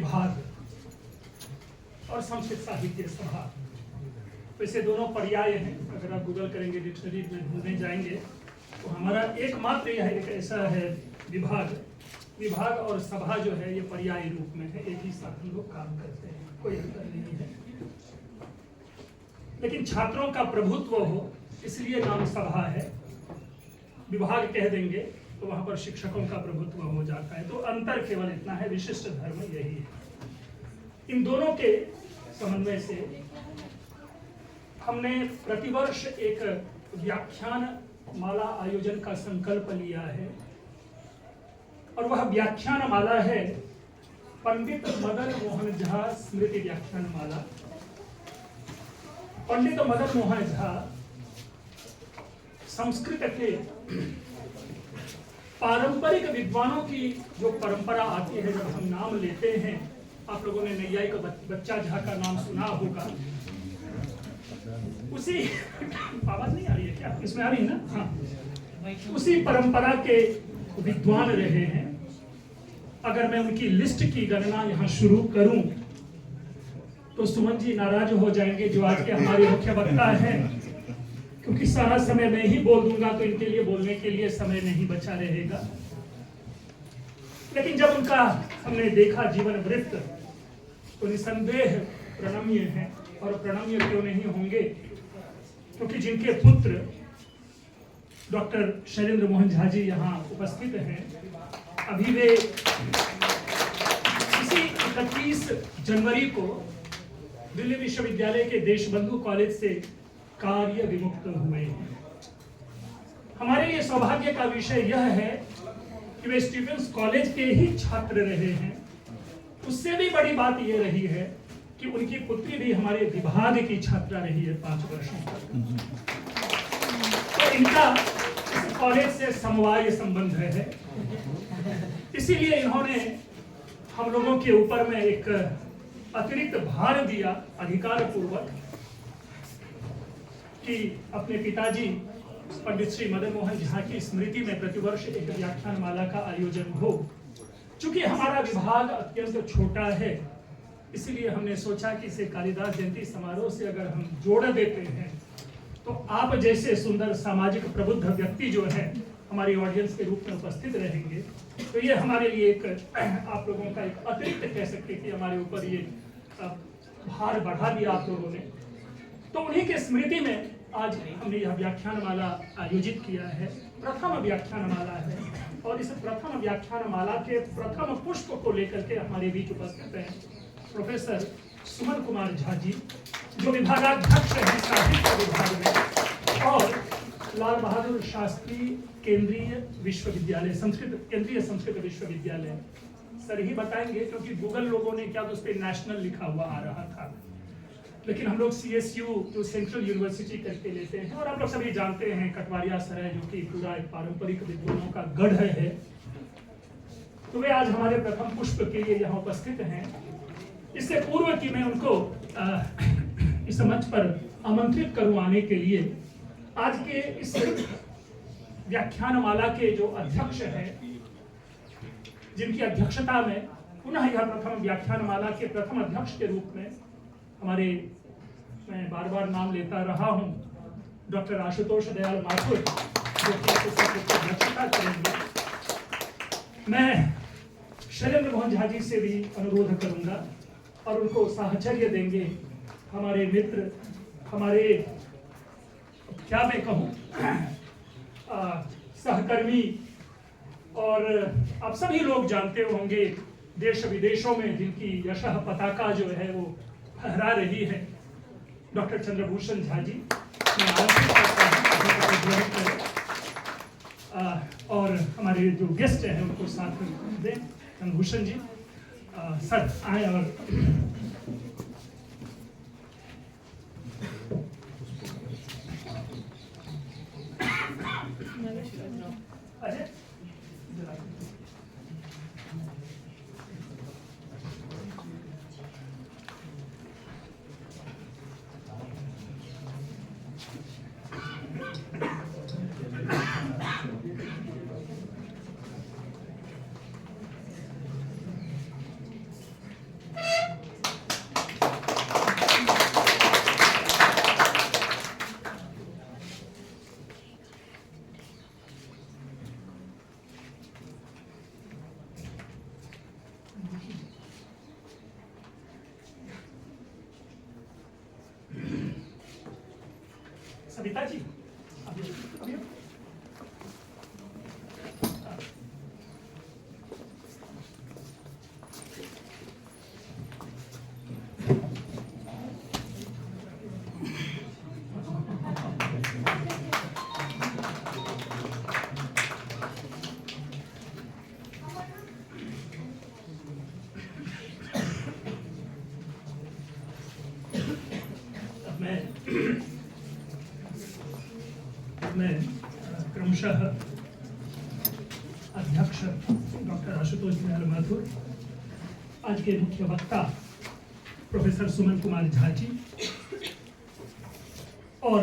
विभाग और संस्कृत साहित्य सभा, वैसे दोनों पर्याय हैं। अगर आप गूगल करेंगे, डिक्शनरी में ढूंढने जाएंगे तो हमारा एकमात्र यह एक ऐसा है विभाग और सभा जो है ये पर्याय रूप में है, एक ही साथ हम लोग काम करते हैं, कोई अंतर नहीं है। लेकिन छात्रों का प्रभुत्व हो इसलिए नाम सभा है। विभाग कह देंगे तो वहां पर शिक्षकों का प्रभुत्व हो जाता है। तो अंतर केवल इतना है, विशिष्ट धर्म यही है। इन दोनों के समन्वय से हमने प्रतिवर्ष एक व्याख्यान माला आयोजन का संकल्प लिया है और वह व्याख्यान माला है पंडित मदन मोहन झा स्मृति व्याख्यान माला। पंडित मदन मोहन झा संस्कृत के पारंपरिक विद्वानों की जो परंपरा आती है, जब हम नाम लेते हैं, आप लोगों ने नैयायिक बच्चा झा का नाम सुना होगा, उसी आवाज नहीं आ रही है क्या? इसमें आ रही है ना? हाँ, उसी परंपरा के विद्वान रहे हैं। अगर मैं उनकी लिस्ट की गणना यहाँ शुरू करूं तो सुमन जी नाराज हो जाएंगे, जो आज के हमारे मुख्य वक्ता हैं, क्योंकि सारा समय मैं ही बोल दूंगा तो इनके लिए बोलने के लिए समय नहीं बचा रहेगा। लेकिन जब उनका हमने देखा जीवन वृत्त तो निसंदेह प्रणम्य है। और प्रणम्य क्यों नहीं होंगे? क्योंकि जिनके पुत्र डॉक्टर शैलेंद्र मोहन झा जी यहाँ उपस्थित हैं, अभी वे इसी 31 जनवरी को दिल्ली विश्वविद्यालय के देशबंधु कॉलेज से कार्य विमुक्त हुए हैं। हमारे लिए सौभाग्य का विषय यह है कि वे स्टीफेंस कॉलेज के ही छात्र रहे हैं। उससे भी बड़ी बात यह रही है कि उनकी पुत्री भी हमारे विभाग की छात्रा रही है 5 वर्षों तक। तो इनका इस कॉलेज से समवाय संबंध है। इसीलिए इन्होंने हम लोगों के ऊपर में एक अतिरिक्त भार दिया अधिकार पूर्वक कि अपने पिताजी पंडित श्री मदन मोहन झा की स्मृति में प्रतिवर्ष एक व्याख्यान माला का आयोजन हो। चूंकि हमारा विभाग अत्यंत छोटा है, इसलिए हमने सोचा कि इसे कालिदास जयंती समारोह से अगर हम जोड़ देते हैं तो आप जैसे सुंदर सामाजिक प्रबुद्ध व्यक्ति जो है हमारी ऑडियंस के रूप में उपस्थित रहेंगे, तो ये हमारे लिए एक आप लोगों का एक अतिरिक्त कह सकते कि हमारे ऊपर ये भार बढ़ा दिया आप लोगों ने। तो उन्हीं के स्मृति में आज हमने यह व्याख्यान माला आयोजित किया है। प्रथम व्याख्यान माला है और इस प्रथम व्याख्यान माला के प्रथम पुष्प को लेकर के हमारे बीच उपस्थित हैं प्रोफेसर सुमन कुमार झा जी, जो विभागाध्यक्ष हैं साहित्य विभाग में, और लाल बहादुर शास्त्री केंद्रीय विश्वविद्यालय केंद्रीय संस्कृत विश्वविद्यालय। सर ही बताएंगे, क्योंकि गूगल लोगों ने क्या तो उस पर नेशनल लिखा हुआ आ रहा था, लेकिन हम लोग CSU जो सेंट्रल यूनिवर्सिटी करके लेते हैं। और आप लोग सभी जानते हैं कटवारिया सराय जो कि पूरा एक पारंपरिक विद्वानों का गढ़ है। तो वे आज हमारे प्रथम पुष्प के लिए यहाँ उपस्थित हैं। इससे पूर्व कि मैं उनको इस मंच पर आमंत्रित करूं आने के लिए, आज के इस व्याख्यान माला के जो अध्यक्ष हैं, जिनकी अध्यक्षता में पुनः यह प्रथम व्याख्यान माला के प्रथम अध्यक्ष के रूप में हमारे, मैं बार बार नाम लेता रहा हूं, डॉक्टर आशुतोष दयाल माथुर, जो कि अध्यक्षता करेंगे। मैं शैलेंद्र मोहन झा जी से भी अनुरोध करूंगा और उनको साहचर्य देंगे। हमारे मित्र, हमारे क्या मैं कहूँ सहकर्मी, और आप सभी लोग जानते होंगे देश विदेशों में जिनकी यशः पताका जो है वो फहरा रही है, डॉक्टर चंद्रभूषण झा जी। मैं आमंत्रित करता हूं और हमारे जो गेस्ट हैं उनको साथ में दें। चंद्रभूषण जी सर आए और अजय सविता जी मैं क्रमशः अध्यक्ष डॉक्टर आशुतोष दयाल माथुर, आज के मुख्य वक्ता प्रोफेसर सुमन कुमार झा जी और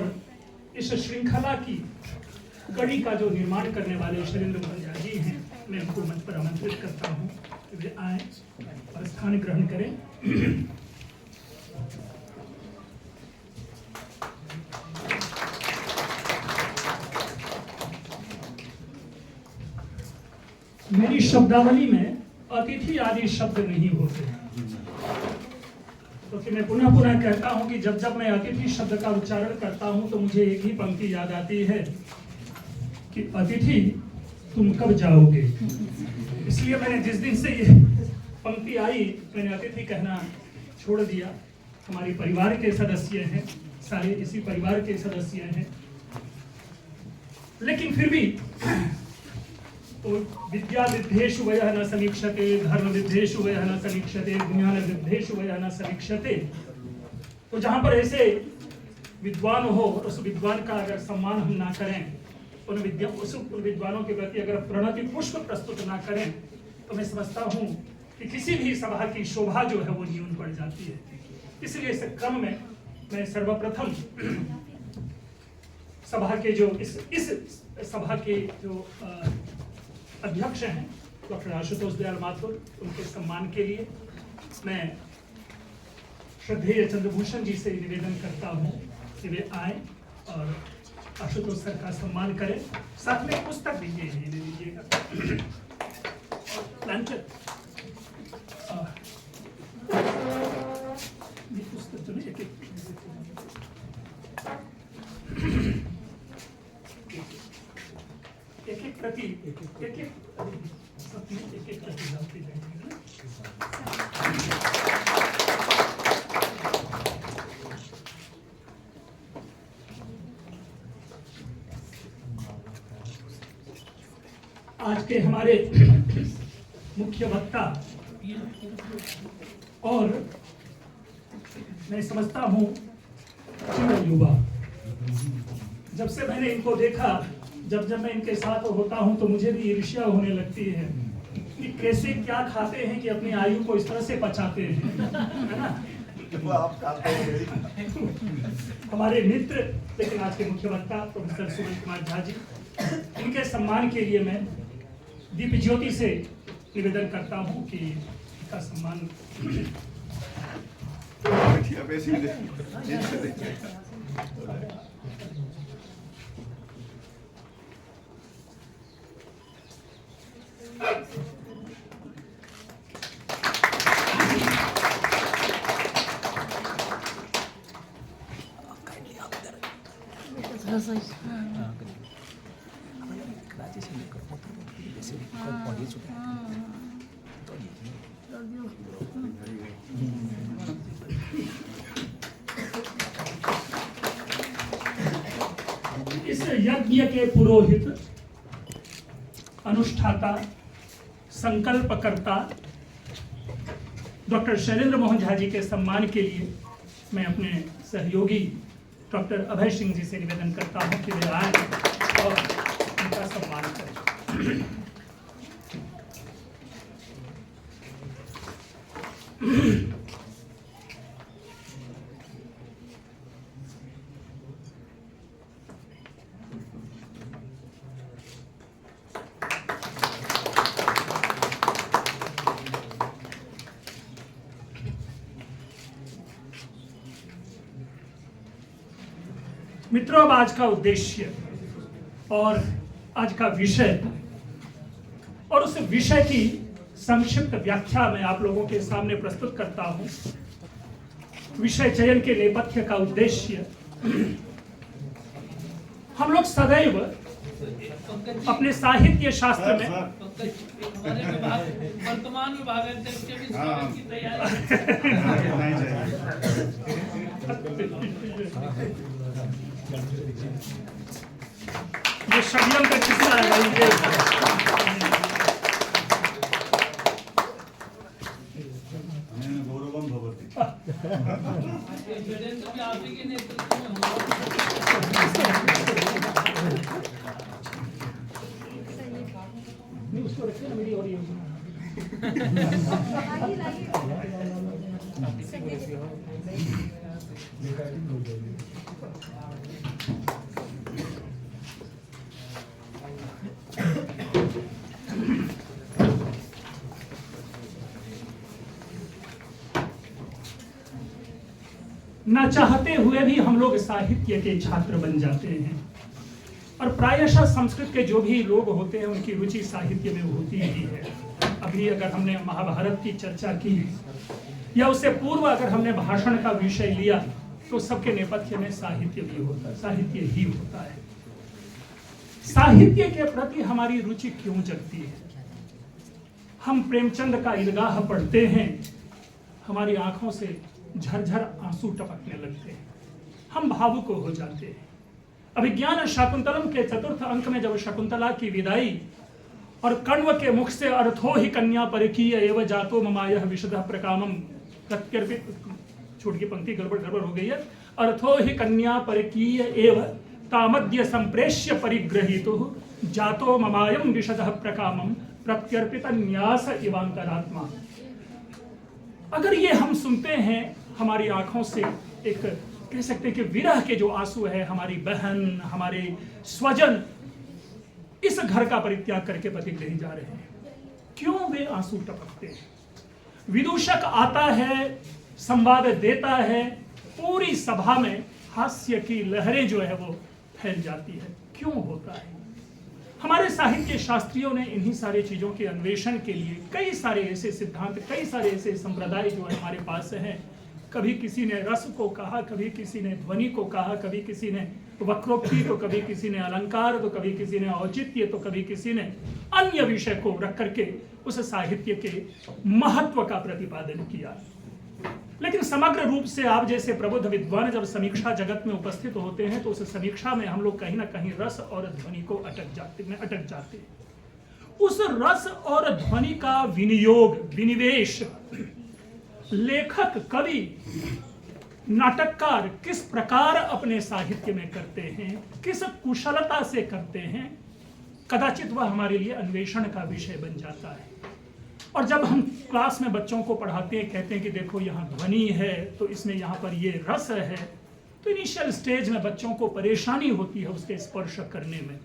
इस श्रृंखला की कड़ी का जो निर्माण करने वाले शैलेंद्र मोहन झा जी हैं, मैं उनको मंच पर आमंत्रित करता हूँ कि वे आए और स्थान ग्रहण करें। मेरी शब्दावली में अतिथि आदि शब्द नहीं होते, क्योंकि मैं पुनः पुनः कहता हूं कि जब जब मैं अतिथि शब्द का उच्चारण करता हूं तो मुझे एक ही पंक्ति याद आती है कि अतिथि तुम कब जाओगे। इसलिए मैंने जिस दिन से ये पंक्ति आई, मैंने अतिथि कहना छोड़ दिया। हमारे परिवार के सदस्य हैं, सारे इसी परिवार के सदस्य हैं, लेकिन फिर भी तो विद्या विद्धेषु वयः न समीक्षते, धर्म विद्धेषु वयः न समीक्षते, ज्ञान विद्धेषु वयः न समीक्षते। तो जहां पर ऐसे विद्वान हो और उस विद्वान का अगर सम्मान हम ना करें, उन विद्वानों के प्रति अगर प्रणति पुष्प प्रस्तुत ना करें, तो मैं समझता हूं कि किसी भी सभा की शोभा जो है वो न्यून पड़ जाती है। इसलिए इस क्रम में मैं सर्वप्रथम सभा के जो इस सभा के जो अध्यक्ष हैं डॉक्टर आशुतोष दयाल माथुर, उनके सम्मान के लिए मैं श्रद्धेय चंद्रभूषण जी से निवेदन करता हूं कि वे आए और आशुतोष सर का सम्मान करें। साथ में पुस्तक भी ले लीजिएगा। ये पुस्तक तो नहीं, एक प्रति एक प्रति डालते जाएंगे ना। आज के हमारे मुख्य वक्ता और मैं समझता हूं युवा, जब से मैंने इनको देखा, जब मैं इनके साथ होता हूं तो मुझे भी ईर्ष्या होने लगती है कि कैसे क्या खाते हैं कि अपनी आयु को इस तरह से बचाते हैं, है ना। हमारे मित्र, लेकिन आज के मुख्य वक्ता प्रोफेसर सुमन कुमार झा जी, इनके सम्मान के लिए मैं दीप ज्योति से निवेदन करता हूं कि इनका सम्मान इस यज्ञ के पुरोहित, अनुष्ठाता, संकल्पकर्ता डॉक्टर शैलेंद्र मोहन झा जी के सम्मान के लिए मैं अपने सहयोगी डॉक्टर अभय सिंह जी से निवेदन करता हूं कि वे आए और उनका सम्मान करें। मित्रों, अब आज का उद्देश्य और आज का विषय और उस विषय की संक्षिप्त व्याख्या मैं आप लोगों के सामने प्रस्तुत करता हूं। विषय चयन के नेपथ्य का उद्देश्य हम लोग सदैव अपने साहित्य शास्त्र में हमारे विभाग वर्तमान विभागाध्यक्ष के भी स्वागत की तैयारी ये षड्यंत्र का किस्सा है गौरवम भवति। षड्यंत्र भी आप ही के नेतृत्व में हुआ। उसको रखिए ना मेरी और योजना न चाहते हुए भी हम लोग साहित्य के छात्र बन जाते हैं और प्रायशः संस्कृत के जो भी लोग होते हैं उनकी रुचि साहित्य में होती ही है। अभी अगर हमने महाभारत की चर्चा की या उससे पूर्व अगर हमने भाषण का विषय लिया तो सबके नेपथ्य में साहित्य भी होता है, साहित्य ही होता है। साहित्य के प्रति हमारी रुचि क्यों जगती है? हम प्रेमचंद का ईदगाह पढ़ते हैं, हमारी आंखों से झरझर आंसू टपकने लगते हैं, हम भावुक हो जाते हैं। अभिज्ञान शाकुंतलम के चतुर्थ अंक में जब शकुंतला की विदाई और कण्व के मुख से अर्थो ही कन्या परिकीय एवं जातो ममायः विशदः प्रकामम प्रत्यर्पित, छूट की पंक्ति गड़बड़ हो गई है, अर्थो ही कन्या परिकीय एवं तामद्य संप्रेष्य परिग्रहीतो जातो ममायम विशदः प्रकामम प्रत्यर्पित न्यास इवांतरात्मा। अगर ये हम सुनते हैं, हमारी आंखों से एक कह सकते हैं कि विरह के जो आंसू है, हमारी बहन, हमारे स्वजन इस घर का परित्याग करके पतिगृह जा रहे हैं, क्यों वे आंसू टपकते हैं? विदूषक आता है, संवाद देता है, पूरी सभा में हास्य की लहरें जो है वो फैल जाती है, क्यों होता है? हमारे साहित्य शास्त्रियों ने इन्हीं सारी चीजों के अन्वेषण के लिए कई सारे ऐसे सिद्धांत, कई सारे ऐसे संप्रदाय जो हमारे पास हैं। कभी किसी ने रस को कहा, कभी किसी ने ध्वनि को कहा, कभी किसी ने वक्रोक्ति, तो कभी किसी ने अलंकार, तो कभी किसी ने औचित्य, तो कभी किसी ने अन्य विषय को रख करके उस साहित्य के महत्व का प्रतिपादन किया। लेकिन समग्र रूप से आप जैसे प्रबुद्ध विद्वान जब समीक्षा जगत में उपस्थित होते हैं तो उस समीक्षा में हम लोग कहीं ना कहीं रस और ध्वनि को अटक जाते हैं। उस रस और ध्वनि का विनियोग, विनिवेश लेखक, कवि, नाटककार किस प्रकार अपने साहित्य में करते हैं, किस कुशलता से करते हैं, कदाचित वह हमारे लिए अन्वेषण का विषय बन जाता है। और जब हम क्लास में बच्चों को पढ़ाते हैं, कहते हैं कि देखो यहाँ ध्वनि है, तो इसमें यहाँ पर ये रस है, तो इनिशियल स्टेज में बच्चों को परेशानी होती है उसके स्पर्श करने में।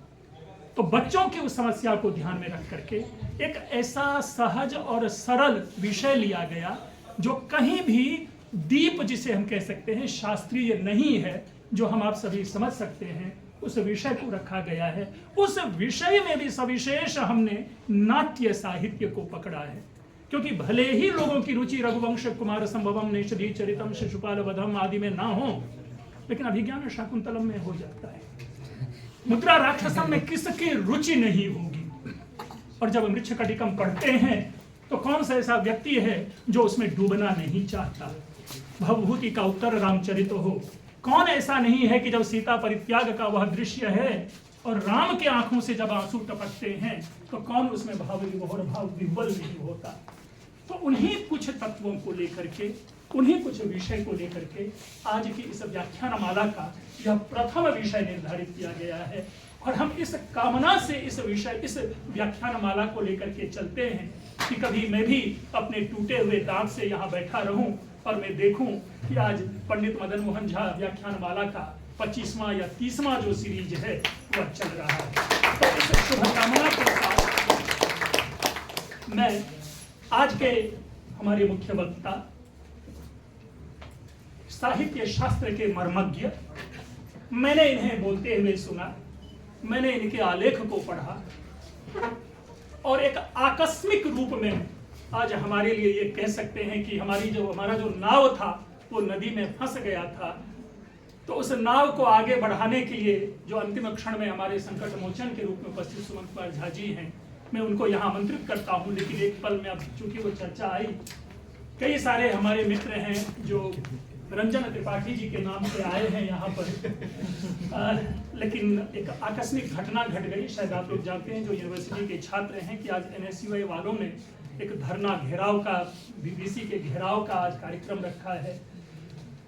तो बच्चों की उस समस्या को ध्यान में रख करके एक ऐसा सहज और सरल विषय लिया गया जो कहीं भी दीप, जिसे हम कह सकते हैं, शास्त्रीय नहीं है, जो हम आप सभी समझ सकते हैं, उस विषय को रखा गया है। उस विषय में भी सविशेष हमने नाट्य साहित्य को पकड़ा है, क्योंकि भले ही लोगों की रुचि रघुवंश कुमार संभवम नेषधि चरितम शिशुपाल वधम आदि में ना हो, लेकिन अभिज्ञान शाकुंतलम में हो जाता है। मुद्रा राक्षसम में किसकी रुचि नहीं होगी? और जब मृच्छकटिकम पढ़ते हैं तो कौन सा ऐसा व्यक्ति है जो उसमें डूबना नहीं चाहता? भवभूति का उत्तर रामचरित हो, कौन ऐसा नहीं है कि जब सीता परित्याग का वह दृश्य है और राम के आंखों से जब आंसू टपकते हैं तो कौन उसमें भाव विभोर, भाव विह्वल नहीं होता? तो उन्हीं कुछ तत्वों को लेकर के, उन्हीं कुछ विषय को लेकर के आज की इस व्याख्यानमाला का यह प्रथम विषय निर्धारित किया गया है। और हम इस कामना से इस विषय, इस व्याख्यानमाला को लेकर के चलते हैं कि कभी मैं भी अपने टूटे हुए दांत से यहाँ बैठा रहूं और मैं देखूं कि आज पंडित मदन मोहन झा व्याख्यानमाला का 25वां या 30वां जो सीरीज है वह चल रहा है। तो इस शुभकामना के साथ मैं आज के हमारे मुख्य वक्ता, साहित्य शास्त्र के मर्मज्ञ, मैंने इन्हें बोलते हुए सुना, मैंने इनके आलेख को पढ़ा और एक आकस्मिक रूप में आज हमारे लिए ये कह सकते हैं कि हमारा जो नाव था वो नदी में फंस गया था। तो उस नाव को आगे बढ़ाने के लिए जो अंतिम क्षण में हमारे संकट मोचन के रूप में उपस्थित सुमन कुमार झा जी हैं, मैं उनको यहाँ आमंत्रित करता हूँ। लेकिन एक पल में अब चूंकि वो चर्चा आई, कई सारे हमारे मित्र हैं जो रंजन त्रिपाठी जी के नाम से आए हैं यहाँ पर। लेकिन एक आकस्मिक घटना घट गई, शायद आप लोग जानते हैं जो यूनिवर्सिटी के छात्र हैं कि आज NSUI वालों ने एक धरना घेराव का, VC के घेराव का आज कार्यक्रम रखा है।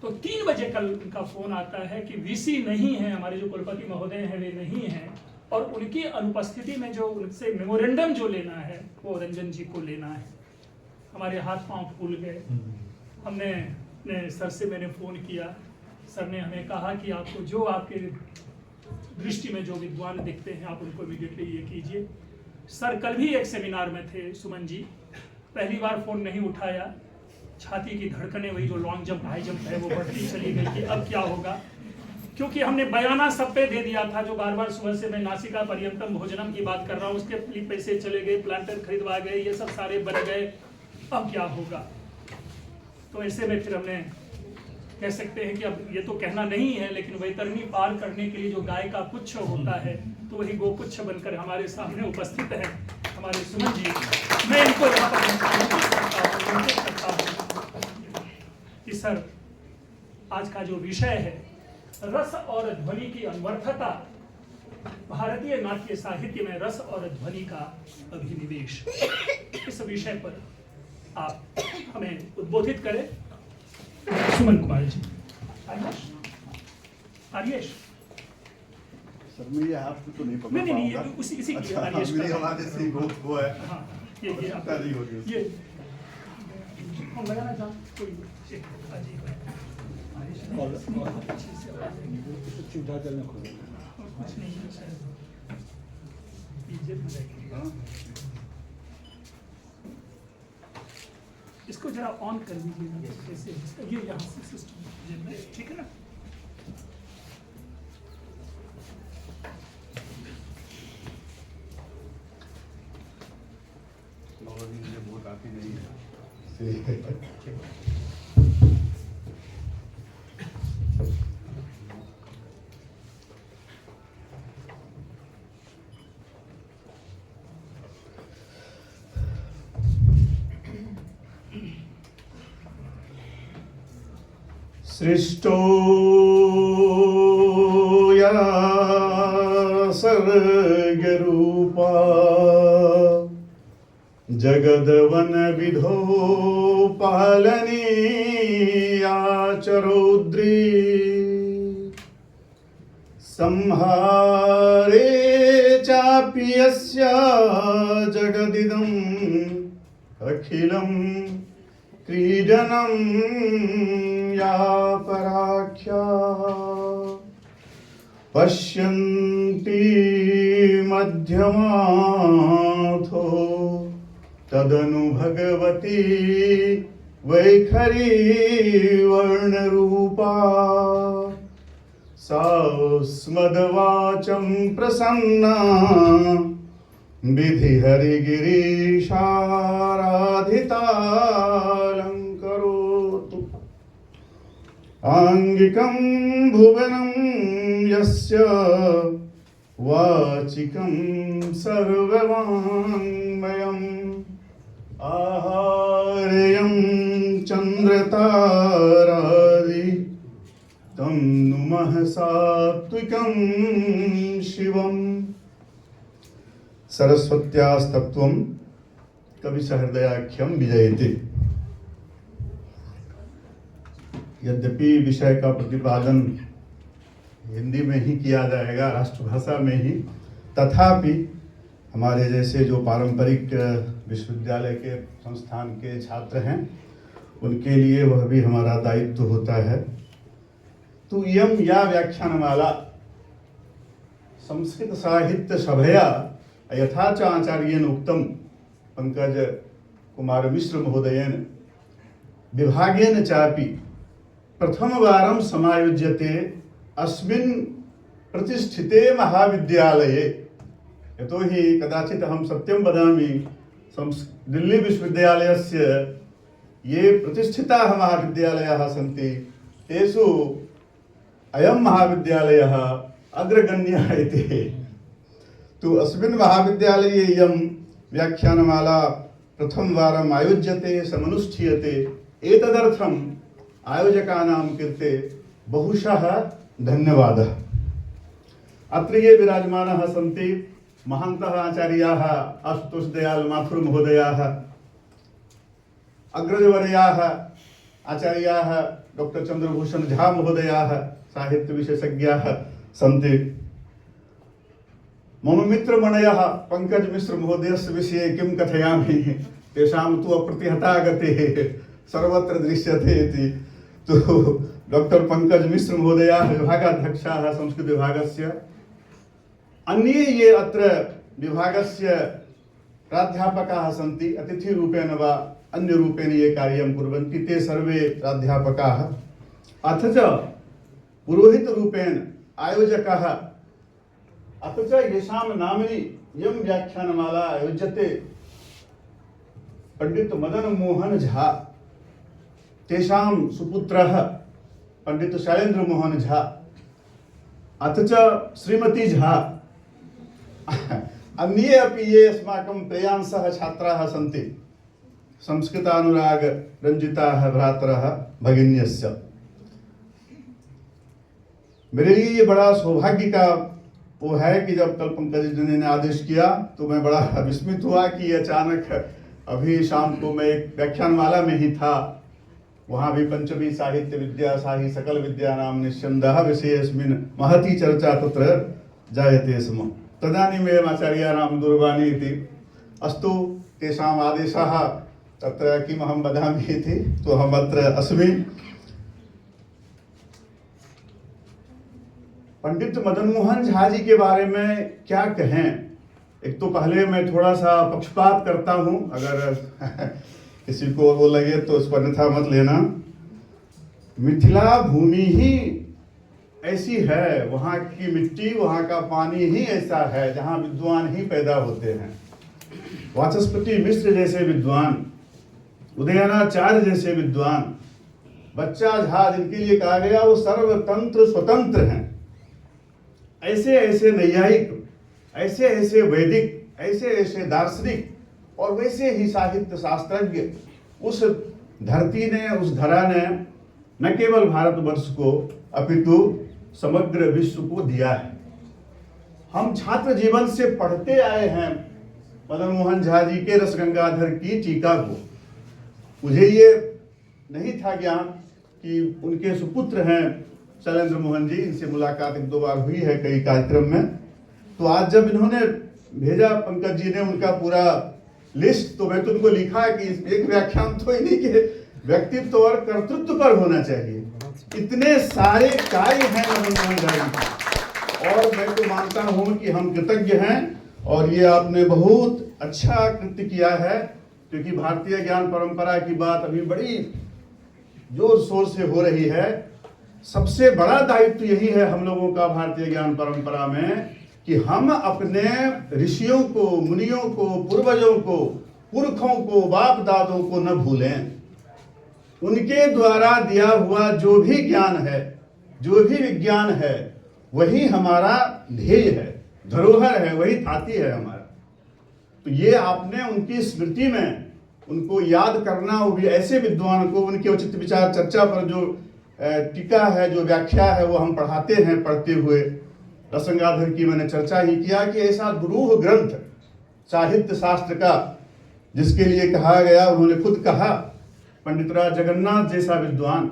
तो 3 बजे कल उनका फोन आता है कि VC नहीं है, हमारे जो कुलपति महोदय हैं वे नहीं हैं, और उनकी अनुपस्थिति में जो उनसे मेमोरेंडम जो लेना है वो रंजन जी को लेना है। हमारे हाथ पांव फूल गए। हमने सर से मैंने फ़ोन किया, सर ने हमें कहा कि आपको जो आपके दृष्टि में जो विद्वान दिखते हैं आप उनको इमीडिएटली ये कीजिए। सर कल भी एक सेमिनार में थे सुमन जी, पहली बार फ़ोन नहीं उठाया, छाती की धड़कनें वही जो लॉन्ग जंप हाई जंप है वो बढ़ती चली गई कि अब क्या होगा, क्योंकि हमने बयाना सब पे दे दिया था। जो बार बार सुबह से मैं नासिका पर्यंतम भोजनम की बात कर रहा हूँ, उसके पैसे चले गए, प्लांटर खरीदवा गए, ये सब सारे बन गए, अब क्या होगा। तो ऐसे में फिर हमने कह सकते हैं कि अब ये तो कहना नहीं है, लेकिन वैतरणी पार करने के लिए जो गाय का पुच्छ होता है तो वही गोपुच्छ बनकर हमारे सामने उपस्थित है हमारे सुमन जी। मैं इनको यहाँ पर आमंत्रित करता हूँ कि सर आज का जो विषय है रस और ध्वनि की अनवर्थता, भारतीय नाट्य साहित्य में रस और ध्वनि का अभिनिवेश, इस विषय पर आप हमें उद्बोधित करें। सुमन कुमार जी। आर्येश सर मैं ये हाथ तो नहीं पकड़ नहीं पाऊंगा। उसी के अच्छा, आर्येश मेरी का आवाज ऐसी वो है। हाँ ये आप नहीं होगी ये हम लगाना चाहते कोई अजीब है चूल्हा जलने खोलो। कुछ नहीं है शायद पीछे में रखें। हाँ? इसको जरा ऑन कर दीजिए कैसे, ये यहाँ से सिस्टम ठीक है ना। मुझे बहुत आती नहीं है। सृष्टो या सर्गरूपा जगदवन विधो पालनीया चरौद्री संहारे चापि यस्य जगदिदं अखिलं क्रीडनं या पराख्या पश्यन्ति मध्यमाथो तदनु भगवती वैखरी वर्णरूपा सा स्मद्वाचं प्रसन्ना विधिहरिगिरीशाराधितालङ्करोतु आङ्गिकं भुवनं यस्य वाचिकं सर्ववाङ्मयम् आहार्यं चन्द्रतारादि तं नुमः सात्विकं शिवम् सरस्वत्यास्तत्वं कविसहृदयाख्यं विजयति। यद्यपि विषय का प्रतिपादन हिंदी में ही किया जाएगा, राष्ट्रभाषा में ही, तथापि हमारे जैसे जो पारंपरिक विश्वविद्यालय के संस्थान के छात्र हैं उनके लिए वह भी हमारा दायित्व होता है। तो इयं या व्याख्यानमाला संस्कृत साहित्य सभया यथा च आचार्येण उक्तं पंकज कुमार मिश्र महोदयेन विभागेन चापि प्रथमवारं समायोज्यते अस्मिन् प्रतिष्ठिते महाविद्यालये। यतोहि कदाचित् अहं सत्यं वदामि, दिल्ली विश्वविद्यालयस्य ये प्रतिष्ठिताः महाविद्यालयाः सन्ति तेषु अयम महाविद्यालयः अग्रगण्यः इति। तो अस्मिन् महाविद्यालये इयं व्याख्यानमाला प्रथमवारम् आयोज्यते समनुष्ठीयते। एतदर्थम् आयोजकानां कृते बहुशः धन्यवादः। अत्र ये विराजमानः सन्ति महान्तः आचार्याः आशुतोष दयाल माथुर महोदयाः, अग्रजवर्याः आचार्याः डॉक्टर चंद्रभूषण झा महोदयाः साहित्य विशेषज्ञाः सन्ति। मम मित्रमणयः पंकज मिश्र महोदयस्य विषये किं कथयामि, तेषां तु अप्रतिहता गतिः सर्वत्र दृश्यते इति। तो डॉक्टर पंकज मिश्र महोदयाः विभागाध्यक्षाः संस्कृत विभागस्य, अन्ये ये अत्र विभागस्य प्राध्यापकाः सन्ति, अतिथिरूपेण वा अन्यरूपेण ये कार्यं कुर्वन्ति, ते सर्वे प्राध्यापकाः। अथ च पुरोहितरूपेण आयोजकः, अथ च येषां नाम्नि इयं व्याख्यानमाला आयोज्यते पंडित मदन मोहन झा, तेषां सुपुत्रः पंडित शैलेन्द्र मोहन झा, अथ च श्रीमती झा, अन्ये अपि ये अस्माकं प्रेयांसः छात्राः सन्ति, संस्कृतानुराग रंजिताः भ्रातरः भगिन्यश्च। मेरे लिए ये बड़ा सौभाग्य का वो है कि जब कल पंकज जी ने आदेश किया तो मैं बड़ा विस्मित हुआ कि अचानक अभी शाम को मैं एक व्याख्यानमाला में ही था, वहाँ भी पंचमी साहित्य विद्या साहि सकल विद्या नाम निश्चंदः विषयेऽस्मिन् महती चर्चा तत्र जायते स्म। तदानीमेव आचार्याणां दूरवाणी इति, अस्तु तेषाम् आदेशः तत्र किमहं वदामि इति, तो अहम् अत्र अस्मि। पंडित मदन मोहन झा जी के बारे में क्या कहें। एक तो पहले मैं थोड़ा सा पक्षपात करता हूं, अगर किसी को वो लगे तो उस पर अन्यथा मत लेना। मिथिला भूमि ही ऐसी है, वहाँ की मिट्टी वहाँ का पानी ही ऐसा है जहाँ विद्वान ही पैदा होते हैं। वाचस्पति मिश्र जैसे विद्वान, उदयनाचार्य जैसे विद्वान, बच्चा झा जिनके लिए कहा गया वो सर्वतंत्र स्वतंत्र हैं, ऐसे ऐसे नैयायिक, ऐसे ऐसे वैदिक, ऐसे ऐसे दार्शनिक और वैसे ही साहित्य शास्त्रज्ञ उस धरती ने, उस धरा ने न केवल भारतवर्ष को अपितु समग्र विश्व को दिया है। हम छात्र जीवन से पढ़ते आए हैं मदन मोहन झा जी के रसगंगाधर की टीका को। मुझे ये नहीं था ज्ञान कि उनके सुपुत्र हैं शैलेंद्र मोहन जी, इनसे मुलाकात एक दो बार हुई है कई कार्यक्रम में। तो आज जब इन्होंने भेजा पंकज जी ने उनका पूरा लिस्ट, तो मैं तो उनको लिखा कि एक व्याख्यान तो इन्हीं के व्यक्तित्व और कर्तृत्व पर होना चाहिए। इतने सारे कार्य हैं मदन मोहन झा जी के, और मैं तो मानता हूं कि हम कृतज्ञ हैं। और ये आपने बहुत अच्छा कृत्य किया है, क्योंकि भारतीय ज्ञान परंपरा की बात अभी बड़ी जोर शोर से हो रही है। सबसे बड़ा दायित्व यही है हम लोगों का भारतीय ज्ञान परंपरा में कि हम अपने ऋषियों को, मुनियों को, पूर्वजों को, पुरखों को, बाप दादों को न भूलें। उनके द्वारा दिया हुआ जो भी ज्ञान है, जो भी विज्ञान है, वही हमारा ध्येय है, धरोहर है, वही थाती है हमारा। तो ये आपने उनकी स्मृति में उनको याद करना, वो भी ऐसे विद्वान को, उनके उचित विचार चर्चा पर जो टीका है, जो व्याख्या है, वो हम पढ़ाते हैं। पढ़ते हुए रसगंगाधर की मैंने चर्चा ही किया कि ऐसा दुरूह ग्रंथ साहित्य शास्त्र का, जिसके लिए कहा गया, उन्होंने खुद कहा, पंडितराज जगन्नाथ जैसा विद्वान,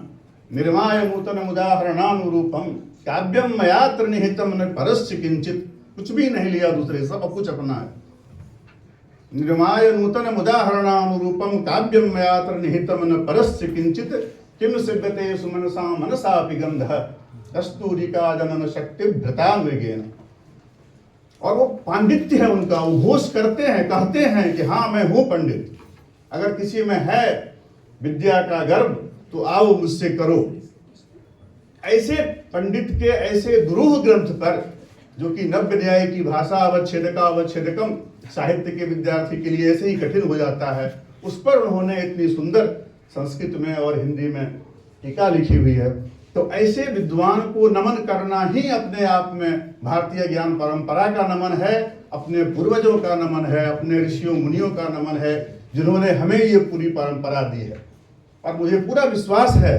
निर्माय नूतन उदाहरणानुरूपम काव्यम मयात्र निहितम न परस्य किंचित, कुछ भी नहीं लिया दूसरे, सब कुछ अपना है। निर्माय नूतन उदाहरणानुरूपम काव्यम मयात्र निहितम न परस्य किंचित किम सिद्धते सुमनसा मनसापि गंधः कस्तूरिका जनन शक्ति भृता मृगेन। और वो पांडित्य है उनका, वो घोष करते हैं, कहते हैं कि हाँ मैं हूं पंडित। अगर किसी में है विद्या का गर्व तो आओ मुझसे करो। ऐसे पंडित के ऐसे दुरूह ग्रंथ पर, जो कि नव्य न्याय की भाषा अवच्छेदका अवच्छेदकम साहित्य के विद्यार्थी के लिए ऐसे ही कठिन हो जाता है, उस पर उन्होंने इतनी सुंदर संस्कृत में और हिंदी में टीका लिखी हुई है। तो ऐसे विद्वान को नमन करना ही अपने आप में भारतीय ज्ञान परंपरा का नमन है, अपने पूर्वजों का नमन है, अपने ऋषियों मुनियों का नमन है, जिन्होंने हमें ये पूरी परंपरा दी है। और मुझे पूरा विश्वास है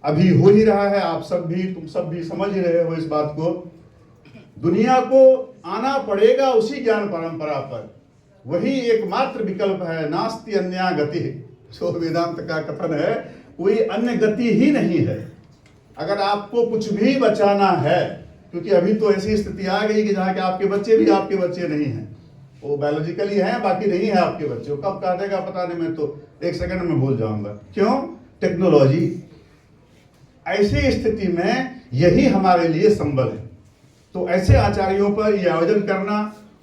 अभी हो ही रहा है, आप सब भी, तुम सब भी समझ ही रहे हो इस बात को, दुनिया को आना पड़ेगा उसी ज्ञान परंपरा पर। वही एकमात्र विकल्प है, नास्ति अन्या गति, जो वेदांत का कथन है, कोई अन्य गति ही नहीं है। अगर आपको कुछ भी बचाना है, क्योंकि अभी तो ऐसी स्थिति आ गई कि जहाँ के आपके बच्चे भी आपके बच्चे नहीं हैं, वो बायोलॉजिकली हैं, बाकी नहीं है आपके बच्चे, वो कब काटेगा पता नहीं, मैं तो एक सेकंड में भूल जाऊंगा। क्यों? टेक्नोलॉजी। ऐसी स्थिति में यही हमारे लिए संबल है। तो ऐसे आचार्यों पर यह आयोजन करना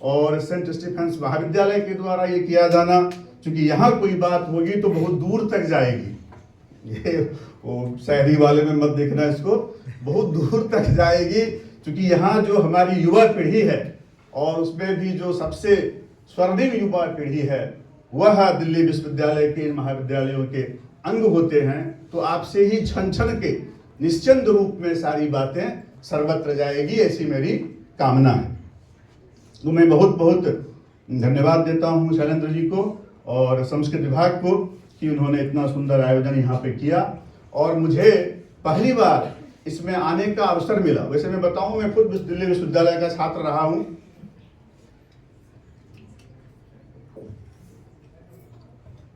और सेंट स्टीफेंस महाविद्यालय के द्वारा ये किया जाना, क्योंकि यहाँ कोई बात होगी तो बहुत दूर तक जाएगी। ये वो शहरी वाले में मत देखना इसको, बहुत दूर तक जाएगी, क्योंकि यहाँ जो हमारी युवा पीढ़ी है और उसमें भी जो सबसे स्वर्णिम युवा पीढ़ी है वह दिल्ली विश्वविद्यालय के महाविद्यालयों के अंग होते हैं। तो आपसे ही छन छन के निश्चिंत रूप में सारी बातें सर्वत्र जाएगी, ऐसी मेरी कामना है। तो मैं बहुत बहुत धन्यवाद देता हूँ शैलेंद्र जी को और संस्कृत विभाग को कि उन्होंने इतना सुंदर आयोजन यहाँ पे किया और मुझे पहली बार इसमें आने का अवसर मिला। वैसे मैं बताऊं, मैं खुद दिल्ली विश्वविद्यालय का छात्र रहा हूं।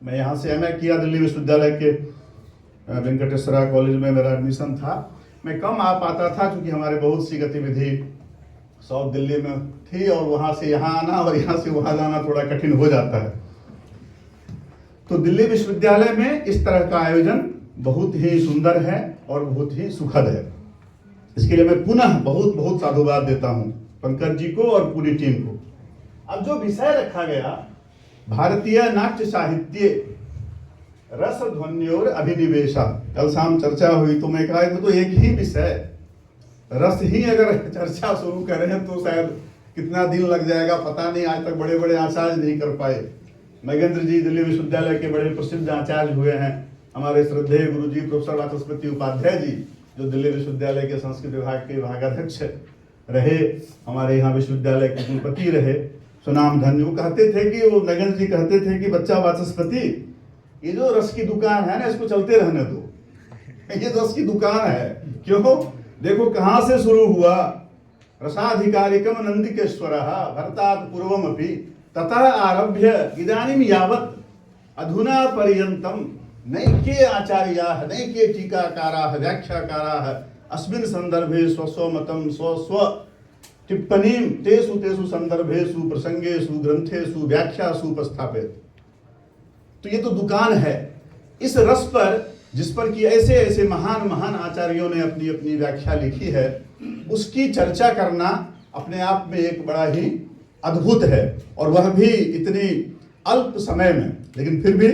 मैं यहाँ से एमए किया, दिल्ली विश्वविद्यालय के वेंकटेश्वरा कॉलेज में मेरा एडमिशन था। मैं कम आ पाता था क्योंकि हमारे बहुत सी गतिविधि साउथ दिल्ली में थी और वहाँ से यहाँ आना और यहाँ से वहाँ जाना थोड़ा कठिन हो जाता है। तो दिल्ली विश्वविद्यालय में इस तरह का आयोजन बहुत ही सुंदर है और बहुत ही सुखद है। इसके लिए मैं पुनः बहुत बहुत साधुवाद देता हूँ पंकज जी को और पूरी टीम को। अब जो विषय रखा गया, भारतीय नाट्य साहित्य रस ध्वन्योर अभिनिवेशा, कल शाम चर्चा हुई तो मैं कहा तो एक ही विषय रस ही अगर चर्चा शुरू करें तो शायद कितना दिन लग जाएगा पता नहीं, आज तक बड़े बड़े आचार्य नहीं कर पाए। महेंद्र जी दिल्ली विश्वविद्यालय के बड़े प्रसिद्ध आचार्य हुए हैं, हमारे श्रद्धेय गुरु जी प्रोफेसर वाचस्पति उपाध्याय जी जो दिल्ली विश्वविद्यालय के संस्कृत विभाग के विभागाध्यक्ष रहे, हमारे यहाँ विश्वविद्यालय के कुलपति रहे, सुनाम धन्य। वो कहते थे कि वो नगेंद्र जी कहते थे कि बच्चा वाचस्पति, ये जो रस की दुकान है ना इसको चलते रहने दो, ये रस की दुकान है। क्यों? देखो कहाँ से शुरू हुआ, रसाधिकारिकम नंदिकेश्वर भरतात् पूर्वमपि ततः आरभ्य इदानीं यावत् अधुना पर्यन्तम नैके आचार्याः नैके टीकाकाराः व्याख्याकाराः अस्मिन् संदर्भे स्वस्वमतं स्वस्व टिप्पणीं तेषु तेषु संदर्भेषु प्रसंगेषु ग्रंथेषु व्याख्यासु उपस्थापित। तो ये तो दुकान है। इस रस पर जिस पर कि ऐसे ऐसे महान महान आचार्यों ने अपनी अपनी व्याख्या लिखी है, उसकी चर्चा करना अपने आप में एक बड़ा ही अद्भुत है, और वह भी इतनी अल्प समय में। लेकिन फिर भी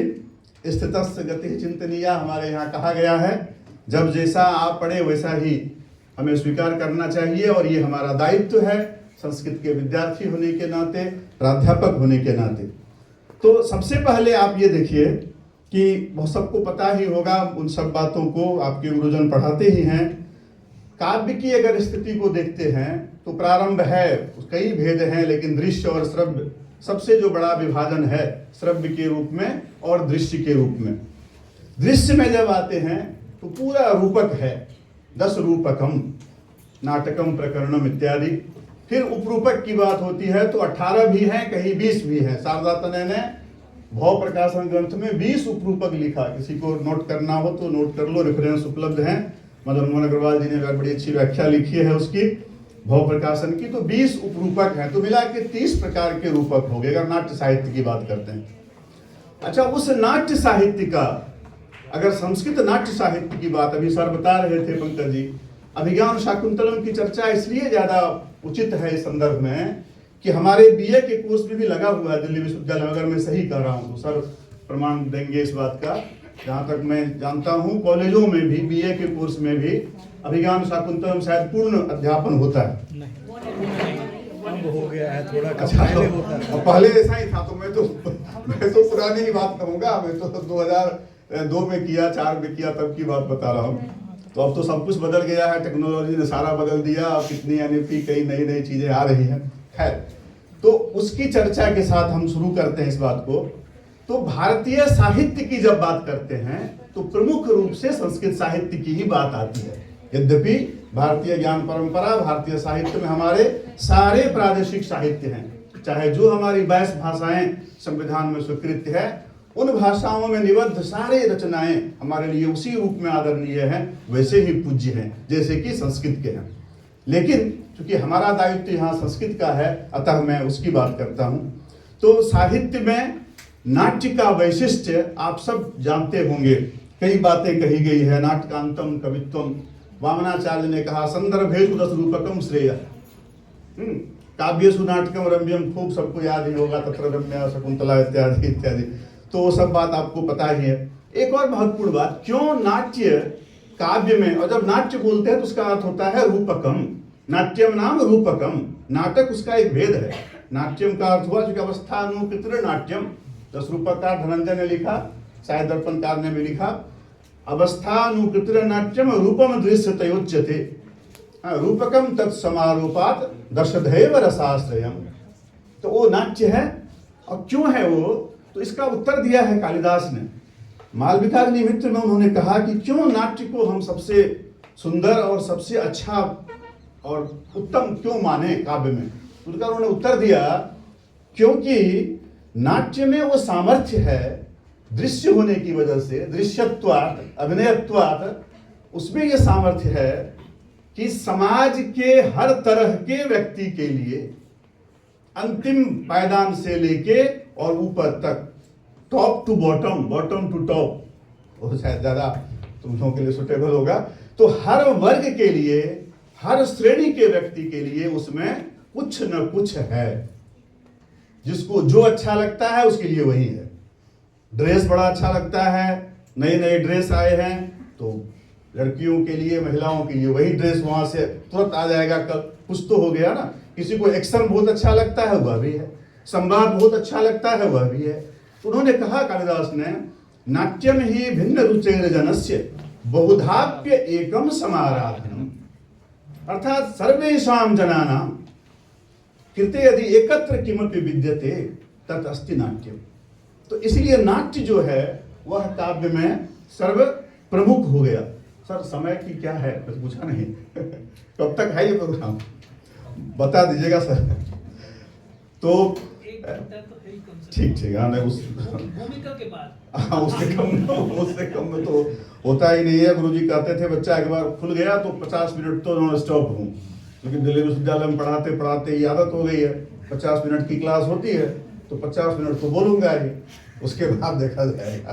स्थितस्य गतिः चिंतनीया हमारे यहाँ कहा गया है, जब जैसा आप पढ़े वैसा ही हमें स्वीकार करना चाहिए, और ये हमारा दायित्व है संस्कृत के विद्यार्थी होने के नाते, प्राध्यापक होने के नाते। तो सबसे पहले आप ये देखिए कि बहुत सबको पता ही होगा, उन सब बातों को आपके गुरुजन पढ़ाते ही हैं। काव्य की अगर स्थिति को देखते हैं तो प्रारंभ है, कई भेद हैं, लेकिन दृश्य और श्रव्य सबसे जो बड़ा विभाजन है, श्रव्य के रूप में और दृश्य के रूप में। दृश्य में जब आते हैं तो पूरा रूपक है, 10 रूपकम नाटकम प्रकरणम इत्यादि। फिर उपरूपक की बात होती है तो 18 भी हैं, कहीं 20 भी हैं। शारदा तनय ने भव प्रकाशन ग्रंथ में 20 उपरूपक लिखा, किसी को नोट करना हो तो नोट कर लो, रेफरेंस उपलब्ध हैं। मदन मोहन अग्रवाल जी ने बड़ी अच्छी व्याख्या लिखी है उसकी भव प्रकाशन की। तो 20 उपरूपक हैं, तो मिला के 30 प्रकार के रूपक हो गए अगर नाट्य साहित्य की बात करते हैं। अच्छा, उस नाट्य साहित्य का अगर संस्कृत नाट्य साहित्य की बात अभी सर बता रहे थे पंकज जी, अभिज्ञान शाकुंतलम की चर्चा इसलिए ज्यादा उचित है इस संदर्भ में कि हमारे बीए के कोर्स में भी लगा हुआ है दिल्ली विश्वविद्यालय, अगर मैं सही कर रहा हूँ तो सर प्रमाण देंगे इस बात का। जहाँ तक मैं जानता हूँ कॉलेजों में भी बीए के कोर्स में भी अभिज्ञान शाकुंतलम शायद पूर्ण अध्यापन होता है। हो गया है थोड़ा। अच्छा, पहले ऐसा ही था। तो मैं तो पुरानी ही बात कहूँगा, मैं तो 2002 में किया, 4 में किया, तब की बात बता रहा हूँ। तो अब तो सब कुछ बदल गया है, टेक्नोलॉजी ने सारा बदल दिया, अब कितनी NFP कई नई नई चीजें आ रही हैं। खैर, तो उसकी चर्चा के साथ हम शुरू करते हैं इस बात को। तो भारतीय साहित्य की जब बात करते हैं तो प्रमुख रूप से संस्कृत साहित्य की ही बात आती है। यद्यपि भारतीय ज्ञान परंपरा, भारतीय साहित्य में हमारे सारे प्रादेशिक साहित्य हैं, चाहे जो हमारी 22 भाषाएं संविधान में स्वीकृत है, उन भाषाओं में निबद्ध सारे रचनाएं हमारे लिए उसी रूप में आदरणीय हैं, वैसे ही पूज्य हैं जैसे कि संस्कृत के हैं। लेकिन चूंकि हमारा दायित्व यहाँ संस्कृत का है, अतः मैं उसकी बात करता हूँ। तो साहित्य में नाट्य का वैशिष्ट्य आप सब जानते होंगे, कई बातें कही गई है। नाटकांतम कवित्वम, वामनाचार्य ने कहा संदर्भेषु दस रूपकम श्रेय, काव्येषु नाटकम रम्यम, खूब सबको याद ही होगा, तत्र रम्या शकुंतला इत्यादि इत्यादि, तो वो सब बात आपको पता ही है। एक और महत्वपूर्ण बात, क्यों नाट्य काव्य में, और जब नाट्य बोलते हैं तो उसका अर्थ होता है रूपकम, नाट्यम नाम रूपकम, नाटक उसका एक भेद है। नाट्यम का अर्थ हुआ जो अवस्थानुकृत नाट्यम, 10 रूपकार धनंजय ने लिखा, शायद दर्पणकार ने भी लिखा, अवस्थानुकृत नाट्यम रूपम दृश्य तयोच्यते, रूपकम तत्समारोपात दशधैव रसाश्रयम। तो वो नाट्य है। और क्यों है वो, तो इसका उत्तर दिया है कालिदास ने। मालविकाग्निमित्र में उन्होंने कहा कि क्यों नाट्य को हम सबसे सुंदर और सबसे अच्छा और उत्तम क्यों माने काव्य में। उनका उन्होंने उत्तर दिया, क्योंकि नाट्य में वो सामर्थ्य है दृश्य होने की वजह से, दृश्यत्वात् अभिनयत्वात्, उसमें ये सामर्थ्य है कि समाज के हर तरह के व्यक्ति के लिए अंतिम पायदान से लेके और ऊपर तक, top to bottom, bottom to top, वो शायद ज्यादा तुम लोगों के लिए सुटेबल होगा। तो हर वर्ग के लिए, हर श्रेणी के व्यक्ति के लिए उसमें कुछ न कुछ है। जिसको जो अच्छा लगता है उसके लिए वही है। ड्रेस बड़ा अच्छा लगता है, नए नए ड्रेस आए हैं, तो लड़कियों के लिए, महिलाओं के लिए वही ड्रेस वहां से तुरंत आ जाएगा। कल कुछ तो हो गया ना। किसी को एक्शन बहुत अच्छा लगता है, वह भी है। संवाद बहुत अच्छा लगता है, वह भी है। उन्होंने कहा कालिदास ने, नाट्यम ही भिन्न रुचेर जनस्य बहुधाप्य एकम समाराधनम, अर्थात सर्वेषां जनानां कृते यदि एकत्र किमपि विद्यते तत् अस्ति नाट्यम। तो इसलिए नाट्य जो है वह काव्य में सर्व प्रमुख हो गया। सर समय की क्या है, कुछ पूछा नहीं कब तक है ये प्रोग्राम, बता दीजिएगा सर। तो एक घंटा तो है ही कम से ठीक ठीक, हाँ नहीं उस भूमिका के बाद, हाँ उससे कम में तो होता ही नहीं है। गुरुजी कहते थे बच्चा एक बार खुल गया तो 50 मिनट तो नॉन स्टॉप हूँ, क्योंकि दिल्ली विश्वविद्यालय में पढ़ाते पढ़ाते ये आदत हो गई है। 50 मिनट की क्लास होती है तो 50 मिनट तो बोलूंगा ही, उसके बाद देखा जाएगा।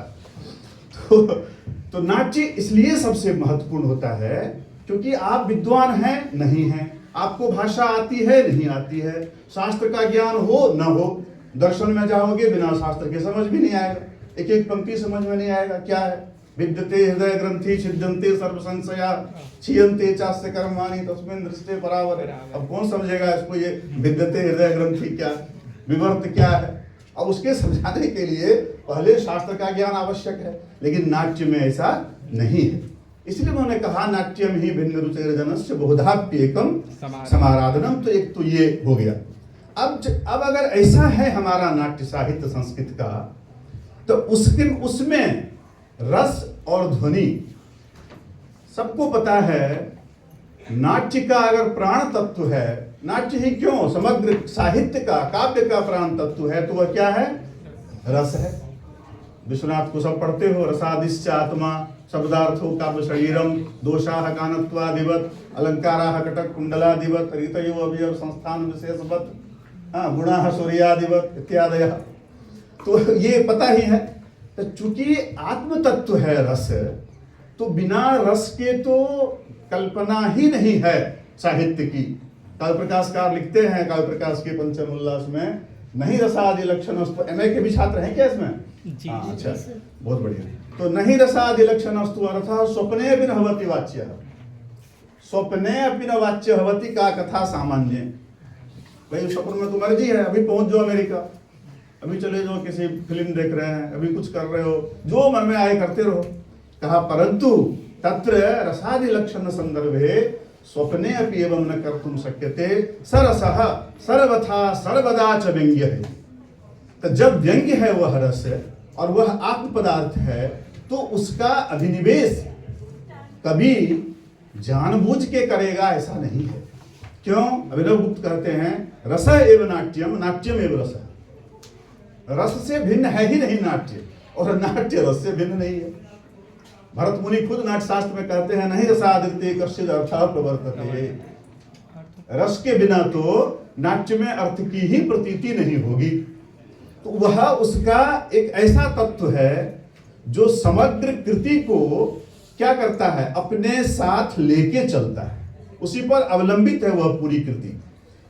तो नाट्य इसलिए सबसे महत्वपूर्ण होता है क्योंकि आप विद्वान हैं नहीं हैं, आपको भाषा आती है नहीं आती है, शास्त्र का ज्ञान हो न हो, दर्शन में जाओगे बिना शास्त्र के समझ भी नहीं आएगा, एक एक पंक्ति समझ में नहीं आएगा। क्या है, विद्यते हृदय ग्रंथि छिद्यन्ते सर्व संशया क्षीयन्ते चास्य कर्माणि तस्मिन् दृष्टे परावरे। अब कौन समझेगा इसको, ये विद्यते हृदय ग्रंथि क्या, विवर्त क्या है। अब उसके समझाने के लिए पहले शास्त्र का ज्ञान आवश्यक है, लेकिन नाट्य में ऐसा नहीं है। इसलिए उन्होंने कहा नाट्यम ही भिन्न रुचेर जनस्य बहुधाप्येकम समाराधनम। तो एक तो ये हो गया। अब अगर ऐसा है हमारा नाट्य साहित्य संस्कृत का, तो उसमें रस और ध्वनि, सबको पता है नाट्य का अगर प्राण तत्व है, नाट्य ही क्यों समग्र साहित्य का, काव्य का प्राण तत्व है, तो वह क्या है, रस है। विश्वनाथ को सब पढ़ते हो, रसादिश्च आत्मा शब्दार्थो काव्य शरीरम दोषाः कानत्वादिवत अलंकाराः कटक कुंडलादिवत ऋतयो अवयव संस्थान विशेषवत गुणाः सूर्यादिवत इत्यादयः। तो ये पता ही है। तो चूंकि आत्म तत्व है रस, तो बिना रस के तो कल्पना ही नहीं है साहित्य की। काव्य प्रकाशकार लिखते हैं काव्य प्रकाश के पंचम उल्लास में, नहीं रसादि लक्षण, MA के भी छात्र हैं क्या इसमें? हाँ, अच्छा, बहुत बढ़िया। तो नहीं रसादि लक्षण अस्तु अर्थात स्वप्ने अपि न भवति वाच्य, स्वप्ने अपि न वाच्य भवति का कथा सामान्य। भाई स्वप्न में तो मर्जी है, अभी पहुंच जाओ अमेरिका, अभी चले जाओ किसी फिल्म देख रहे हैं, अभी कुछ कर रहे हो, जो मन में आए करते रहो। कहा परंतु तत्र रसादि लक्षण संदर्भे स्वप्ने अपि एवं न कर्तुं शक्यते सरसः सर्वथा सर्वदा च व्यंग्य है। तो जब व्यंग्य है वह रस और वह आत्म पदार्थ है तो उसका अभिनिवेश कभी जानबूझ के करेगा ऐसा नहीं है। क्यों? अभिनव गुप्त कहते हैं रस एव नाट्यम नाट्यम एव रस। रस से भिन्न है ही नहीं नाट्य, और नाट्य रस से भिन्न नहीं है। भरत मुनि खुद नाट्य शास्त्र में कहते हैं नहीं रसादिते कश्चित् अर्थः प्रवर्तते। रस के बिना तो नाट्य में अर्थ की ही प्रतीति नहीं होगी। तो वह उसका एक ऐसा तत्व है जो समग्र कृति को क्या करता है, अपने साथ लेके चलता है, उसी पर अवलंबित है वह पूरी कृति।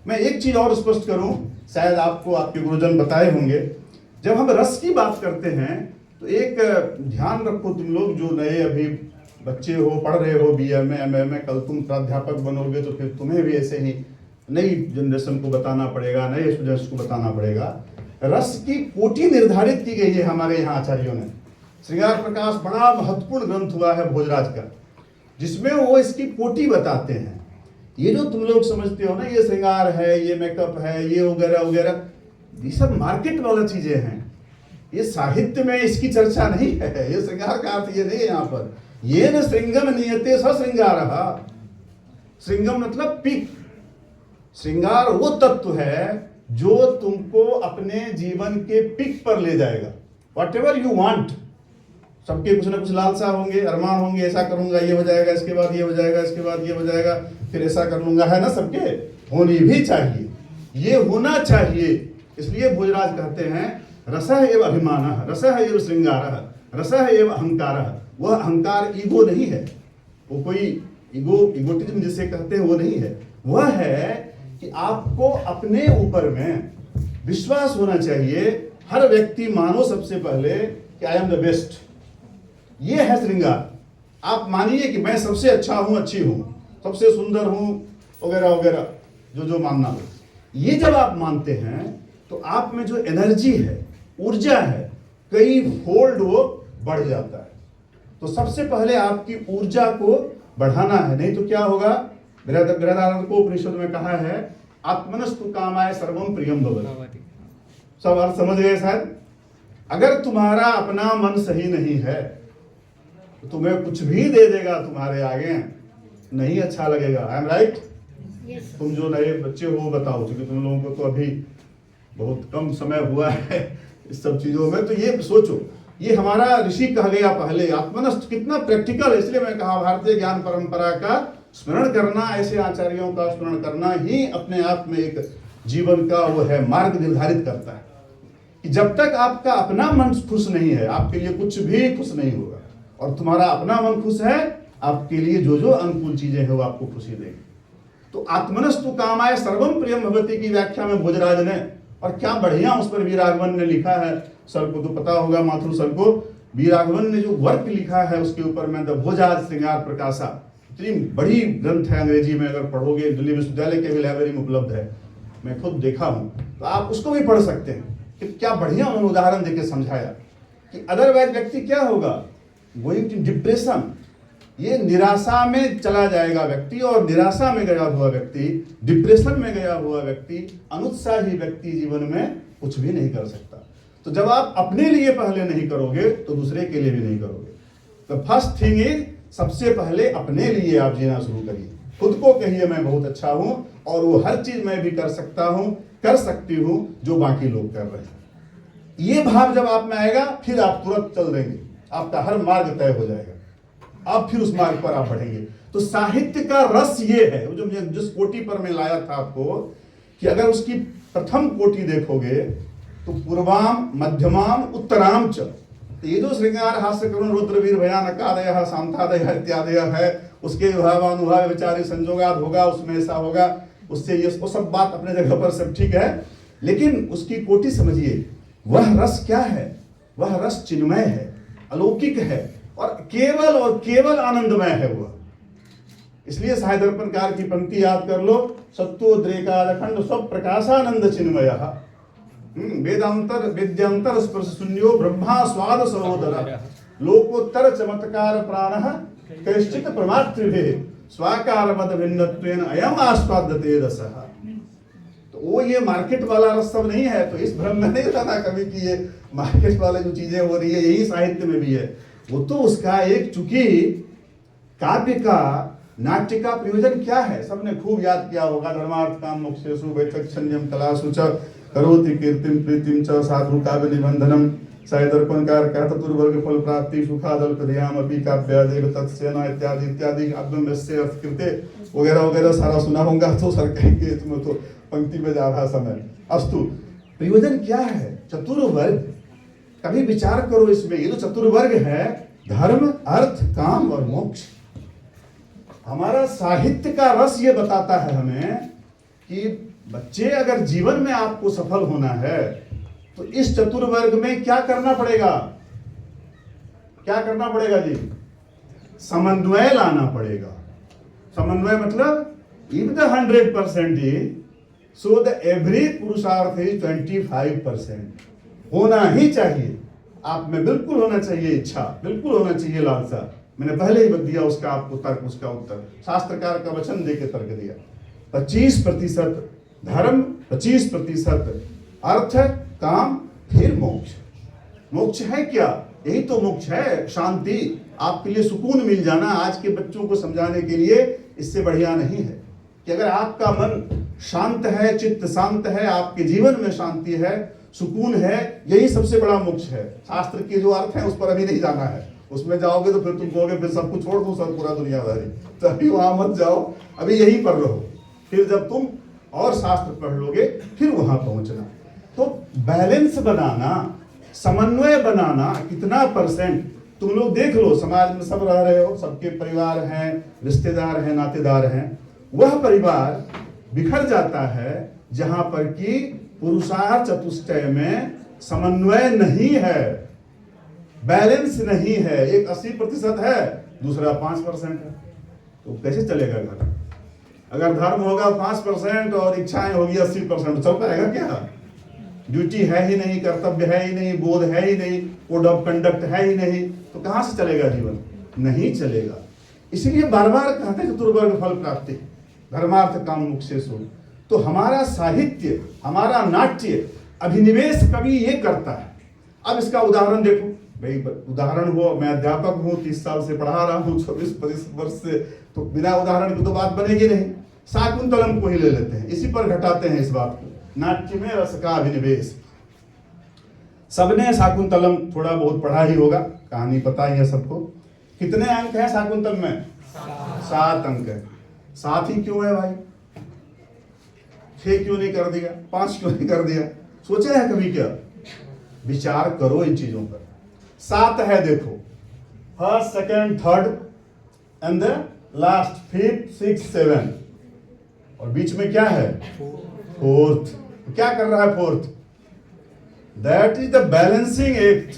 मैं एक चीज और स्पष्ट करूं, शायद आपको आपके गुरुजन बताए होंगे, जब हम रस की बात करते हैं तो एक ध्यान रखो तुम लोग जो नए अभी बच्चे हो, पढ़ रहे हो बीए में एमए में, कल तुम प्राध्यापक बनोगे तो फिर तुम्हें भी ऐसे ही नई जनरेशन को बताना पड़ेगा, नए स्टूडेंट्स को बताना पड़ेगा। रस की कोटि निर्धारित की गई है हमारे यहाँ आचार्यों ने। श्रृंगार प्रकाश बड़ा महत्वपूर्ण ग्रंथ हुआ है भोजराज का, जिसमें वो इसकी कोटि बताते हैं। ये जो तुम लोग समझते हो ना, ये श्रृंगार है, ये मेकअप है, ये वगैरह वगैरह, ये सब मार्केट वाला चीजें हैं। ये साहित्य में इसकी चर्चा नहीं है। ये श्रृंगार का अर्थ ये नहीं है यहाँ पर। ये न श्रृंगम नियते स श्रृंगार। श्रृंगम मतलब पीक। श्रृंगार वो तत्व है जो तुमको अपने जीवन के पीक पर ले जाएगा। वॉट एवर यू वांट, सबके कुछ ना कुछ लालसा होंगे, अरमान होंगे, ऐसा करूंगा ये हो जाएगा, इसके बाद ये हो जाएगा, इसके बाद ये हो जाएगा, फिर ऐसा कर लूंगा, है ना। सबके होनी भी चाहिए, ये होना चाहिए। इसलिए भोजराज कहते हैं रसः एव अभिमानः, रसः एव श्रृंगारः, रसः एव अहंकारः। वह अहंकार ईगो नहीं है, वो कोई इगोटिज्म जिसे कहते हैं वो नहीं है। वह है कि आपको अपने ऊपर में विश्वास होना चाहिए। हर व्यक्ति मानो सबसे पहले कि आई एम द बेस्ट। ये है श्रृंगार। आप मानिए कि मैं सबसे अच्छा हूं, अच्छी हूं, सबसे सुंदर हूं, वगैरह वगैरह, जो मानना हो। ये जब आप मानते हैं तो आप में जो एनर्जी है, ऊर्जा है, कई फोल्ड वो बढ़ जाता है। तो सबसे पहले आपकी ऊर्जा को बढ़ाना है, नहीं तो क्या होगा। बृहदारण्यक उपनिषद में कहा है आत्मनस्तु कामाय सर्वम प्रियम भवति। सब अर्थ समझ गए शायद। अगर तुम्हारा अपना मन सही नहीं है तो तुम्हें कुछ भी दे देगा तुम्हारे आगे नहीं अच्छा लगेगा। I am right? तुम जो नए बच्चे हो बताओ, क्योंकि तुम लोगों को तो अभी बहुत कम समय हुआ है इस सब चीजों में। तो ये सोचो, ये हमारा ऋषि कहा गया पहले, आत्मनष्ट कितना प्रैक्टिकल है। इसलिए मैं कहा भारतीय ज्ञान परंपरा का स्मरण करना, ऐसे आचार्यों का स्मरण करना ही अपने आप में एक जीवन का वो है, मार्ग निर्धारित करता है कि जब तक आपका अपना मन खुश नहीं है आपके लिए कुछ भी खुश नहीं होगा, और तुम्हारा अपना मन खुश है आपके लिए जो जो अनुकूल चीजें हैं वो आपको खुशी देगी। तो आत्मनस्तु कामाय सर्वम प्रियम भवति की व्याख्या में भोजराज ने, और क्या बढ़िया उस पर वीराघवन ने लिखा है। सर को तो पता होगा, माथुर सर को, वीराघवन ने जो वर्क लिखा है उसके ऊपर में द भोजाज श्रृंगार प्रकाशा, इतनी बड़ी ग्रंथ है, अंग्रेजी में अगर पढ़ोगे दिल्ली विश्वविद्यालय के भी लाइब्रेरी में उपलब्ध है, मैं खुद देखा हूं, तो आप उसको भी पढ़ सकते हैं कि क्या बढ़िया उन्होंने उदाहरण देके समझाया कि अदरवाइज व्यक्ति क्या होगा, गोइंग टू डिप्रेशन। ये निराशा में चला जाएगा व्यक्ति, और निराशा में गया हुआ व्यक्ति, डिप्रेशन में गया हुआ व्यक्ति, अनुत्साही व्यक्ति जीवन में कुछ भी नहीं कर सकता। तो जब आप अपने लिए पहले नहीं करोगे तो दूसरे के लिए भी नहीं करोगे। तो फर्स्ट थिंग इज, सबसे पहले अपने लिए आप जीना शुरू करिए। खुद को कहिए मैं बहुत अच्छा हूं और वो हर चीज मैं भी कर सकता हूं, कर सकती हूं जो बाकी लोग कर रहे हैं। ये भाव जब आप में आएगा फिर आप तुरंत चल देंगे, आपका हर मार्ग तय हो जाएगा, आप फिर उस मार्ग पर आप बढ़ेंगे। तो साहित्य का रस ये है, जो जिस कोटि पर मैं लाया था आपको, कि अगर उसकी प्रथम कोटि देखोगे तो पूर्वाम मध्यमाम उत्तराम च, तो ये जो श्रृंगार हास्य करुण रुद्र वीर भयानकादय शांतादय इत्यादय है, उसके भावानुभाव विचारी संजोगात होगा, उसमें ऐसा होगा, उससे ये वो सब बात अपने जगह पर सब ठीक है, लेकिन उसकी कोटि समझिए। वह रस क्या है? वह रस चिन्मय है, अलौकिक है, और केवल आनंदमय है वह। इसलिए साहित्य दर्पणकार की पंक्ति याद कर लो, सत्वोद्रेकादखंड स्व प्रकाशानंद चिन्मयः वेदांतर विद्यांतर स्पर्श शून्यो ब्रह्मा स्वाद सहोदर लोकोत्तर चमत्कार प्राणः कैश्चित् प्रमातृभिः स्वाकारवद भिन्नत्वेन अयम आस्वाद्यते रसः। तो वो ये मार्केट वाला रस सब नहीं है, तो इस भ्रम में नहीं रहना कभी कि ये मार्केट वाले जो चीजें हो रही है यही साहित्य में भी है। वो तो उसका एक, चूंकि काव्य का, नाट्य का प्रयोजन क्या है सबने खूब याद किया होगा। धर्मार्थ काम मोक्षेषु वैतक संयम कलासु च करोति कीर्तिम प्रीतिम च साधु काव्य निबंधनम साय दर्पणकार का चतुर्वर्ग फल प्राप्ति सुखादल प्रध्याम अपि काव्य देव तत्सेना इत्यादि इत्यादि अव्यम्यस्य अर्थकृते वगैरह वगैरह सारा सुना होगा। तो सर कहेंगे इसमें तो पंक्ति में जा रहा समय। अस्तु, प्रयोजन क्या है? चतुर्वर्ग, कभी विचार करो इसमें। ये जो चतुर्वर्ग है, धर्म अर्थ काम और मोक्ष। हमारा साहित्य का रस ये बताता है हमें कि बच्चे अगर जीवन में आपको सफल होना है तो इस चतुर्वर्ग में क्या करना पड़ेगा? क्या करना पड़ेगा जी? समन्वय लाना पड़ेगा। समन्वय मतलब if the 100% is, so the every पुरुषार्थ is 25%। होना ही चाहिए, आप में बिल्कुल होना चाहिए इच्छा, बिल्कुल होना चाहिए लालसा। मैंने पहले ही दिया उसका आपको तर्क, उसका उत्तर शास्त्रकार का वचन देके तर्क दिया। 25% धर्म, 25% अर्थ काम, फिर मोक्ष। मोक्ष है क्या? यही तो मोक्ष है, शांति, आपके लिए सुकून मिल जाना। आज के बच्चों को समझाने के लिए इससे बढ़िया नहीं है कि अगर आपका मन शांत है, चित्त शांत है, आपके जीवन में शांति है, सुकून है, यही सबसे बड़ा मोक्ष है। शास्त्र के जो अर्थ है उस पर अभी नहीं जाना है। उसमें जाओगे तो फिर तुम कहोगे फिर सब कुछ छोड़ दूं, सब पूरा दुनियादारी, तो अभी वहां मत जाओ, अभी यही पढ़ लो। फिर जब तुम और शास्त्र पढ़ लोगे फिर वहां पहुंचना। तो बैलेंस बनाना, समन्वय बनाना, कितना परसेंट तुम लोग देख लो। समाज में सब रह रहे हो, सबके परिवार हैं, रिश्तेदार हैं, नातेदार हैं। वह परिवार बिखर जाता है जहां पर कि पुरुषार्थ चतुष्टय में समन्वय नहीं है, बैलेंस नहीं है। एक 80% है, दूसरा 5% है, तो कैसे चलेगा घर? अगर धर्म होगा 5% और इच्छाएं होगी 80%, चल पाएगा क्या? ड्यूटी है ही नहीं, कर्तव्य है ही नहीं, बोध है ही नहीं, कोड ऑफ कंडक्ट है ही नहीं, तो कहां से चलेगा जीवन? नहीं चलेगा। इसलिए बार बार कहते हैं चतुर्वर्ग फल प्राप्ति, धर्मार्थ काम मोक्षेषु। तो हमारा साहित्य, हमारा नाट्य, अभिनिवेश कवि ये करता है। अब इसका उदाहरण देखो भाई, उदाहरण हो, मैं अध्यापक हूँ, 30 साल से पढ़ा रहा हूँ, 24-25 वर्ष से, तो बिना उदाहरण की तो बात बनेगी नहीं। शाकुंतलम को ही ले लेते हैं, इसी पर घटाते हैं इस बात को। नाट्य में रस का अभिनिवेश। सबने शाकुंतलम थोड़ा बहुत पढ़ा ही होगा, कहानी पता ही है सबको। कितने अंक हैं शाकुंतलम में? 7 अंक है। 7 ही क्यों है भाई? 6 क्यों नहीं कर दिया? 5 क्यों नहीं कर दिया? सोचा है कभी क्या? विचार करो इन चीजों पर। 7 है, देखो, first, second, third and the last, 5th, 6th, 7, और बीच में क्या है? 4th। क्या कर रहा है 4th? That is the balancing act.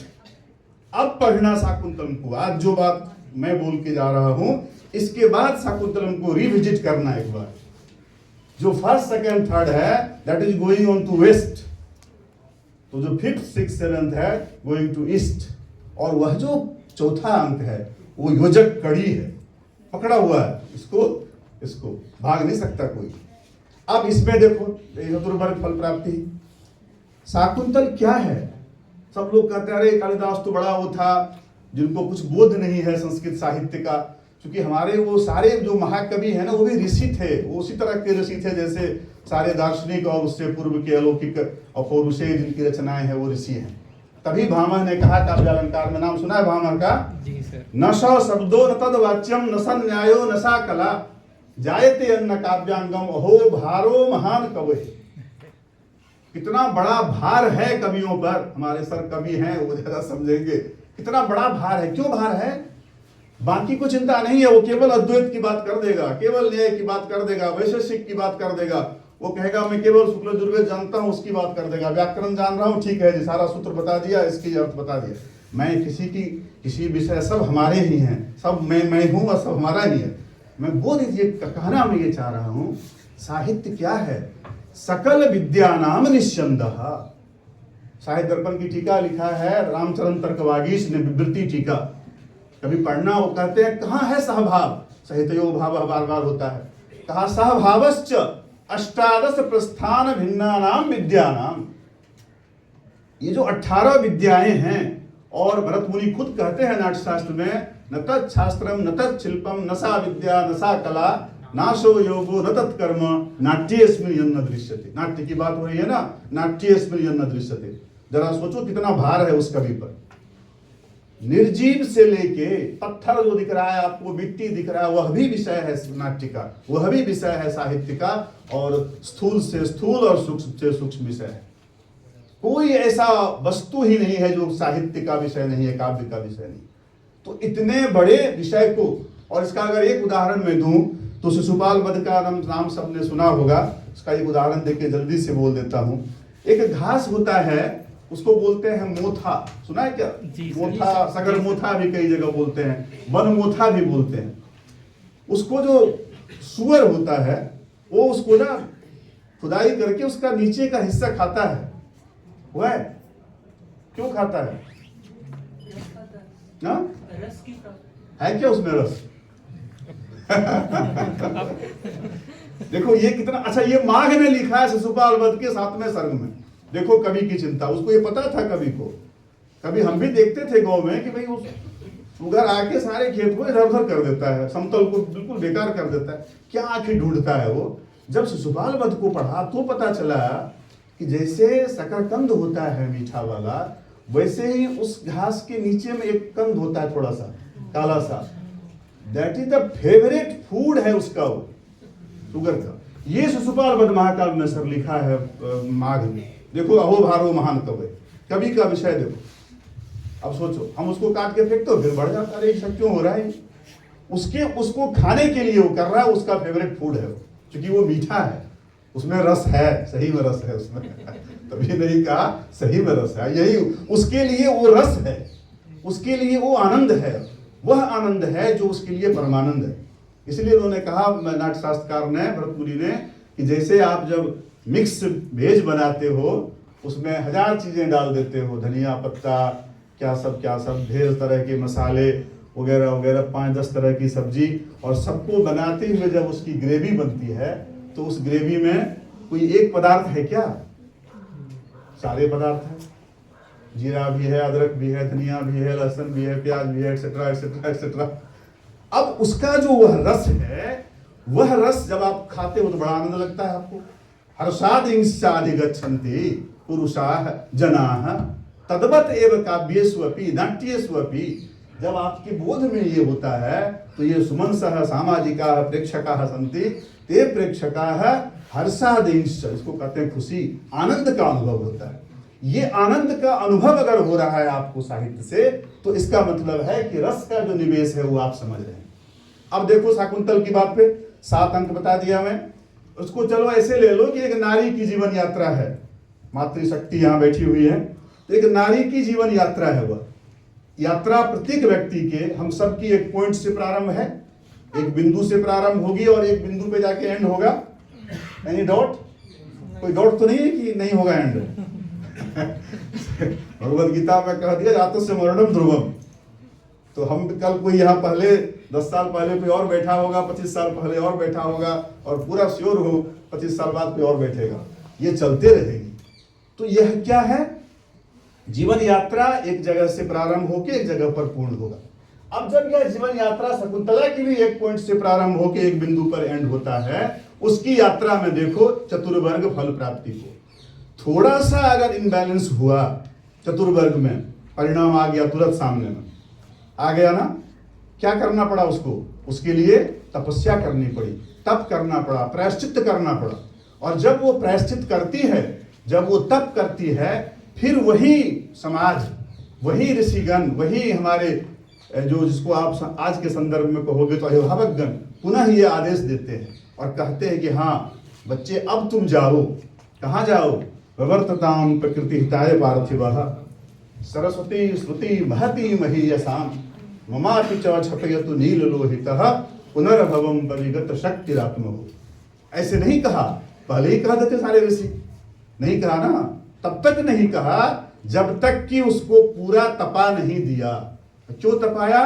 अब पढ़ना शाकुंतलम को। आज जो बात मैं बोल के जा रहा हूं, इसके बाद शाकुंतलम को रिविजिट करना एक बार। जो फर्स्ट, सेकंड, थर्ड है, that is going on to waste. तो जो 5th, 6th, 7th है, गोइंग टू ईस्ट। और वह जो चौथा अंक है, वो योजक कड़ी है, पकड़ा हुआ है, इसको भाग नहीं सकता कोई। अब इसमें देखो, चतुर्वर्ग फल प्राप्ति। शाकुंतल क्या है? सब लोग कहते हैं अरे कालिदास तो बड़ा वो था जिनको कुछ बोध नहीं है संस्कृत साहित्य का। क्योंकि हमारे वो सारे जो महाकवि हैं ना, वो भी ऋषि थे, वो उसी तरह के ऋषि थे जैसे सारे दार्शनिक और उससे पूर्व के अलौकिक और पौरुषेय जिनकी रचनाएं हैं वो ऋषि हैं। तभी भामह ने कहा, काव्यालंकार में, नाम सुना है भामह का? जी सर। न स शब्दो न तद वाच्यम न स न्यायो न सा कला जायते अन्न काव्यांगम अहो भारो महान कवि। कितना बड़ा भार है कवियों पर। हमारे सर कवि हैं, वो ज्यादा समझेंगे कितना बड़ा भार है। क्यों भार है? बाकी को चिंता नहीं है, वो केवल अद्वैत की बात कर देगा, केवल न्याय की बात कर देगा, वैशेषिक की बात कर देगा। वो कहेगा मैं केवल शुक्ल यजुर्वेद जानता हूं, उसकी बात कर देगा। व्याकरण जान रहा हूं, ठीक है जी, सारा सूत्र बता दिया, इसकी अर्थ बता दिया। मैं किसी विषय, सब हमारे ही हैं, सब मैं हूं और सब हमारा ही है। मैं वो ये कहना मैं ये चाह रहा हूं, साहित्य क्या है? सकल विद्या नाम निस्संदः। साहित्य दर्पण की टीका लिखा है रामचरण तर्कवागीश ने, विवृति टीका। कभी पढ़ना वो कहते हैं कहाँ है सहभाव, सहितयो भाव बार बार होता है, कहा सहभावश्च अष्टादश प्रस्थान भिन्नानाम विद्यानाम। ये जो 18 विद्याएं हैं, और भरत मुनि खुद कहते हैं नाट्यशास्त्र में, न तत् शास्त्रम न तत् शिल्पम न सा विद्या न सा कला नाशो योगो न तत्कर्म नाट्येस्मिन् यन्न दृश्यते। नाट्य की बात हो रही है ना, नाट्येस्मिन् यन्न दृश्यते। जरा सोचो कितना भार है उस कवि पर। निर्जीव से लेके पत्थर जो दिख रहा है आपको, मिट्टी दिख रहा है, वह भी विषय है नाट्य का, वह भी विषय है साहित्य का, और स्थूल से स्थूल और सूक्ष्म से सूक्ष्म विषय है। कोई ऐसा वस्तु ही नहीं है जो साहित्य का विषय नहीं है, काव्य का विषय नहीं। तो इतने बड़े विषय को, और इसका अगर एक उदाहरण मैं दूं तो शिशुपाल वध का नाम सबने सुना होगा, उसका एक उदाहरण देके जल्दी से बोल देता हूं। एक घास होता है, उसको बोलते हैं मोथा, सुना है क्या? मोथा, सगर मोथा भी कई जगह बोलते हैं, वन मोथा भी बोलते हैं। उसको जो सुअर होता है वो उसको ना खुदाई करके उसका नीचे का हिस्सा खाता है। वह क्यों खाता है? ना? है क्या उसमें रस? देखो ये कितना अच्छा, ये माघ ने लिखा है शिशुपाल वध के 7वें सर्ग में। देखो कवि की चिंता, उसको ये पता था कवि को। कभी हम भी देखते थे गांव में कि भाई उस सुगर आके सारे खेत को इधर उधर कर देता है, समतल को बिल्कुल बेकार कर देता है। क्या आखिर ढूंढता है वो? जब शिशुपाल वध को पढ़ा तो पता चला कि जैसे शकरकंद होता है मीठा वाला, वैसे ही उस घास के नीचे में एक कंद होता है थोड़ा सा काला सा, that is the favourite food है उसका, वो शुगर का। ये शिशुपाल वध महाकाव्य में सर लिखा है माघ में। देखो अहो भारो महान कवि, कवि का विषय देखो। अब सोचो हम उसको काट के फेंक तो फिर बढ़ जाता, अरे ऐसा क्यों हो रहा है? उसको खाने के लिए वो कर रहा है, उसका फेवरेट फूड है वो, क्योंकि वो मीठा है, उसमें रस है, सही में रस है उसमें। तभी नहीं कहा सही में रस है, यही उसके लिए वो रस है, उसके लिए वो आनंद है, वह आनंद है जो उसके लिए परमानंद है। इसलिए उन्होंने कहा नाट्यशास्त्रकार ने, भरत मुनि ने, कि जैसे आप जब मिक्स वेज बनाते हो उसमें 1000 चीजें डाल देते हो, धनिया पत्ता क्या सब ढेर तरह के मसाले वगैरह वगैरह, 5-10 तरह की सब्जी, और सबको बनाते हुए जब उसकी ग्रेवी बनती है तो उस ग्रेवी में कोई एक पदार्थ है क्या? सारे पदार्थ हैं। जीरा भी है, अदरक भी है, धनिया भी है, लहसुन भी है, प्याज भी है, एक्सेट्रा एक्सेट्रा एक्सेट्रा। अब उसका जो वह रस है, वह रस जब आप खाते हो तो बड़ा आनंद लगता है आपको। हर्षादिगच्छन्ति पुरुषाः जनाः तद्वत् एव काव्येष्वपि नाट्येष्वपि। जब आपके बोध में ये होता है तो ये सुमनसः सामाजिकाः प्रेक्षकाः सन्ति, ते प्रेक्षकाः हर्षादिंश, इसको कहते हैं खुशी, आनंद का अनुभव होता है। ये आनंद का अनुभव अगर हो रहा है आपको साहित्य से, तो इसका मतलब है कि रस का जो निवेश है वो आप समझ रहे हैं। अब देखो शाकुंतल की बात पे 7 अंक बता दिया मैं। उसको चलो ऐसे ले लो कि एक नारी की जीवन यात्रा है, मातृशक्ति यहाँ बैठी हुई है, तो एक नारी की जीवन यात्रा है। वह यात्रा प्रत्येक व्यक्ति के, हम सब की एक पॉइंट से प्रारंभ है, एक बिंदु से प्रारंभ होगी और एक बिंदु पे जाके एंड होगा। Any doubt? कोई डाउट तो नहीं है कि नहीं होगा एंड? भगवद गीता में कह दिया जातस्य मरणम ध्रुवम। तो हम कल कोई यहाँ पहले 10 साल पहले कोई और बैठा होगा, 25 साल पहले और बैठा होगा, और पूरा श्योर हो 25 साल बाद कोई और बैठेगा। ये चलते रहेगी। तो यह क्या है? जीवन यात्रा एक जगह से प्रारंभ होकर एक जगह पर पूर्ण होगा। अब जब यह जीवन यात्रा शकुंतला की भी एक पॉइंट से प्रारंभ होकर एक बिंदु पर एंड होता है, उसकी यात्रा में देखो चतुर्वर्ग फल प्राप्ति को थोड़ा सा अगर इनबैलेंस हुआ चतुर्वर्ग में, परिणाम आ गया तुरंत सामने में आ गया ना, क्या करना पड़ा उसको? उसके लिए तपस्या करनी पड़ी, तप करना पड़ा, प्रायश्चित करना पड़ा। और जब वो प्रायश्चित करती है, जब वो तप करती है, फिर वही समाज, वही ऋषिगण, वही हमारे जो जिसको आप आज के संदर्भ में कहोगे तो अभिभावकगण पुनः ये आदेश देते हैं और कहते हैं कि हाँ बच्चे अब तुम जाओ। कहाँ जाओ? विवर्तताम प्रकृति हिताय पार्थिवः सरस्वती श्रुति महती महीयसाम ममापि च छपयतु नीललोहितः पुनर्भवम परिगत शक्तिरात्महो। ऐसे नहीं कहा, पहले ही कह देते सारे ऋषि, नहीं कहा ना, तब तक नहीं कहा जब तक कि उसको पूरा तपा नहीं दिया। क्यों तपाया?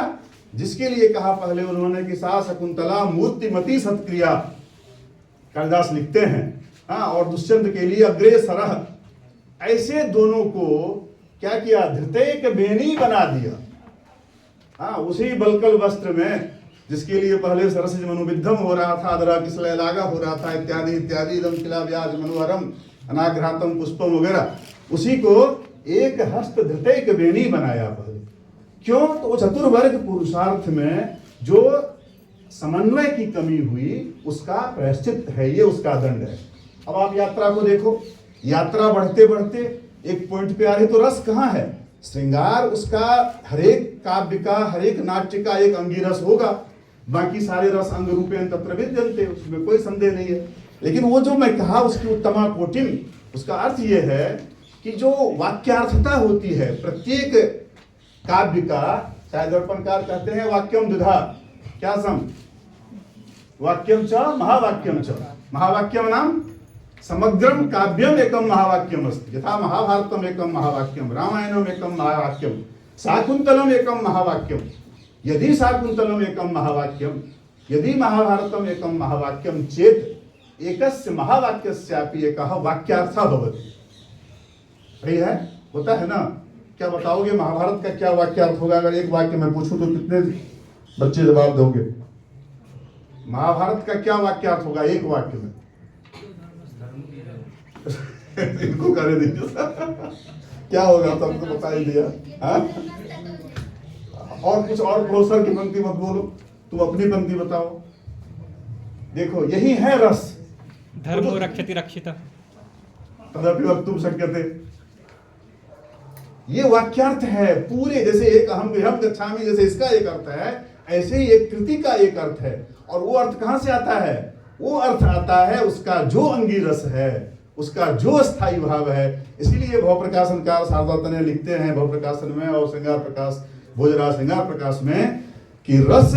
जिसके लिए कहा पहले उन्होंने कि सा शकुंतला मूर्तिमती सत्क्रिया, कालिदास लिखते हैं। हाँ, और दुष्यंत के लिए अग्रे सरह। ऐसे दोनों को क्या किया, धृतय के बेनी बना दिया। हाँ, उसी बलकल वस्त्र में जिसके लिए पहले सरसिज मनुविद्धम हो रहा था, अदरा किसलय लागा हो रहा था, इत्यादि इत्यादि, इदम किला व्याज मनोहरम अनाघ्रातम पुष्पम वगैरह, उसी को एक हस्त धृतय के बेनी बनाया पहले। क्यों? तो वो चतुर्वर्ग पुरुषार्थ में जो समन्वय की कमी हुई उसका प्रायश्चित है, ये उसका दंड है। अब आप यात्रा को देखो, यात्रा बढ़ते बढ़ते एक पॉइंट पे आ रही, तो रस कहाँ है? श्रृंगार उसका हरेक काव्य का, हरेक नाट्य का एक अंगिरस होगा, बाकी सारे रस अंग रूपेण तत्र विद्यन्ते, उसमें कोई संदेह नहीं है। लेकिन वो जो मैं कहा उसकी उत्तमा कोटिम, उसका अर्थ ये है कि जो वाक्यार्थता होती है प्रत्येक काव्य का, चाहे दर्पणकार कहते हैं वाक्यम द्विधा, क्या सम, वाक्यम च महावाक्यम च, महावाक्यम नाम समग्रम काव्यम एकम महावाक्यम अस्ति, यथा महाभारतम एकम महावाक्यम, रामायणम एकम महावाक्यम, शाकुंतलम एकम महावाक्यम। यदि शाकुंतलम एकम महावाक्यम, यदि महाभारतम एकम महावाक्यम चेत एकस्य महावाक्यस्यापि एकः वाक्यार्थः भवति। सही है, होता है ना? क्या बताओगे महाभारत का क्या वाक्यार्थ होगा? अगर एक वाक्य मैं पूछूं तो कितने बच्चे जवाब दोगे? महाभारत का क्या वाक्यार्थ होगा एक वाक्य में? इनको करे दीजिए क्या होगा, तो हमको बता ही दिया। हाँ, और कुछ और प्रोफेसर की पंक्ति मत बोलो, तुम अपनी पंक्ति बताओ। देखो यही है रस। धर्मो रक्षति रक्षिता तदपि वक्तुम शक्यते, ये वाक्यार्थ है पूरे। जैसे एक अहम विहम गच्छामि, जैसे इसका एक अर्थ है, ऐसे ही एक कृति का एक अर्थ है। और वो अर्थ कहां से आता है? वो अर्थ आता है उसका जो अंगी रस है, उसका जो स्थायी भाव है। इसीलिए भव प्रकाशनकार शारदातने लिखते हैं भव प्रकाशन में और श्रृंगार प्रकाश भोजराज श्रृंगार प्रकाश में कि रस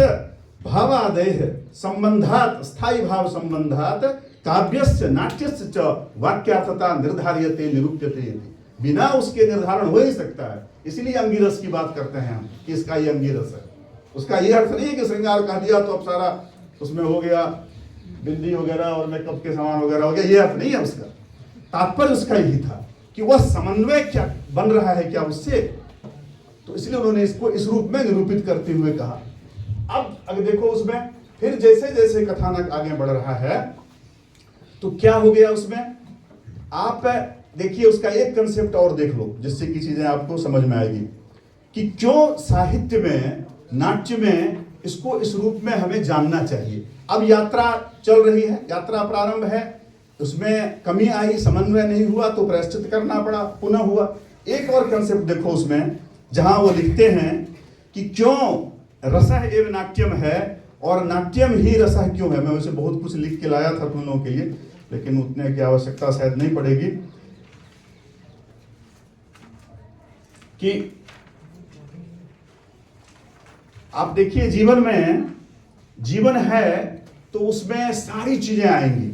भावादेह संबंधात, स्थायी भाव संबंधात काव्यस्य नाट्यस्य च वाक्यार्थता निर्धार्यते निरूप्यते। बिना उसके निर्धारण हो ही सकता है। इसीलिए अंगिरस की बात करते हैं हम कि इसका ये अंगिरस है। उसका ये अर्थ नहीं है कि श्रृंगार कह दिया तो अब सारा उसमें हो गया, बिंदी वगैरह और मेकअप के सामान वगैरह हो गया, ये अर्थ नहीं है उसका। तात्पर्य उसका यही था कि वह समन्वय क्या बन रहा है क्या उससे, तो इसलिए उन्होंने इसको इस रूप में निरूपित करते हुए कहा। अब अगर देखो उसमें फिर जैसे जैसे कथानक आगे बढ़ रहा है तो क्या हो गया उसमें, आप देखिए उसका एक कंसेप्ट और देख लो जिससे की चीजें आपको समझ में आएगी कि क्यों साहित्य में, नाट्य में इसको इस रूप में हमें जानना चाहिए। अब यात्रा चल रही है, यात्रा प्रारंभ है, उसमें कमी आई, समन्वय नहीं हुआ तो प्रायश्चित करना पड़ा, पुनः हुआ। एक और कंसेप्ट देखो उसमें, जहां वो लिखते हैं कि क्यों रसः एवं नाट्यम है और नाट्यम ही रसः क्यों है। मैं वैसे बहुत कुछ लिख के लाया था तुम लोगों के लिए, लेकिन उतने की आवश्यकता शायद नहीं पड़ेगी। कि आप देखिए जीवन में, जीवन है तो उसमें सारी चीजें आएंगी,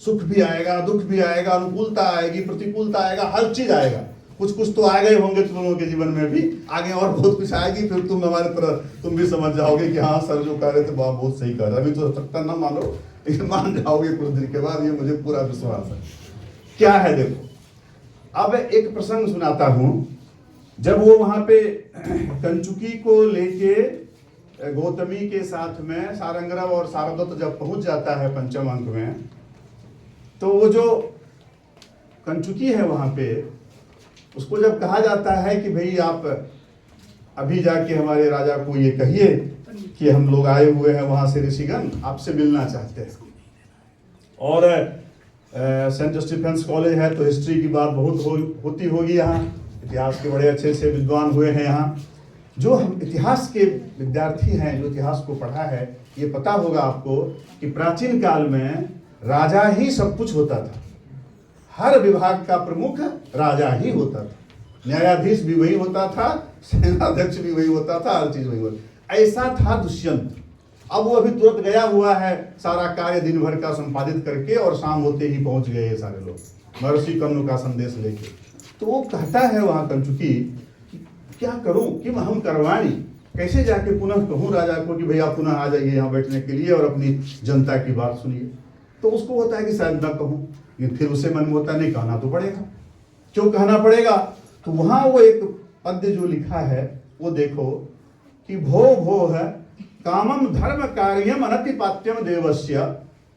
सुख भी आएगा, दुख भी आएगा, अनुकूलता आएगी, प्रतिकूलता आएगा, हर चीज आएगा। कुछ कुछ तो आएगा ही होंगे तुम लोगों के जीवन में भी, आगे और बहुत कुछ आएगी। फिर तुम हमारे तरह तुम भी समझ जाओगे कि हाँ सर जो कह रहे थे बहुत सही कह रहे। अभी तो सकता ना मानो, लेकिन मान जाओगे कुछ दिन के बाद, ये मुझे पूरा विश्वास है। क्या है देखो, अब एक प्रसंग सुनाता हूं। जब वो वहां पे कंचुकी को लेके गौतमी के साथ में सारंगरव और सारदत्त जब पहुंच जाता है पंचम अंक में, तो वो जो कंचुकी है वहां पे, उसको जब कहा जाता है कि भाई आप अभी जाके हमारे राजा को ये कहिए कि हम लोग आए हुए हैं वहां से ऋषिगण, आपसे मिलना चाहते हैं। और सेंट स्टीफेंस कॉलेज है तो हिस्ट्री की बात बहुत होती होगी यहाँ, इतिहास के बड़े अच्छे से विद्वान हुए हैं यहाँ। जो हम इतिहास के विद्यार्थी हैं, जो इतिहास को पढ़ा है, ये पता होगा आपको कि प्राचीन काल में राजा ही सब कुछ होता था। हर विभाग का प्रमुख राजा ही होता था, न्यायाधीश भी वही होता था, सेनाध्यक्ष भी वही होता था, हर चीज वही होता। ऐसा था दुष्यंत। अब वो अभी तुरंत गया हुआ है सारा कार्य दिन भर का संपादित करके, और शाम होते ही पहुंच गए ये सारे लोग महर्षि कर्ण का संदेश लेके। तो वो कहता है वहां कंचुकी, क्या करूं कि हम करवाणी, कैसे जाके पुनः कहूँ राजा को कि भैया पुनः आ जाइए यहाँ बैठने के लिए और अपनी जनता की बात सुनिए। तो उसको होता है कि शायद ना कहूँ, लेकिन फिर उसे मन में होता नहीं, कहना तो पड़ेगा। क्यों कहना पड़ेगा? तो वहाँ वो एक पद्य जो लिखा है वो देखो कि भो भो है कामम धर्म कार्यम अनतिपात्यम देवस्य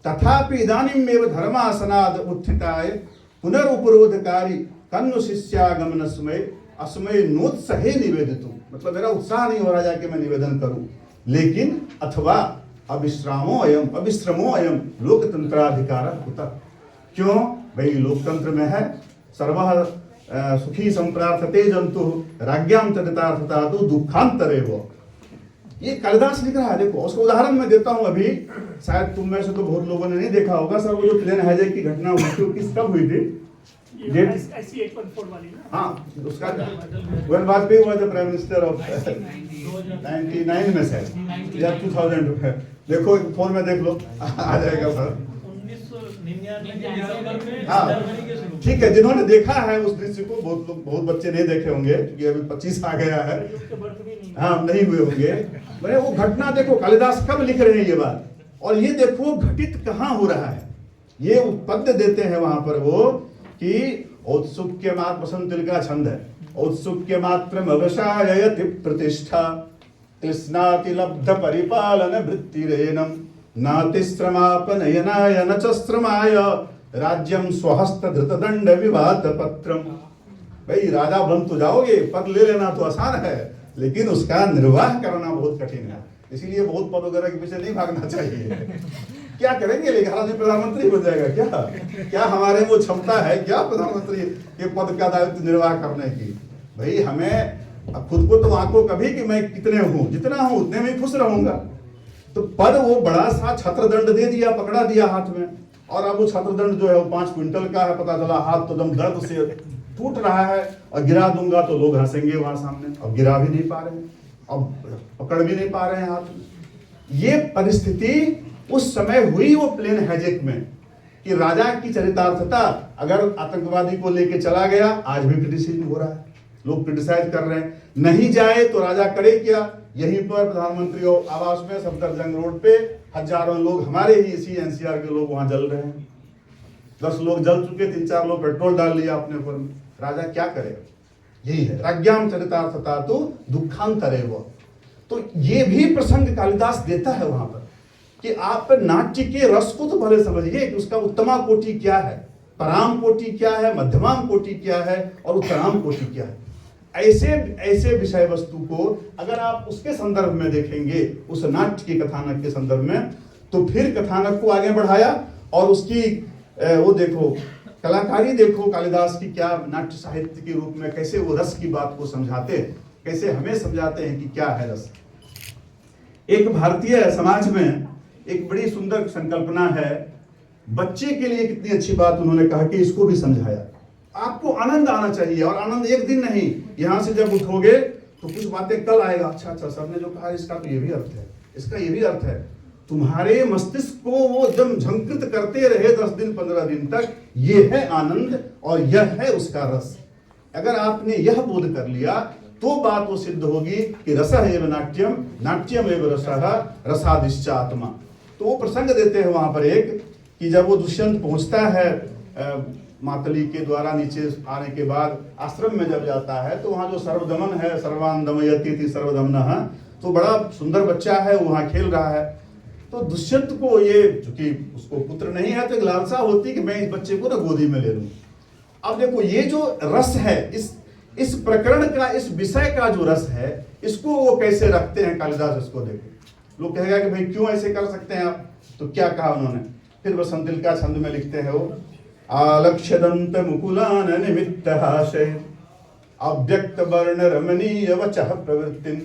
तथापि इदानीमेव धर्मासनाद उत्थिताय पुनरुपरोधकारी कन्नु शिष्यागमन समय अस्मय नोत्सहे निवेदितु। मतलब मेरा उत्साह नहीं हो रहा जाके मैं निवेदन करूं, लेकिन अथवा अविश्रामो अयम लोकतंत्राधिकार होता। क्यों भाई? लोकतंत्र में है सर्व सुखी संप्रार्थते जंतु राज्ञाम तदितार्थता तो दुखांतरे वो। ये कालिदास लिख रहा है। देखो उसका उदाहरण मैं देता हूं। अभी शायद तुम में से तो बहुत लोगों ने नहीं देखा होगा सर, वो जो प्लेन हाईजैक की घटना हुई थी वो किस कब हुई थी? ऐसी 814 वाली ना? हाँ, उसका वाजपेयी हुआ था प्राइम मिनिस्टर ऑफ 99 में से या 2000 में। देखो फोन में देख लो आ जाएगा सर। 1999 में हाँ जर्मनी के शुरू। ठीक है, जिन्होंने देखा है उस दृश्य को, बहुत बच्चे नहीं देखे होंगे क्योंकि अभी 25 आ गया है। हाँ नहीं हुए होंगे। मैंने वो घटना देखो कालिदास कब लिख रहे हैं ये बात, और ये देखो घटित कहाँ हो रहा है। ये पद्य देते हैं वहां पर वो कि औत्सुक्य मात्र, बसंत का छंद है, औत्सुक्य मात्र अवसायति प्रतिष्ठा तृष्णाति लब्ध परिपालन वृत्तिरेनम नातिश्रमापनयनाय न च श्रमाय राज्यम स्वहस्त धृतदंड विवाद पत्रम। भाई राजा बन तो जाओगे, पद ले लेना तो आसान है, लेकिन उसका निर्वाह करना बहुत कठिन है। इसीलिए बहुत पद वगैरह के पीछे नहीं भागना चाहिए। क्या करेंगे? 11 दिन प्रधानमंत्री बन जाएगा क्या हमारे वो क्षमता है क्या प्रधानमंत्री के पद का दायित्व निर्वाह करने की? भाई हमें खुद को तो आंको कभी कि मैं कितने हूं, जितना हूं उतने में खुश रहूंगा। तो पद वो बड़ा सा छत्रदंड दे दिया, पकड़ा दिया हाथ में, और अब वो छत्रदंड जो है वो 5 क्विंटल का है। पता चला हाथ तो दम दर्द से टूट रहा है, और गिरा दूंगा तो लोग हंसेंगे वहां सामने। अब गिरा भी नहीं पा रहे, अब पकड़ भी नहीं पा रहे हैं हाथ में। ये परिस्थिति उस समय हुई वो प्लेन हैजेक में कि राजा की चरितार्थता अगर आतंकवादी को लेके चला गया, आज भी क्रिटिसिज्म हो रहा है, लोग क्रिटिसाइज कर रहे हैं। नहीं जाए तो राजा करे क्या? यहीं पर प्रधानमंत्री आवास में सफदरजंग रोड पे हजारों लोग, हमारे ही इसी एनसीआर के लोग वहां जल रहे हैं। 10 लोग जल चुके, 3-4 लोग पेट्रोल डाल लिया अपने ऊपर में। राजा क्या करेगा? यही है राज्ञाम चरितार्थता तो दुखांतरे वो। तो ये भी प्रसंग कालिदास देता है वहां पर कि आप नाट्य के रस को तो भले समझिए कि उसका उत्तमा कोटि क्या है, पराम कोटि क्या है, मध्यमाम कोटि क्या है और उत्तराम कोटि क्या है। ऐसे विषय वस्तु को अगर आप उसके संदर्भ में देखेंगे, उस नाट्य के कथानक के संदर्भ में, तो फिर कथानक को आगे बढ़ाया और उसकी वो देखो कलाकारी देखो कालिदास की, क्या नाट्य साहित्य के रूप में कैसे वो रस की बात को समझाते हैं, कैसे हमें समझाते हैं कि क्या है रस। एक भारतीय समाज में एक बड़ी सुंदर संकल्पना है, बच्चे के लिए कितनी अच्छी बात उन्होंने कहा कि इसको भी समझाया। आपको आनंद आना चाहिए, और आनंद एक दिन नहीं, यहां से जब उठोगे तो कुछ बातें कल आएगा। अच्छा सर ने जो कहा इसका तो ये भी अर्थ है, इसका ये भी अर्थ है। तुम्हारे मस्तिष्क को वो एकदम झंकृत करते रहे 10 दिन 15 दिन तक, ये है आनंद और यह है उसका रस। अगर आपने यह बोध कर लिया तो बात वो सिद्ध होगी कि रसः एव नाट्यम, नाट्यम एव रसः, रसादिश्च आत्मा। तो वो प्रसंग देते हैं वहां पर एक कि जब वो दुष्यंत पहुंचता है मातली के द्वारा नीचे आने के बाद आश्रम में जब जाता है, तो वहां जो सर्वदमन है, सर्वान दमयति सर्वदमनः, तो बड़ा सुंदर बच्चा है, वहां खेल रहा है। तो दुष्यंत को ये, चूंकि उसको पुत्र नहीं है, तो एक लालसा होती कि मैं इस बच्चे को ना गोदी में ले लूं। अब देखो ये जो रस है, इस प्रकरण का, इस विषय का जो रस है, इसको वो कैसे रखते हैं कालिदास, इसको देखो। लोग कहेगा कि भाई क्यों ऐसे कर सकते हैं आप, तो क्या कहा उन्होंने, फिर बसंत का छंद में लिखते हैं वो, आलक्ष्यदंत मुकुलान निमित्त हाशय अव्यक्त वर्ण रमणीय वचः प्रवृत्तिं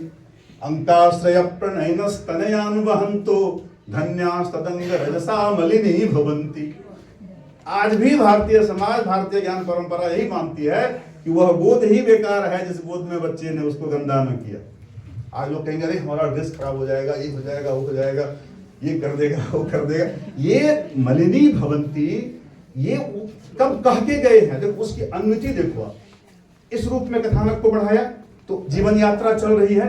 अंकाश्रय प्रणयनस्तनयान वहंतो धन्यास्तदंग रजसा मलिनी भवंती। आज भी भारतीय समाज, भारतीय ज्ञान परंपरा यही मानती है कि वह गोद ही बेकार है जिस गोद में बच्चे ने उसको गंदा न किया। आज लोग कहेंगे अरे हमारा ड्रेस खराब हो जाएगा, ये हो जाएगा, वो हो जाएगा, ये कर देगा, वो कर देगा। ये मलिनी भवंती, ये कब कह के गए हैं? देखो उसकी अनुमति देखो आप। इस रूप में कथानक को बढ़ाया, तो जीवन यात्रा चल रही है,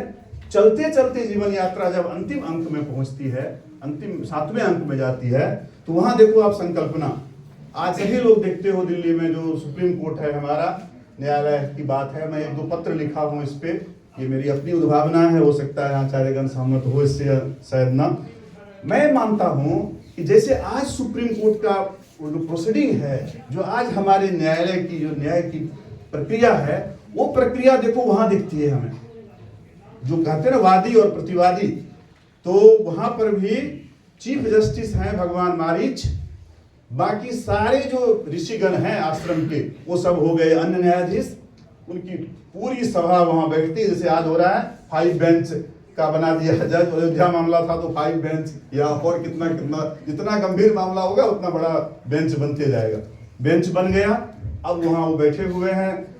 चलते चलते जीवन यात्रा जब अंतिम अंक में पहुंचती है, अंतिम 7वें अंक में जाती है, तो वहां देखो आप संकल्पना। आज सभी लोग देखते हो दिल्ली में जो सुप्रीम कोर्ट है हमारा न्यायालय की बात है, मैं 1-2 पत्र लिखा हूं इस पे, ये मेरी अपनी उद्भावना है, हो सकता है आचार्यगण सहमत हो इससे शायद ना। मैं मानता हूं कि जैसे आज सुप्रीम कोर्ट का जो प्रोसीडिंग है, जो आज हमारे न्यायालय की जो न्याय की प्रक्रिया है, वो प्रक्रिया देखो वहां दिखती है हमें, जो कहते हैं ना वादी और प्रतिवादी, तो वहां पर भी चीफ जस्टिस हैं भगवान मारीच, बाकी सारे जो ऋषिगण हैं आश्रम के वो सब हो गए अन्य न्यायाधीश, उनकी पूरी सभा वहां बैठती है। जैसे आज हो रहा है 5 बेंच का बना दिया जज, अयोध्या मामला था तो 5 बेंच, या और कितना कितना जितना गंभीर मामला होगा उतना बड़ा बेंच बनते जाएगा। बेंच बन गया, अब वहां वो बैठे हुए हैं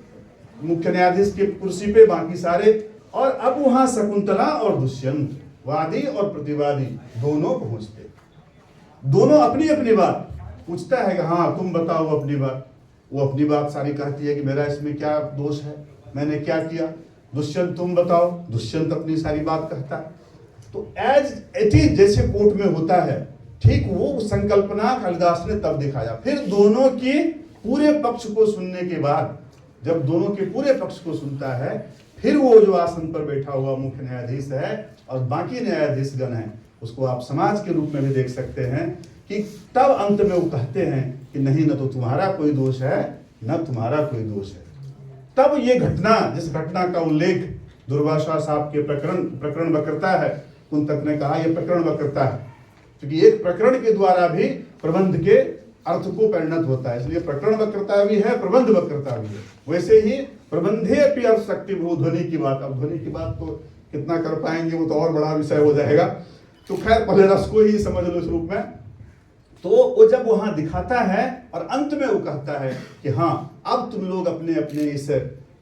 मुख्य न्यायाधीश की कुर्सी पे, बाकी सारे, और अब वहां शकुंतला और दुष्यंत, वादी और प्रतिवादी दोनों पहुंचते, दोनों अपनी अपनी बात पूछता है कि हाँ तुम बताओ अपनी बात। वो अपनी बात सारी कहती है कि मेरा इसमें क्या दोष है, मैंने क्या किया। दुष्यंत तुम बताओ, दुष्यंत अपनी सारी बात कहता है। तो एज इट इज जैसे कोर्ट में होता है, ठीक वो संकल्पना कालिदास ने तब दिखाया। फिर दोनों के पूरे पक्ष को सुनने के बाद, जब दोनों के पूरे पक्ष को सुनता है, फिर वो जो आसन पर बैठा हुआ मुख्य न्यायाधीश है और बाकी न्यायाधीशगण हैं, उसको आप समाज के रूप में भी देख सकते हैं कि तब अंत में वो कहते हैं कि नहीं, न तो तुम्हारा कोई दोष है न तुम्हारा कोई दोष है। तब ये घटना, जिस घटना का उल्लेख दुर्वासा साहब के प्रकरण वक्रता है, कुंतक ने कहा यह प्रकरण वक्रता है, क्योंकि एक प्रकरण के द्वारा भी प्रबंध के अर्थ को परिणत होता है, इसलिए प्रकरण वक्रता भी है, प्रबंध वक्रता भी है। वैसे ही प्रबंधे अपि अर्थ शक्ति भू, ध्वनि की बात, अब ध्वनि की बात तो कितना कर पाएंगे, वो तो और बड़ा विषय हो जाएगा। तो खैर पहले रस को ही समझ लो इस रूप में। तो वो जब वहां दिखाता है और अंत में वो कहता है कि हाँ अब तुम लोग अपने अपने इस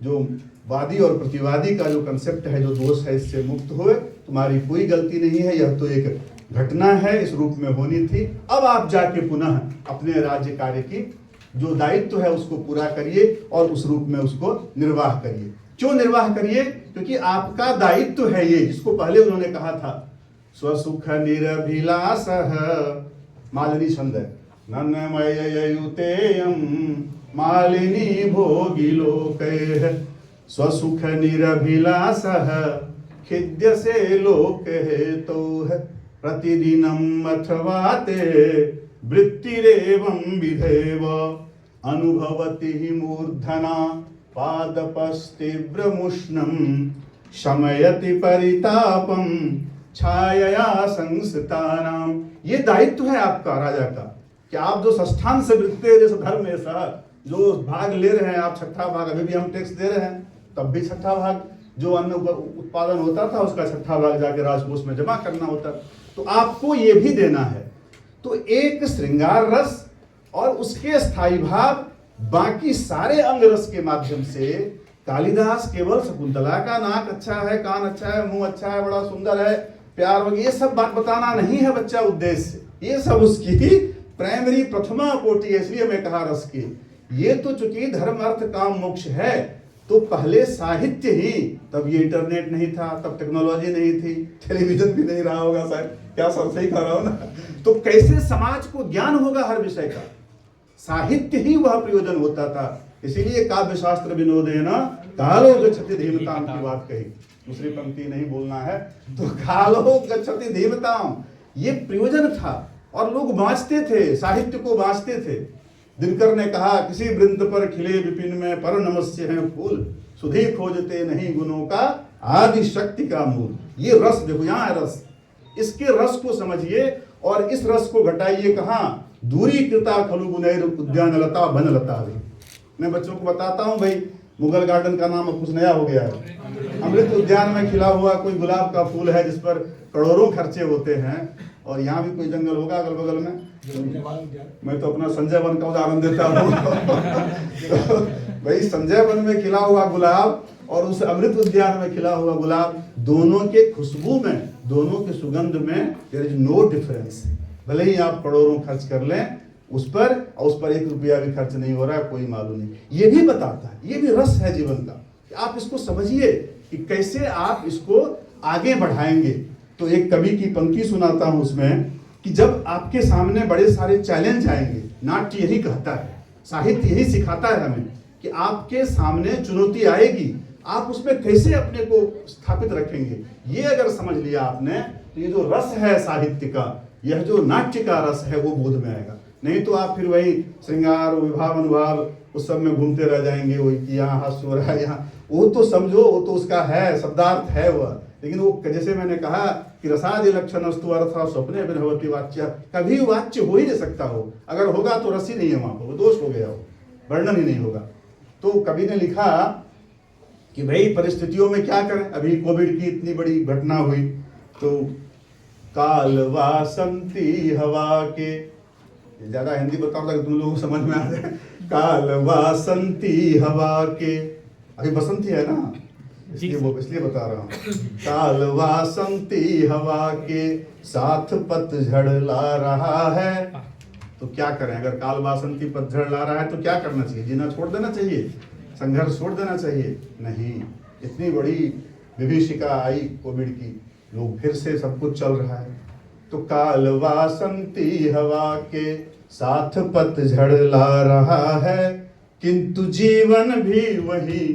जो वादी और प्रतिवादी का जो कंसेप्ट है, जो दोष है, इससे मुक्त हुए, तुम्हारी कोई गलती नहीं है, यह तो एक घटना है, इस रूप में होनी थी। अब आप जाके पुनः अपने राज्य कार्य की जो दायित्व है उसको पूरा करिए और उस रूप में उसको निर्वाह करिए। क्यों निर्वाह करिए? क्योंकि आपका दायित्व है ये, जिसको पहले उन्होंने कहा था स्वसुख निरभिलाष मालिनी छंद है, नन्मययुतेयं मालिनी भोगी लोकैः स्वसुख निरभिलाषः खिद्यसे लोके हेतोः प्रतिदिनम् अथवा ते वृत्तिरेवं विधेव अनुभवति मूर्धना पादपस्तीव्रमुष्णं शमयति परितापं छायया संस्थितानाम। ये दायित्व है आपका राजा का कि आप जो संस्थान से वृत्ते जैसे धर्म है सर, जो भाग ले रहे हैं आप, 6ठा भाग, अभी भी हम टैक्स दे रहे हैं, तब भी 6ठा भाग जो अन्न उत्पादन होता था उसका 6ठा भाग जाके राजकोष में जमा करना होता, तो आपको ये भी देना है। तो एक श्रृंगार रस और उसके स्थायी भाव, बाकी सारे अंग रस के माध्यम से कालिदास केवल शकुंतला का नाक अच्छा है, कान अच्छा है, मुंह अच्छा है, बड़ा सुंदर है, प्यार वगैरह, ये सब बात बताना नहीं है बच्चा उद्देश्य, ये सब उसकी प्राइमरी प्रथमा कोटि है। इसलिए मैं कहा रस की, ये तो चूंकि धर्म अर्थ काम मोक्ष है, तो पहले साहित्य ही, तब ये इंटरनेट नहीं था, तब टेक्नोलॉजी नहीं थी, टेलीविजन भी नहीं रहा होगा शायद, क्या सब सही कह रहा हूं ना, तो कैसे समाज को ज्ञान होगा हर विषय का, साहित्य ही वह प्रयोजन होता था। इसीलिए काव्य शास्त्र विनोदेन कालो गच्छति धीमताम की बात कही, दूसरी पंक्ति नहीं बोलना है, तो कालो गच्छति धीमताम, ये प्रयोजन था और लोग बाँचते थे, साहित्य को बाँचते थे। दिनकर ने कहा किसी वृंद पर खिले विपिन में पर नमस्य हैं फूल, सुधी खोजते नहीं गुणों का आदि शक्ति का मूल। ये रस देखो, यहाँ है रस, इसके रस को समझिए और इस रस को घटाइए कहाँ, दूरी कृता खलु गुनैर उद्यान लता बन लता भी। मैं बच्चों को बताता हूँ भाई, मुगल गार्डन का नाम अब कुछ नया हो गया है, अमृत उद्यान में खिला हुआ कोई गुलाब का फूल है जिस पर करोड़ों खर्चे होते हैं, और यहाँ भी कोई जंगल होगा अगल बगल में, मैं तो अपना संजय वन का उदाहरण देता हूँ तो भाई संजय वन में खिला हुआ गुलाब और उस अमृत उद्यान में खिला हुआ गुलाब, दोनों के खुशबू में, दोनों के सुगंध में देयर इज नो डिफरेंस। भले ही आप करोड़ों खर्च कर लें उस पर, और उस पर 1 रुपया भी खर्च नहीं हो रहा है, कोई मालूम नहीं। ये भी बताता है, ये भी रस है जीवन का, कि आप इसको समझिए कि कैसे आप इसको आगे बढ़ाएंगे। तो एक कवि की पंक्ति सुनाता हूं उसमें कि जब आपके सामने बड़े सारे चैलेंज आएंगे, नाट्य यही कहता है, साहित्य यही सिखाता है हमें कि आपके सामने चुनौती आएगी, आप उसमें कैसे अपने को स्थापित रखेंगे। ये अगर समझ लिया आपने तो ये जो रस है साहित्य का, यह जो नाट्य का रस है वो बोध में आएगा। नहीं तो आप फिर वही श्रृंगार विभाव अनुभाव उस सब में घूमते रह जाएंगे, वही कि यहाँ हास्य हो रहा है, यहाँ वो तो समझो, वो तो उसका है, शब्दार्थ है वह, लेकिन वो जैसे मैंने कहा कि रसादि लक्षण वस्तु अर्थ स्वप्ने भवति वाच्य, कभी वाच्य हो ही नहीं सकता हो, अगर होगा तो रस ही नहीं है वहां पर, वो दोष हो गया, हो वर्णन ही नहीं होगा। तो कवि ने लिखा कि भाई परिस्थितियों में क्या करें, अभी कोविड की इतनी बड़ी घटना हुई, तो काल वासंती हवा के, ज्यादा हिंदी बताओ ताकि तुम लोगों को समझ में आ जाए। काल वासंती हवा के, अभी बसंती है ना, इसलिए बता रहा हूँ। काल वासंती हवा के साथ पतझड़ ला रहा है, तो क्या करें, अगर काल वासंती पतझड़ ला रहा है तो क्या करना चाहिए, जीना छोड़ देना चाहिए, संघर्ष छोड़ देना चाहिए? नहीं, इतनी बड़ी विभीषिका आई कोविड की, लोग फिर से सब कुछ चल रहा है। तो काल वासंती हवा के साथ पतझड़ ला रहा है, किंतु जीवन भी वही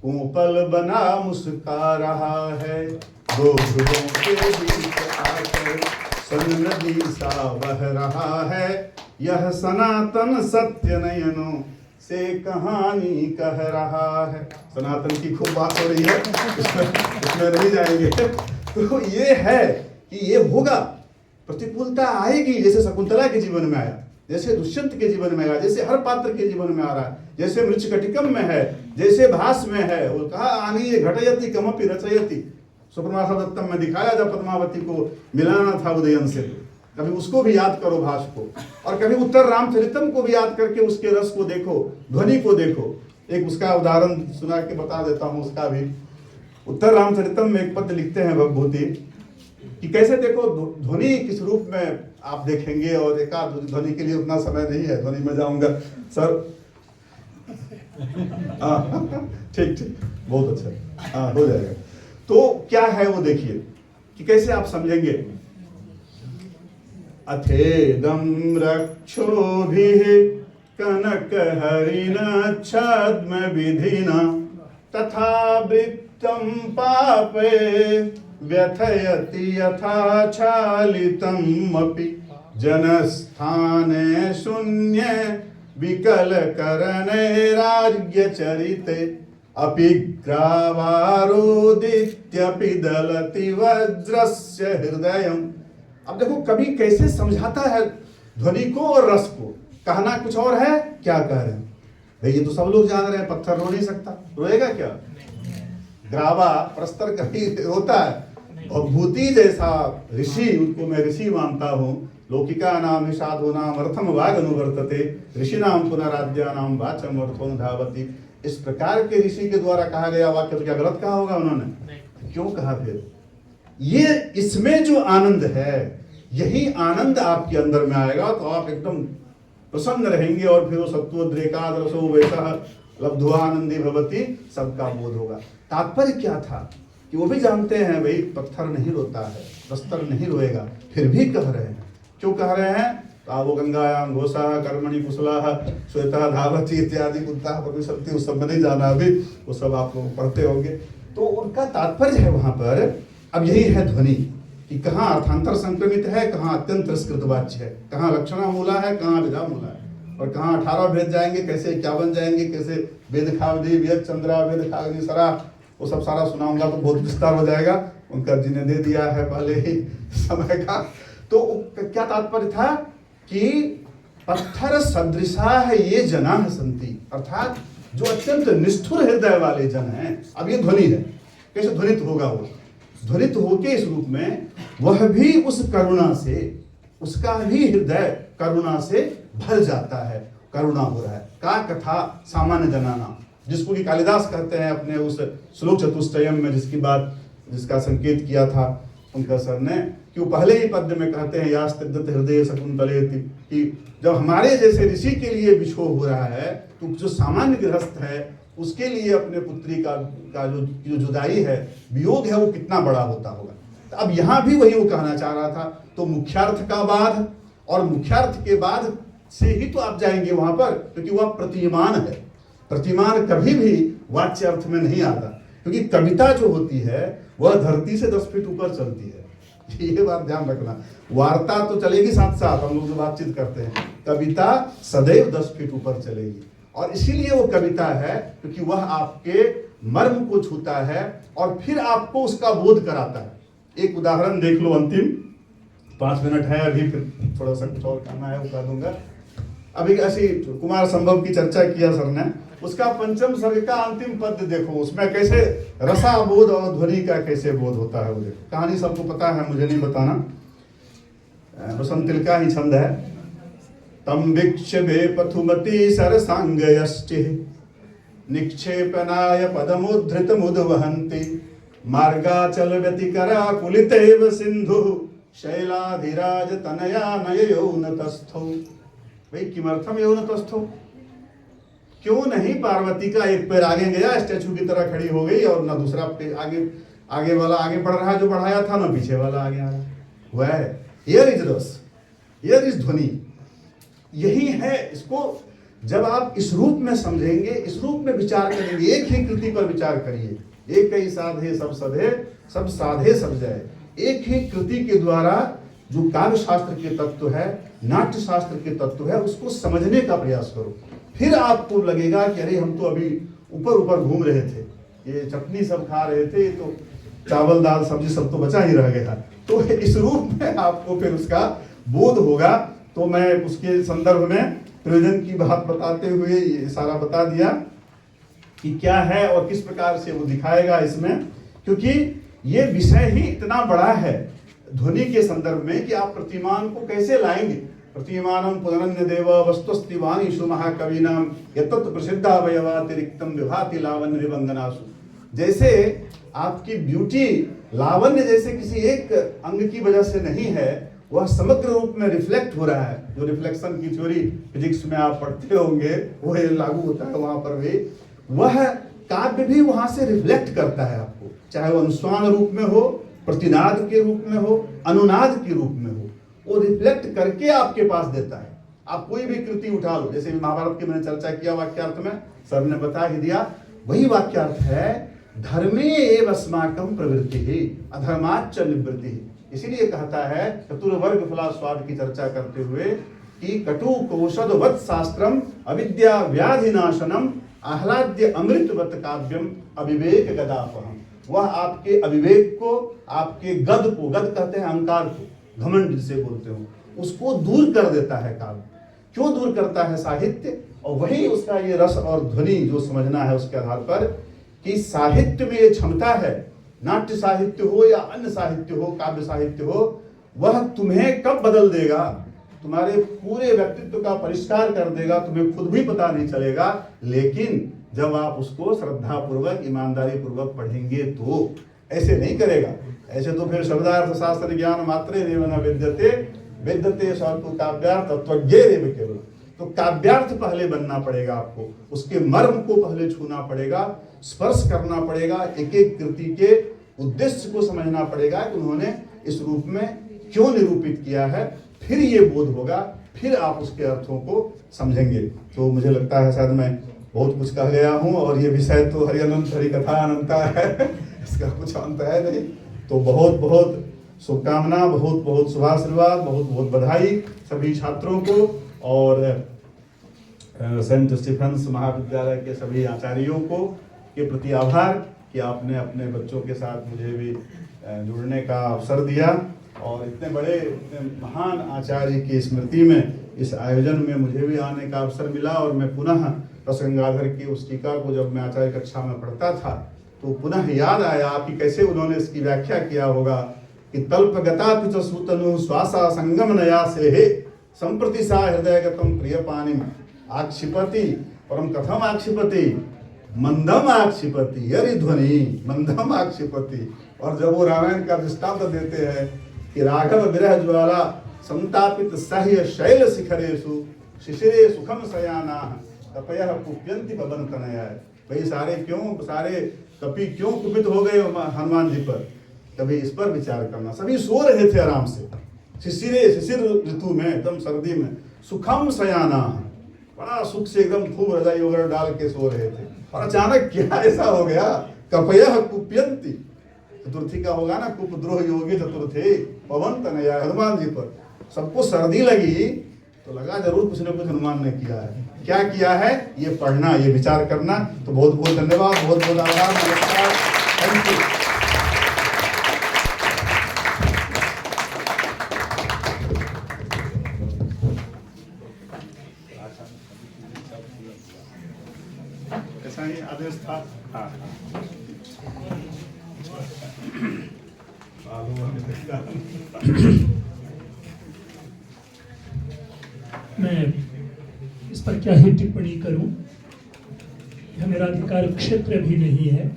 कोपल बना मुस्का रहा है। दो ध्रुवों के बीच आकर सन नदी सा बह रहा है, यह सनातन सत्य नयनों से कहानी कह रहा है। सनातन की खूब बात हो रही है, इसमें नहीं जाएंगे। तो ये है कि ये होगा, प्रतिकूलता आएगी, जैसे शकुंतला के जीवन में आया, जैसे दुष्यंत के जीवन में आया, जैसे हर पात्र के जीवन में आ रहा है, जैसे मृच्छकटिकम में है, जैसे भास में है। वो कहा आनी ये घटयति कमपि रचयति, सुप्रभाषा दत्तम में दिखाया जब पद्मावती को मिलाना था उदयन से, कभी उसको भी याद करो भास को, और कभी उत्तर रामचरितम को भी याद करके उसके रस को देखो, ध्वनि को देखो। एक उसका उदाहरण सुना के बता देता हूँ उसका भी। उत्तर रामचरितम में एक पद लिखते हैं भगवती कि कैसे देखो ध्वनि किस रूप में आप देखेंगे, और एक आध ध्वनि के लिए उतना समय नहीं है, ध्वनि में जाऊंगा सर। ठीक ठीक, बहुत अच्छा, हाँ हो जाएगा। तो क्या है वो देखिए कि कैसे आप समझेंगे। अथेदम रक्षोभिः कनक हरिण छद्म विधिना तथा वृत्तम पापे व्यथयति यथा छालितम अपि जनस्थाने शून्य विकल करणे राज्य चरिते अपि ग्रावारोदित्यपि दलति वज्रस्य हृदयम्। अब देखो कवि कैसे समझाता है ध्वनि को और रस को। कहना कुछ और है, क्या कह रहे हैं भाई, ये तो सब लोग जान रहे हैं, पत्थर रो नहीं सकता, रोएगा क्या? ग्रावा प्रस्तर कभी होता है, और भूति जैसा ऋषि, उनको मैं ऋषि मानता हूँ। लौकिका नाम साधु नाम अर्थम वाग अनुवर्तते ऋषि नाम पुनराद्या नाम वाचम अर्थोनुधावती। इस प्रकार के ऋषि के द्वारा कहा गया वाक्य तो क्या गलत कहा होगा उन्होंने? क्यों कहा? फिर ये इसमें जो आनंद है, यही आनंद आपके अंदर में आएगा तो आप एकदम प्रसन्न रहेंगे, और फिर वो सत्वोद्रेकाद रसो वैसा लब्ध्वा आनंदी भवती सबका बोध होगा। तात्पर्य क्या था कि वो भी जानते हैं भाई पत्थर नहीं रोता है, प्रस्तर नहीं रोएगा, फिर भी कह रहे हैं। क्यों कह रहे हैं? तावो गंगायाम घोषा कर्मणि कुशला श्वेता धावती इत्यादि कुत्ता प्रतिशक्ति, उस सब में नहीं जाना अभी, वो सब आप लोग पढ़ते होंगे। तो उनका तात्पर्य है वहां पर अब यही है ध्वनि कि कहाँ अर्थांतर संक्रमित है, कहाँ अत्यंत तिरस्कृत वाच्य है, कहाँ लक्षणा मूला है, कहाँ विधा मूला है, और कहाँ 18 भेद जाएंगे, कैसे 51 जाएंगे, कैसे वेद खावदी वेद चंद्रा वेद खावदी सरा, वो सब सारा सुनाऊंगा तो बहुत विस्तार हो जाएगा। उनका जी ने दे दिया है पहले ही समय का। तो क्या तात्पर्य था कि पत्थर सदृशा है ये जना संति, अर्थात जो अत्यंत निष्ठुर हृदय वाले जन हैं। अब ये ध्वनि है, कैसे ध्वनित होगा? वो ध्वनित होके इस रूप में वह भी उस करुणा से, उसका भी हृदय करुणा से भर जाता है, करुणा हो रहा है। का कथा सामान्य जनाना, जिसको कि कालिदास कहते हैं अपने उस श्लोक चतुष्टयम में, जिसकी बात जिसका संकेत किया था उनका सर ने, कि वो पहले ही पद्य में कहते हैं यास्तिद्दत हृदय शकुंतलेति, कि जब हमारे जैसे ऋषि के लिए विक्षोभ हो रहा है तो जो सामान्य गृहस्थ है उसके लिए अपने पुत्री का जो जुदाई है, वियोग है, वो कितना बड़ा होता होगा। तो अब यहाँ भी वही वो कहना चाह रहा था। तो मुख्यार्थ का बाद और मुख्यार्थ के बाद से ही तो आप जाएंगे वहां पर, क्योंकि वह प्रतिमान है। प्रतिमान कभी भी वाच्य अर्थ में नहीं आता, क्योंकि कविता जो होती है वह धरती से 10 फीट ऊपर चलती है। ये बात ध्यान रखना। वार्ता तो चलेगी साथ साथ, हम लोग जो बातचीत करते हैं, कविता सदैव 10 फीट ऊपर चलेगी। और इसीलिए वो कविता है क्योंकि वह आपके मर्म को छूता है और फिर आपको उसका बोध कराता है। एक उदाहरण देख लो, अंतिम 5 मिनट है अभी, फिर थोड़ा सा कुछ और कहना है वो कह दूंगा। अभी ऐसी कुमार संभव की चर्चा किया सर ने, उसका पंचम सर्ग का अंतिम पद देखो, उसमें कैसे रसाबोध और ध्वनि का कैसे बोध होता है वो देखो। कहानी सबको पता है, मुझे नहीं बताना, बसंतिल का ही छंद है। तम वीक्ष्य वे पथुमती सरसांगयष्टि निक्षेपनाय पदमुद्धृत मुदवहन्ति मार्गाचल व्यतिकरा कुलितेव सिंधु शैलाधिराज तनया नय यौनतस्थौ। भाई किमर्थम यौनतस्थौ, क्यों नहीं पार्वती का एक पैर आगे गया, स्टैचू की तरह खड़ी हो गई, और ना दूसरा आगे वाला आगे बढ़ रहा है जो बढ़ाया था, ना पीछे वाला आगे आ रहा वह है। हियर इज रस, हियर इज ध्वनि, यही है। इसको जब आप इस रूप में समझेंगे, इस रूप में विचार करेंगे, एक ही कृति पर विचार करिए, एक ही साधे सब सधे, सब साधे सब जाए। एक ही कृति के द्वारा जो काव्य शास्त्र के तत्व है, नाट्य शास्त्र के तत्व है, उसको समझने का प्रयास करो। फिर आपको लगेगा कि अरे हम तो अभी ऊपर ऊपर घूम रहे थे, ये चटनी सब खा रहे थे, तो चावल दाल सब्जी सब तो बचा ही रह गया। तो इस रूप में आपको फिर उसका बोध होगा। तो मैं उसके संदर्भ में प्रयोजन की बात बताते हुए ये सारा बता दिया कि क्या है और किस प्रकार से वो दिखाएगा इसमें, क्योंकि ये विषय ही इतना बड़ा है ध्वनि के संदर्भ में कि आप प्रतिमान को कैसे लाएंगे। प्रतिमानम पुनरन्य देव वस्तुस्ति वाणीषु महाकविनाम यतत प्रसिद्धावयवातिरिक्तम विभाति लावण्य विवंदनासु। जैसे आपकी ब्यूटी लावण्य जैसे किसी एक अंग की वजह से नहीं है, वह समग्र रूप में रिफ्लेक्ट हो रहा है। जो रिफ्लेक्शन की थ्योरी फिजिक्स में आप पढ़ते होंगे वो लागू होता है वहां पर भी। वह काव्य भी वहां से रिफ्लेक्ट करता है आपको, चाहे वो अनुस्वान रूप में हो, प्रतिनाद के रूप में हो, अनुनाद के रूप में हो, वो रिफ्लेक्ट करके आपके पास देता है। आप कोई भी कृति उठा लो, जैसे महाभारत की मैंने चर्चा किया वाक्यार्थ में, सर ने बता ही दिया, वही वाक्यार्थ है। धर्मे एव अस्माकं प्रवृत्ति अधर्माच्च निवृत्ति। इसीलिए कहता है चतुर्वर्ग फलास्वाद की चर्चा करते हुए कि कटु कौशदवत् शास्त्रम अविद्या व्याधिनाशनम आह्लाद्य अमृतवत काव्यम अविवेक गदापहम। वह आपके अविवेक को, आपके गद को, गद कहते हैं अहंकार को, घमंड जिसे बोलते हो, उसको दूर कर देता है काव्य। क्यों दूर करता है? साहित्य। और वही उसका ये रस और ध्वनि जो समझना है उसके आधार पर कि साहित्य में ये क्षमता है, नाट्य साहित्य हो या अन्य साहित्य हो, काव्य साहित्य हो, वह तुम्हें कब बदल देगा, तुम्हारे पूरे व्यक्तित्व का परिष्कार कर देगा, तुम्हें खुद भी पता नहीं चलेगा। लेकिन जब आप उसको श्रद्धा पूर्वक, ईमानदारी पूर्वक पढ़ेंगे तो। ऐसे नहीं करेगा, ऐसे तो फिर शब्दार्थ शास्त्र ज्ञान मात्रे रेव न विद्यते विद्यते सतु काव्यार्थ तत्वज्ञ रेव केवल। तो काव्यार्थ पहले बनना पड़ेगा आपको, उसके मर्म को पहले छूना पड़ेगा, स्पर्श करना पड़ेगा, एक एक कृति के उद्देश्य को समझना पड़ेगा कि उन्होंने इस रूप में क्यों निरूपित किया है। फिर ये बोध होगा, फिर आप उसके अर्थों को समझेंगे। तो मुझे लगता है शायद मैं बहुत कुछ कह गया हूँ, और ये विषय तो हरि अनंत हरि कथा अनंता है, इसका कुछ अंत है नहीं। तो बहुत बहुत शुभकामना, बहुत बहुत शुभाशीर्वाद, बहुत बहुत बधाई सभी छात्रों को, और सेंट स्टीफेंस महाविद्यालय के सभी आचार्यों को के प्रति आभार कि आपने अपने बच्चों के साथ मुझे भी जुड़ने का अवसर दिया, और इतने बड़े, इतने महान आचार्य की स्मृति में इस आयोजन में मुझे भी आने का अवसर मिला। और मैं पुनः रसगंगाधर की उस टीका को जब मैं आचार्य कक्षा में पढ़ता था तो पुनः याद आया कि कैसे उन्होंने इसकी व्याख्या किया होगा कि तल्प गता पिच सूतनु श्वासा संगम नया से हे संप्रति सा हृदयगतम प्रिय पानी आक्षिपति परम कथम आक्षिपति मंदम आक्षिपति यरि ध्वनि मंदम आक्षिपति। और जब वो रामायण का दृष्टांत देते हैं कि राघव विरह ज्वाला संतापित सह्य शैल शिखरेषु शिशिरे सुखम शयाना तपयः पुप्यन्ति पवन तनया। भाई सारे कपि क्यों कुपित हो गए हनुमान जी पर, कभी इस पर विचार करना। सभी सो रहे थे आराम से, शिशिर ऋतु में, एकदम सर्दी में, सुखम शयाना, बड़ा सुख से एकदम खूब रजाई वगैरह डाल के सो रहे थे। और अचानक क्या ऐसा हो गया, कपयः कुप्यन्ति, चतुर्थी का होगा ना, कुपद्रोह योगी चतुर्थे पवन तनया, हनुमान जी पर सबको सर्दी लगी तो लगा जरूर कुछ न कुछ हनुमान ने किया है। क्या किया है ये पढ़ना, ये विचार करना। तो बहुत बहुत धन्यवाद, बहुत बहुत आभार, नमस्कार, थैंक यू। ऐसा ही आदेश था। हाँ मैं इस पर क्या ही टिप्पणी करूं, यह मेरा अधिकार क्षेत्र भी नहीं है।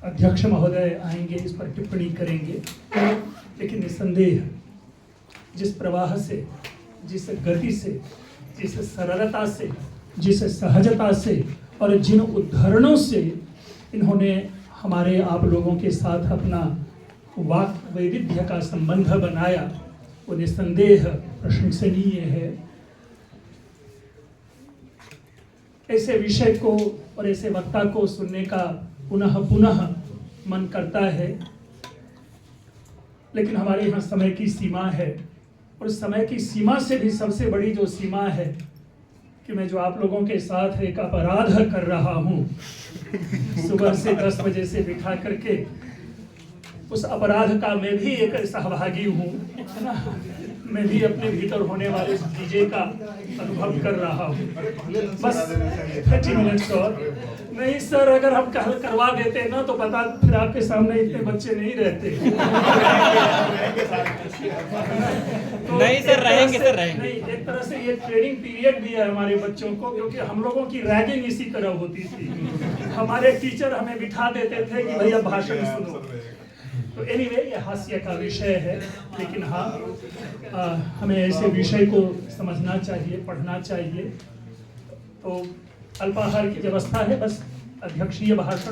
अध्यक्ष महोदय आएंगे, इस पर टिप्पणी करेंगे, लेकिन निसंदेह जिस प्रवाह से, जिस गति से, जिस सरलता से, जिस सहजता से और जिन उदाहरणों से इन्होंने हमारे आप लोगों के साथ अपना वाक वैविध्य का संबंध बनाया, वो निसंदेह प्रशंसनीय है। ऐसे विषय को और ऐसे वक्ता को सुनने का पुनः पुनः मन करता है, लेकिन हमारे यहाँ समय की सीमा है। और समय की सीमा से भी सबसे बड़ी जो सीमा है कि मैं जो आप लोगों के साथ एक अपराध कर रहा हूँ, सुबह से 10 बजे से बिठा करके, उस अपराध का मैं भी एक सहभागी हूँ, है ना। मैं भी अपने भीतर होने वाले चीजें का अनुभव कर रहा हूँ। बस 30 मिनट्स और नहीं सर, अगर हम कल करवा देते ना तो पता फिर आपके सामने इतने बच्चे नहीं रहते। तो नहीं सर, रहेंगे सर, रहेंगे। नहीं, एक तरह से ये ट्रेनिंग पीरियड भी है हमारे बच्चों को, क्योंकि हम लोगों की रैगिंग इसी तरह होती थी। हमारे टीचर हमें बिठा देते थे कि भैया भाषण सुनो। तो एनीवे ये हास्य का विषय है, लेकिन हाँ हमें ऐसे विषय को समझना चाहिए, पढ़ना चाहिए। तो अल्पाहार की व्यवस्था है, बस अध्यक्षीय भाषण,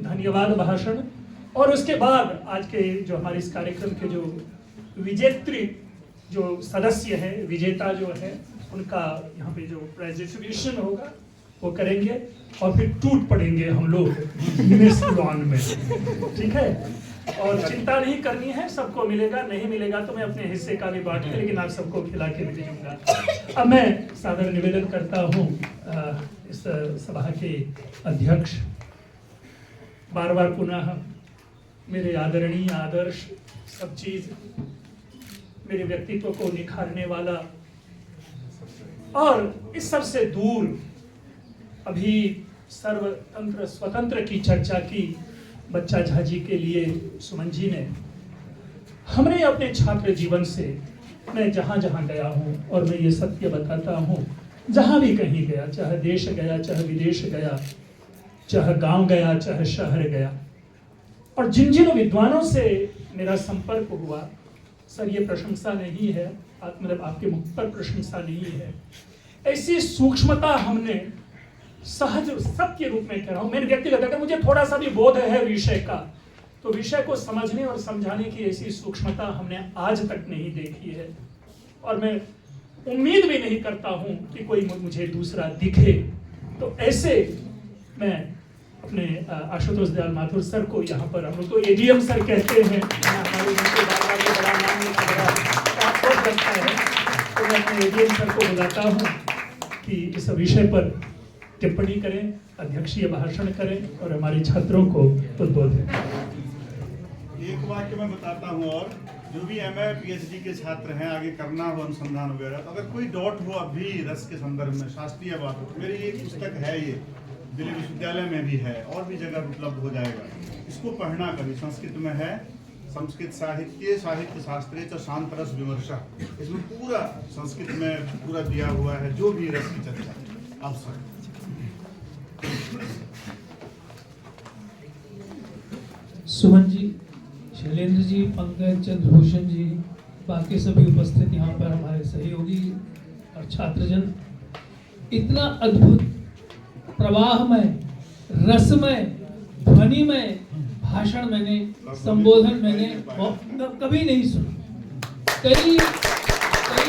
धन्यवाद भाषण, और उसके बाद आज के जो हमारे इस कार्यक्रम के जो विजेत्री जो सदस्य हैं, विजेता जो है, उनका यहाँ पे जो प्राइज डिस्ट्रीब्यूशन होगा वो करेंगे और फिर टूट पड़ेंगे हम लोग मिस लॉन में, ठीक है। और चिंता नहीं करनी है, सबको मिलेगा, नहीं मिलेगा तो मैं अपने हिस्से का भी बांट के, लेकिन आप सबको खिला के भी भेजूंगा। अब मैं सादर निवेदन करता हूँ इस सभा के अध्यक्ष, बार बार पुनः मेरे आदरणीय, आदर्श, सब चीज, मेरे व्यक्तित्व को निखारने वाला और इस सब से दूर अभी सर्वतंत्र स्वतंत्र की चर्चा की बच्चा झाजी के लिए सुमन जी ने, हमने अपने छात्र जीवन से, मैं जहाँ जहाँ गया हूँ और मैं ये सत्य बताता हूँ, जहाँ भी कहीं गया, चाहे देश गया, चाहे विदेश गया, चाहे गांव गया, चाहे शहर गया, और जिन जिन विद्वानों से मेरा संपर्क हुआ, सर ये प्रशंसा नहीं है, मतलब आपके मुख पर प्रशंसा नहीं है, ऐसी सूक्ष्मता हमने सहज सत्य रूप में कह रहा हूं, मेरे व्यक्तिगत, अगर मुझे थोड़ा सा भी बोध है विषय का, तो विषय को समझने और समझाने की ऐसी सूक्ष्मता हमने आज तक नहीं देखी है। और मैं उम्मीद भी नहीं करता हूं कि कोई मुझे दूसरा दिखे। तो ऐसे मैं अपने आशुतोष दयाल माथुर सर को यहाँ पर, हम लोग तो एडीएम सर कहते हैं, हमारे बड़ा नाम लगता है, तो मैं अपने एडीएम सर को बुलाता हूँ कि इस विषय पर टिप्पणी करें, अध्यक्षीय भाषण करें और हमारे छात्रों को उद्बोधन। एक वाक्य मैं बताता हूँ, और जो भी एमए पीएचडी के छात्र हैं, आगे करना हो अनुसंधान वगैरह, तो अगर कोई डाउट हो अभी रस के संदर्भ में, शास्त्रीय बात हो, मेरी एक पुस्तक है, ये दिल्ली विश्वविद्यालय में भी है और भी जगह उपलब्ध हो जाएगा, इसको पढ़ना कभी, संस्कृत में है, संस्कृत साहित्य शास्त्रे च शांत रस विमर्श, इसमें पूरा संस्कृत में पूरा दिया हुआ है, जो भी रस की चर्चा आवश्यक। सुमन जी, शैलेंद्र जी, पंकज, चंद्रभूषण जी, बाकी सभी उपस्थित यहाँ पर हमारे सहयोगी और छात्रजन, इतना अद्भुत प्रवाहमय, रसमय, ध्वनिमय भाषण मैंने, संबोधन मैंने कभी नहीं सुना। कई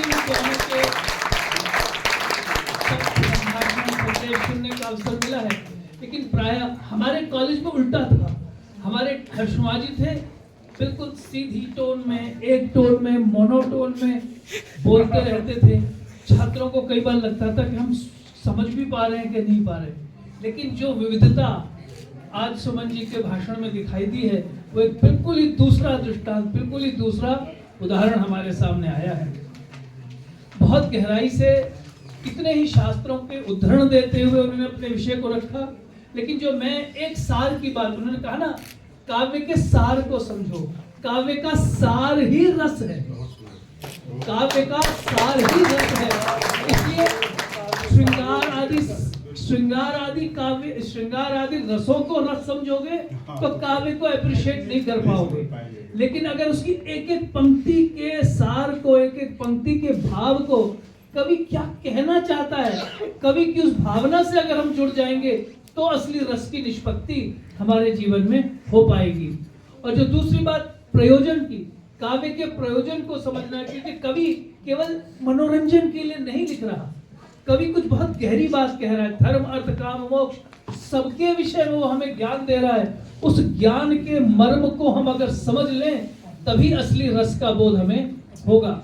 विद्वानों के भाषण सुनने का अवसर मिला है, लेकिन प्रायः हमारे कॉलेज में उल्टा था। हमारे हर्षमा जी थे, बिल्कुल सीधी टोन में, एक टोन में, मोनोटोन में बोलते रहते थे। छात्रों को कई बार लगता था कि हम समझ भी पा रहे हैं कि नहीं पा रहे, लेकिन जो विविधता आज सुमन जी के भाषण में दिखाई दी है, वो एक बिल्कुल ही दूसरा दृष्टांत, बिल्कुल ही दूसरा उदाहरण हमारे सामने आया है। बहुत गहराई से कितने ही शास्त्रों के उद्धरण देते हुए उन्होंने अपने विषय को रखा, लेकिन जो मैं एक सार की बात, उन्होंने कहा ना, काव्य के सार को समझो। काव्य का सार ही रस है, काव्य का सार ही रस है। इसलिए श्रृंगार आदि रसों को रस समझोगे तो काव्य को अप्रिशिएट नहीं कर पाओगे। लेकिन अगर उसकी एक एक पंक्ति के सार को, एक एक पंक्ति के भाव को, कवि क्या कहना चाहता है, कवि की उस भावना से अगर हम जुड़ जाएंगे तो असली रस की निष्पत्ति हमारे जीवन में हो पाएगी। और जो दूसरी बात प्रयोजन की, काव्य के प्रयोजन को समझना है, क्योंकि कवि केवल मनोरंजन के लिए नहीं लिख रहा, कवि कुछ बहुत गहरी बात कह रहा है। धर्म, अर्थ, काम, मोक्ष सबके विषय में वो हमें ज्ञान दे रहा है। उस ज्ञान के मर्म को हम अगर समझ लें तभी असली रस का बोध हमें होगा।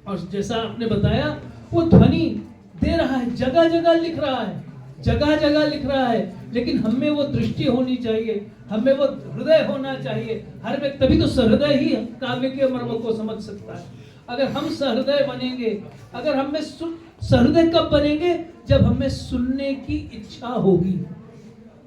और जैसा आपने बताया, वो ध्वनि दे रहा है, जगह जगह लिख रहा है, जगह जगह लिख रहा है, लेकिन हमें वो दृष्टि होनी चाहिए, हमें वो हृदय होना चाहिए। हर व्यक्ति, तभी तो सहृदय ही काव्य के मर्म को समझ सकता है। अगर हम सहृदय बनेंगे, अगर हमें सहृदय कब बनेंगे? जब हमें सुनने की इच्छा होगी।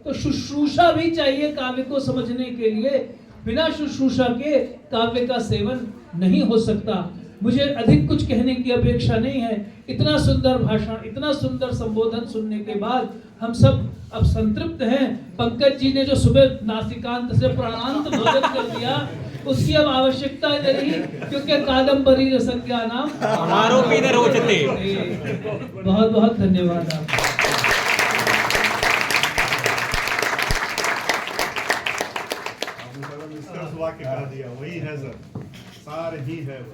तो शुश्रूषा भी चाहिए काव्य को समझने के लिए। बिना शुश्रूषा के काव्य का सेवन नहीं हो सकता। मुझे अधिक कुछ कहने की अपेक्षा नहीं है। इतना सुंदर भाषण, इतना सुंदर संबोधन सुनने के बाद हम सब अब संतृप्त हैं। पंकज जी ने जो सुबह नासिकांत से प्राणांत भोजन कर दिया, उसकी अब आवश्यकता नहीं, क्योंकि कादम्बरी रसज्ञा नाम आरोपी न रोचते। बहुत बहुत धन्यवाद आप। निष्कर्ष वाक्य कह दिया, वही है सर, सार ही है वो।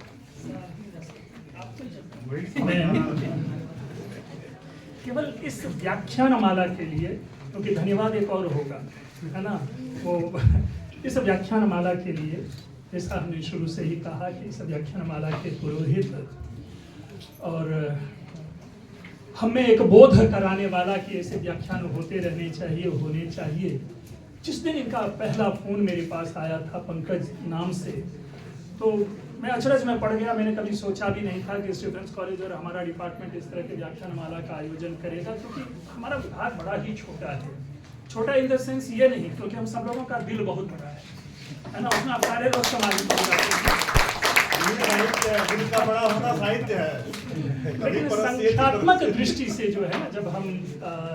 केवल इस व्याख्यान माला के लिए, क्योंकि धन्यवाद एक और होगा, है ना, वो इस व्याख्यान माला के लिए, जैसा हमने शुरू से ही कहा कि इस व्याख्यान माला के पुरोहित और हमें एक बोध कराने वाला कि ऐसे व्याख्यान होते रहने चाहिए, होने चाहिए। जिस दिन इनका पहला फोन मेरे पास आया था पंकज नाम से, तो मैं अचरज में पड़ गया। मैंने कभी सोचा भी नहीं था कि स्टूडेंट्स कॉलेज और हमारा डिपार्टमेंट इस तरह के व्याख्यान माला का आयोजन करेगा, क्योंकि हमारा विभाग बड़ा ही छोटा है। छोटा इन द सेंस ये नहीं, क्योंकि हम सब लोगों का दिल बहुत बड़ा है ना, उसमें आप सारे लोग समाज दिल का बड़ा होना साहित्य है। लेकिन संख्यात्मक दृष्टि से जो है ना, जब हम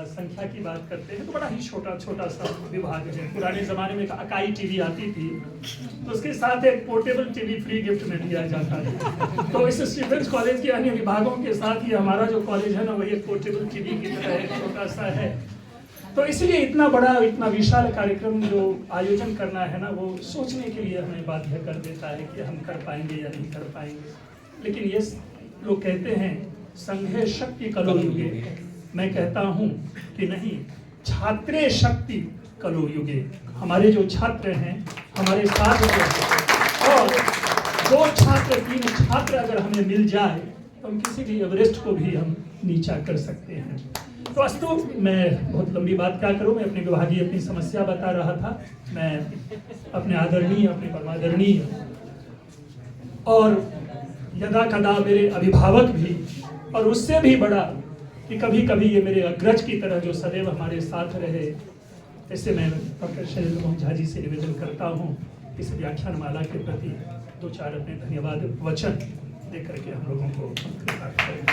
संख्या की बात करते हैं तो बड़ा ही छोटा छोटा सा विभाग है। पुराने जमाने में अकाई टीवी आती थी, तो उसके साथ एक पोर्टेबल टीवी फ्री गिफ्ट में दिया जाता है। तो इस स्टूडेंट्स कॉलेज के अन्य विभागों के साथ ही हमारा जो कॉलेज है ना, वही एक पोर्टेबल टीवी की तरह एक छोटा सा है। तो इसलिए इतना बड़ा, इतना विशाल कार्यक्रम जो आयोजन करना है ना, वो सोचने के लिए हमें बाध्य कर देता है कि हम कर पाएंगे या नहीं कर पाएंगे। लेकिन ये लोग कहते हैं संघे शक्ति कलो युगे, मैं कहता हूँ कि नहीं, छात्रे शक्ति कलो युगे। हमारे जो छात्र हैं, हमारे साथ जो हैं, और 2 छात्र 3 छात्र अगर हमें मिल जाए तो हम किसी भी एवरेस्ट को भी हम नीचा कर सकते हैं। तो अस्तु, मैं बहुत लंबी बात क्या करूं, मैं अपनी विभागीय अपनी समस्या बता रहा था। मैं अपने आदरणीय, अपने परमादरणीय और यदा कदा मेरे अभिभावक भी, और उससे भी बड़ा कि कभी कभी ये मेरे अग्रज की तरह जो सदैव हमारे साथ रहे, ऐसे मैं डॉक्टर शैलेंद्र मोहन झा जी से निवेदन करता हूँ इस व्याख्यान माला के प्रति 2-4 अपने धन्यवाद वचन दे करके हम लोगों को कृतार्थ करें।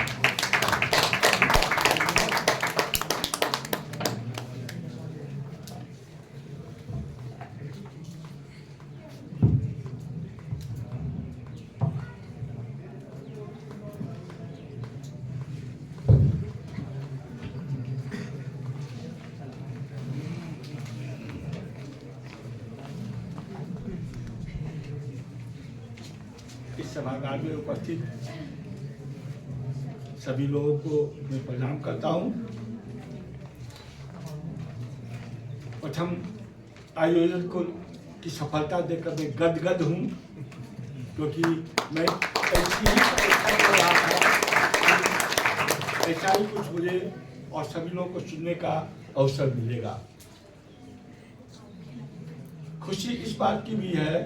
इस सभागार में उपस्थित सभी लोगों को मैं प्रणाम करता हूं। प्रथम आयोजन को की सफलता देखकर मैं गदगद हूं, क्योंकि मैं ऐसी ही अपेक्षा कर रहा था, ऐसा ही कुछ मुझे और सभी लोगों को सुनने का अवसर मिलेगा। खुशी इस बात की भी है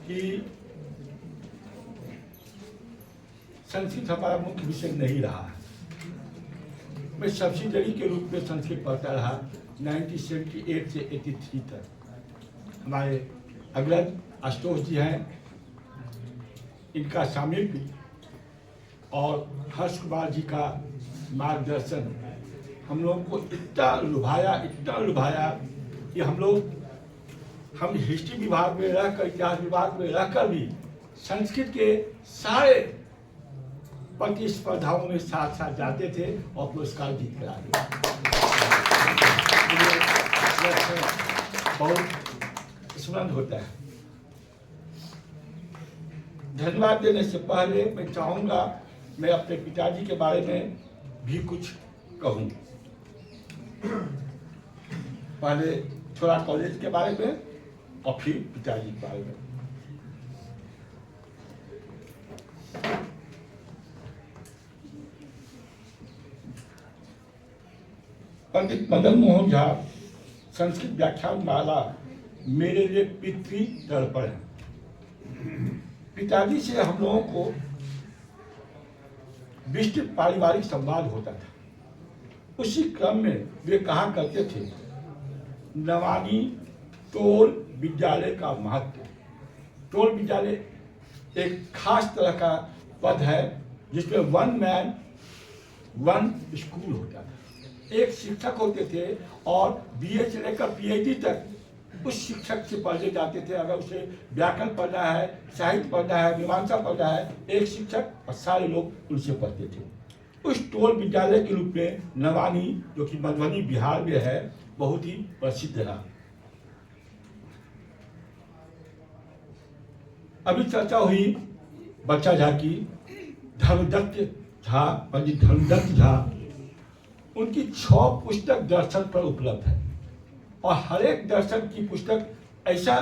कि संस्कृत हमारा मुख्य विषय नहीं रहा है। मैं सब्सिडरी के रूप में संस्कृत पढ़ता रहा 1978 से 83 तक। हमारे अग्रज आशुतोष जी हैं, इनका सामिप्य और हर्ष कुमार जी का मार्गदर्शन हम लोग को इतना लुभाया कि हम हिस्ट्री विभाग में रहकर, इतिहास विभाग में रहकर भी संस्कृत के सारे प्रतिस्पर्धाओं में साथ साथ जाते थे और पुरस्कार जीत कर आए। बहुत स्मरण होता है। धन्यवाद देने से पहले मैं चाहूंगा मैं अपने पिताजी के बारे में भी कुछ कहूं। पहले थोड़ा कॉलेज के बारे में और फिर पिताजी के बारे में। पंडित मदन मोहन झा संस्कृत व्याख्यान माला मेरे लिए पृथ्वी दर्पण है। पिताजी से हम लोगों को विस्तृत पारिवारिक संवाद होता था। उसी क्रम में वे कहा करते थे, नवानी टोल विद्यालय का महत्व। टोल विद्यालय एक खास तरह का पद है जिसमें वन मैन वन स्कूल होता था। एक शिक्षक होते थे और बीए से लेकर पीएचडी तक उस शिक्षक से पढ़े जाते थे। अगर उसे व्याकरण पढ़ना है, साहित्य पढ़ना है, मीमांसा पढ़ना है, एक शिक्षक और सारे लोग उनसे पढ़ते थे। उस टोल विद्यालय के रूप में नवानी, जो कि मधुबनी बिहार में है, बहुत ही प्रसिद्ध रहा। अभी चर्चा हुई बच्चा झा की। धर्मदत्त झा, पंडित धर्मदत्त झा, उनकी 6 पुस्तक दर्शन पर उपलब्ध है और हर एक दर्शन की पुस्तक ऐसा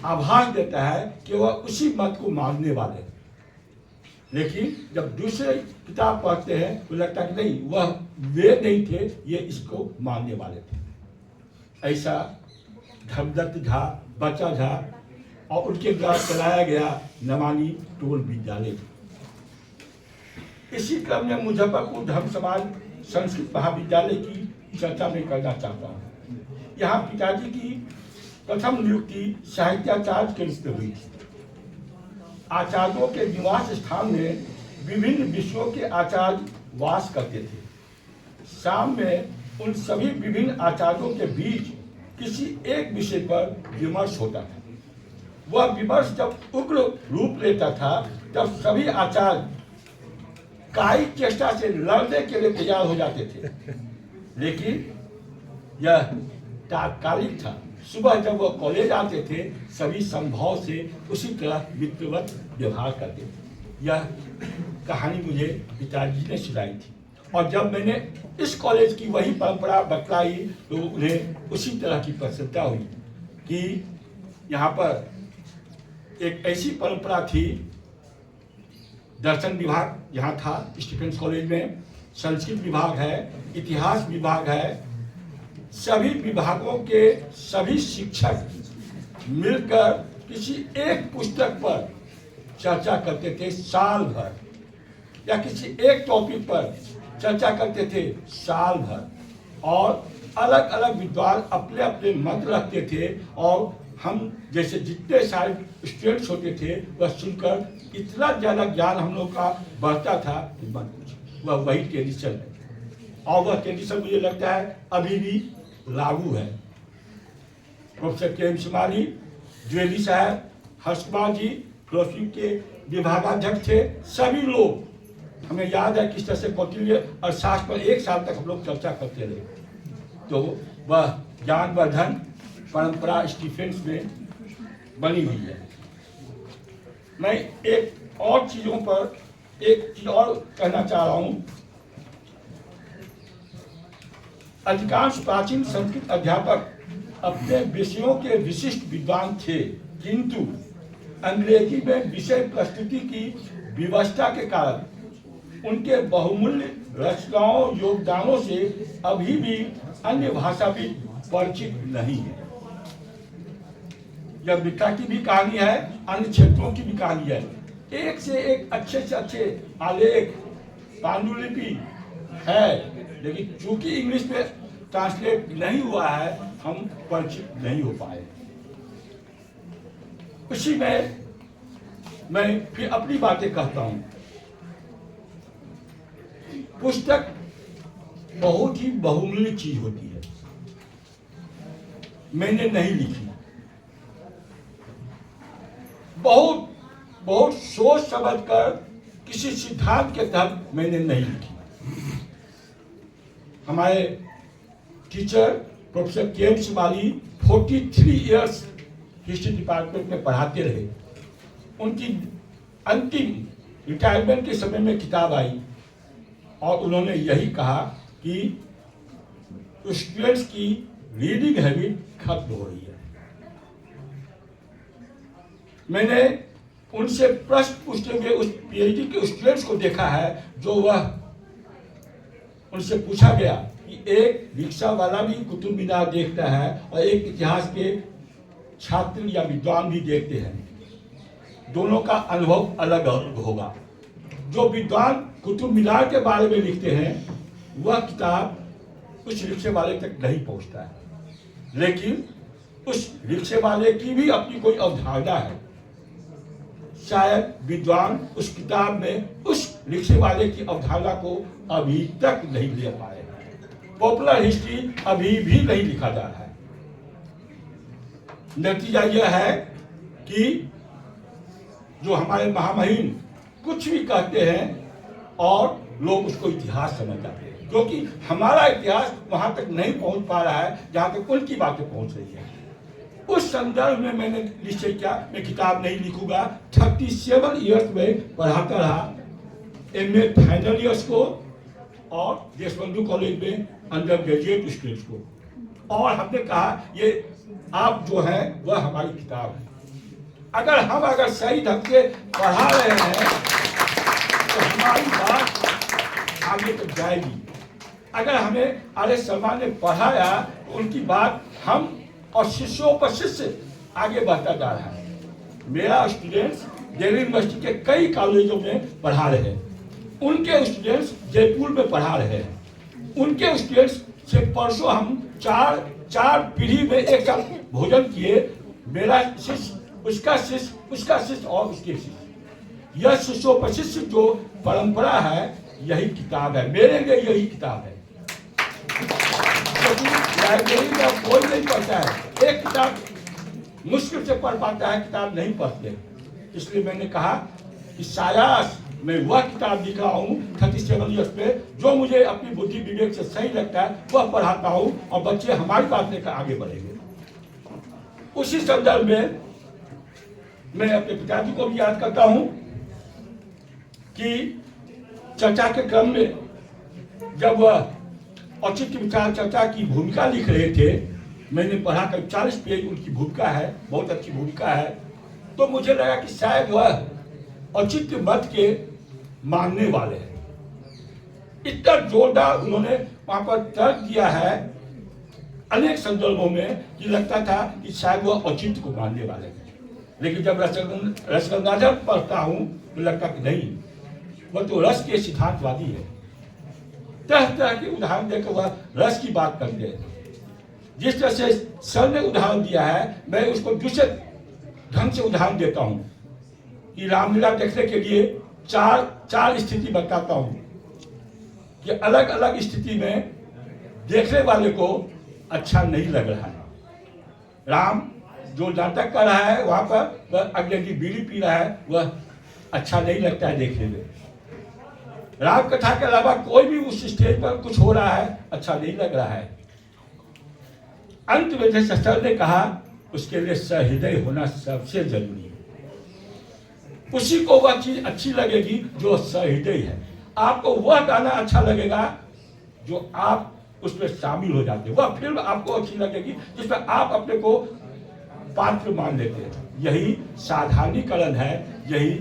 आभास देता है कि वह उसी मत को मानने वाले हैं। लेकिन जब दूसरे किताब पढ़ते हैं तो लगता है कि नहीं, वह वे नहीं थे, ये इसको मानने वाले थे। ऐसा धर्मदत्त झा, बच्चा झा और उनके द्वारा चलाया गया नवानी टोल विद्यालय। इसी क्रम में मुजफ्फरपुर धर्म समाज संस्कृत महाविद्यालय की चर्चा में करना चाहता हूँ। यहाँ पिताजी की प्रथम नियुक्ति साहित्याचार्य के रूप में हुई थी। आचार्यों के निवास स्थान में विभिन्न विषयों के आचार्य वास करते थे। शाम में उन सभी विभिन्न आचार्यों के बीच किसी एक विषय पर विमर्श होता था। वह विमर्श जब उग्र रूप लेता था तब सभी आचार्य कायिक चेष्टा से लड़ने के लिए तैयार हो जाते थे, लेकिन यह तात्कालिक था। सुबह जब वह कॉलेज आते थे सभी संभव से उसी तरह मित्रवत व्यवहार करते थे। यह कहानी मुझे पिताजी ने सुनाई थी और जब मैंने इस कॉलेज की वही परंपरा बतलाई तो उन्हें उसी तरह की प्रसन्नता हुई कि यहाँ पर एक ऐसी परंपरा थी। दर्शन विभाग यहाँ था स्टीफेंस कॉलेज में, संस्कृत विभाग है, इतिहास विभाग है। सभी विभागों के सभी शिक्षक मिलकर किसी एक पुस्तक पर चर्चा करते थे साल भर, या किसी एक टॉपिक पर चर्चा करते थे साल भर, और अलग अलग विद्वान अपने अपने मत रखते थे और हम जैसे जितने सारे स्टूडेंट्स होते थे वह सुनकर इतना ज़्यादा ज्ञान हम लोग का बढ़ता था कि मत पूछिए। वह वही ट्रेडिशन है और वह ट्रेडिशन मुझे लगता है अभी भी लागू है। प्रोफेसर के एम सिमानी, द्विवेदी साहब, हर्ष कुमार जी फिलोसफी के विभागाध्यक्ष थे। सभी लोग, हमें याद है किस तरह से कौटिल्य अर्थशास्त्र पर 1 साल तक हम लोग चर्चा करते रहे। तो वह ज्ञानवर्धन परंपरा स्टीफेंस में बनी हुई है। मैं एक और चीजों पर एक चीज और कहना चाह रहा हूं। अधिकांश प्राचीन संस्कृत अध्यापक अपने विषयों के विशिष्ट विद्वान थे, किंतु अंग्रेजी में विषय प्रस्तुति की व्यवस्था के कारण उनके बहुमूल्य रचनाओं योगदानों से अभी भी अन्य भाषाविद परिचित नहीं है। यह मित्रा की भी कहानी है, अन्य क्षेत्रों की भी कहानी है। एक से एक अच्छे से अच्छे आलेख पांडुलिपि है, लेकिन चूंकि इंग्लिश में ट्रांसलेट नहीं हुआ है, हम परिचित नहीं हो पाए। उसी में मैं फिर अपनी बातें कहता हूं। पुस्तक बहुत ही बहुमूल्य चीज होती है। मैंने नहीं लिखी, बहुत बहुत सोच समझ कर किसी सिद्धांत के तहत मैंने नहीं लिखी। हमारे teacher professor K M Shivali 43 years history department में पढ़ाते रहे। उनकी अंतिम रिटायरमेंट के समय में किताब आई और उन्होंने यही कहा कि स्टूडेंट्स की रीडिंग हैबिट खत्म हो रही है। मैंने उनसे प्रश्न पूछते हुए उस पीएचडी के स्टूडेंट्स को देखा है, जो वह उनसे पूछा गया कि एक रिक्शा वाला भी कुतुब मीनार देखता है और एक इतिहास के छात्र या विद्वान भी देखते हैं, दोनों का अनुभव अलग होगा। जो विद्वान कुतुब मीनार के बारे में लिखते हैं, वह किताब उस रिक्शे वाले तक नहीं पहुंचता है, लेकिन उस रिक्शे वाले की भी अपनी कोई अवधारणा है। शायद विद्वान उस किताब में उस रिक्शे वाले की अवधारणा को अभी तक नहीं ले पाए। पॉपुलर हिस्ट्री अभी भी नहीं लिखा जा रहा है। नतीजा यह है कि जो हमारे महामहिम कुछ भी कहते हैं और लोग उसको इतिहास समझ जाते हैं, क्योंकि हमारा इतिहास वहां तक नहीं पहुंच पा रहा है जहां तक उनकी बातें पहुंच रही है। उस संदर्भ में मैंने निश्चय किया मैं किताब नहीं लिखूंगा। 37 इयर्स में पढ़ाता रहा, एमए फाइनल इयर्स को और देशबंधु कॉलेज में अंडर ग्रेजुएट स्टूडेंट्स को, और हमने कहा ये आप जो है वह हमारी किताब है। अगर सही ढंग से पढ़ा रहे हैं तो हमारी बात आगे तक जाएगी। अगर हमें आर्य शर्मा ने पढ़ाया तो उनकी बात हम और शिष्यों पर शिष्य आगे बढ़ता जा रहा है। मेरा स्टूडेंट्स दिल्ली यूनिवर्सिटी के कई कॉलेजों में पढ़ा रहे हैं, उनके स्टूडेंट्स जयपुर में पढ़ा रहे हैं। उनके स्टूडेंट्स से परसों हम चार पीढ़ी में एक साथ भोजन किए। मेरा शिष्य, उसका शिष्य और उसके शिष्य, यह शिष्यों पर शिष्य जो परंपरा है, यही किताब है। मेरे लिए यही किताब है। लाइब्रेरी में कोई नहीं पढ़ता है, एक किताब मुश्किल से पढ़ पाता है, किताब नहीं पढ़ते। इसलिए मैंने कहा कि शायद मैं वह किताब लिख रहा हूँ 37 ईयर्स पे, जो मुझे अपनी बुद्धि विवेक से सही लगता है वह पढ़ाता हूँ, और बच्चे हमारी बात लेकर आगे बढ़ेंगे। उसी संदर्भ में मैं अपने पिताजी को भी याद करता हूँ कि चर्चा के क्रम में जब वह औचित्य विचार चर्चा की भूमिका लिख रहे थे, मैंने पढ़ा कर 40 पेज उनकी भूमिका है, बहुत अच्छी भूमिका है। तो मुझे लगा कि शायद वह औचित्य मत के मानने वाले हैं। इतना जोरदार उन्होंने वहां पर तर्क दिया है अनेक संदर्भों में कि लगता था कि शायद वह औचित्य को मानने वाले हैं। लेकिन जब रसगंगाधर पढ़ता हूँ तो लगता कि नहीं, वह तो रस के सिद्धांतवादी है। तरह तरह के उदाहरण देकर वह रस की बात करते हैं। जिस तरह से सर ने उदाहरण दिया है, मैं उसको दूसरे ढंग से उदाहरण देता हूं कि रामलीला देखने के लिए चार स्थिति बताता हूं कि अलग अलग स्थिति में देखने वाले को अच्छा नहीं लग रहा है। राम जो नाटक कर रहा है वहां पर वह अगले की बीड़ी पी रहा है, वह अच्छा नहीं लगता है देखने में। राम कथा के अलावा कोई भी उस स्टेज पर कुछ हो रहा है, अच्छा नहीं लग रहा है। अंत में जैसे सर ने कहा, उसके लिए सहृदय होना सबसे जरूरी है। उसी को वह चीज अच्छी लगेगी जो सहृदय है। आपको वह गाना अच्छा लगेगा जो आप उसमें शामिल हो जाते हैं। वह फिल्म आपको अच्छी लगेगी जिसमें आप अपने को पात्र मान लेते हैं। यही साधारणीकरण है, यही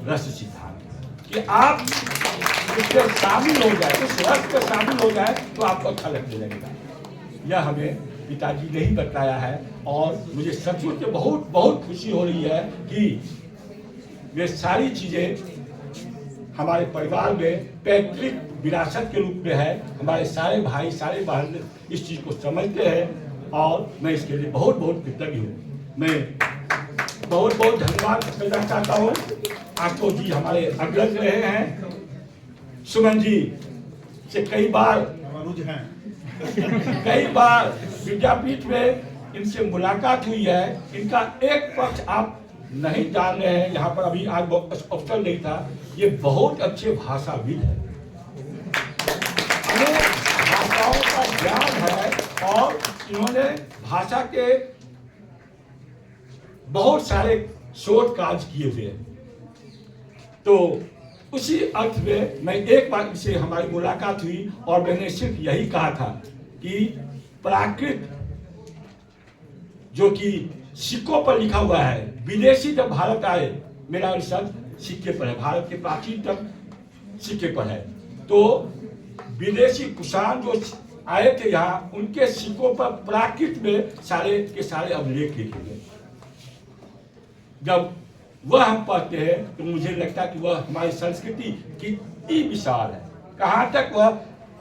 रस सिद्धांत कि आप उसमें शामिल हो जाए, उस रस में शामिल हो जाए तो आपको अच्छा लगने लगेगा। यह हमें पिताजी ने ही बताया है और मुझे सचमुच में बहुत बहुत खुशी हो रही है कि ये सारी चीजें हमारे परिवार में पैतृक विरासत के रूप में है। हमारे सारे भाई सारे बहन इस चीज को समझते हैं और मैं इसके लिए बहुत बहुत कृतज्ञ हूँ। मैं बहुत बहुत धन्यवाद करना चाहता हूँ। आपको जी हमारे अग्रज रहे हैं, सुमन जी से कई बार विद्यापीठ में इनसे मुलाकात हुई है। इनका एक पक्ष आप नहीं जान रहे हैं, यहाँ पर अभी आज अवसर नहीं था। ये बहुत अच्छे भाषाविद है, अनेक भाषाओं का ज्ञान है और इन्होंने भाषा के बहुत सारे शोध कार्य किए हुए हैं। तो उसी अर्थ में मैं एक बार से हमारी मुलाकात हुई और मैंने सिर्फ यही कहा था कि प्राकृत जो कि सिक्कों पर लिखा हुआ है, विदेशी जब भारत आए, मेरा रिसर्च सिक्के पर है, भारत के प्राचीनतम सिक्के पर है। तो विदेशी कुषाण जो आए थे यहाँ, उनके सिक्कों पर प्राकृत में सारे के सारे अभिलेख लिखे गए। जब वह हम पढ़ते हैं तो मुझे लगता है कि वह हमारी संस्कृति कितनी विशाल है, कहाँ तक वह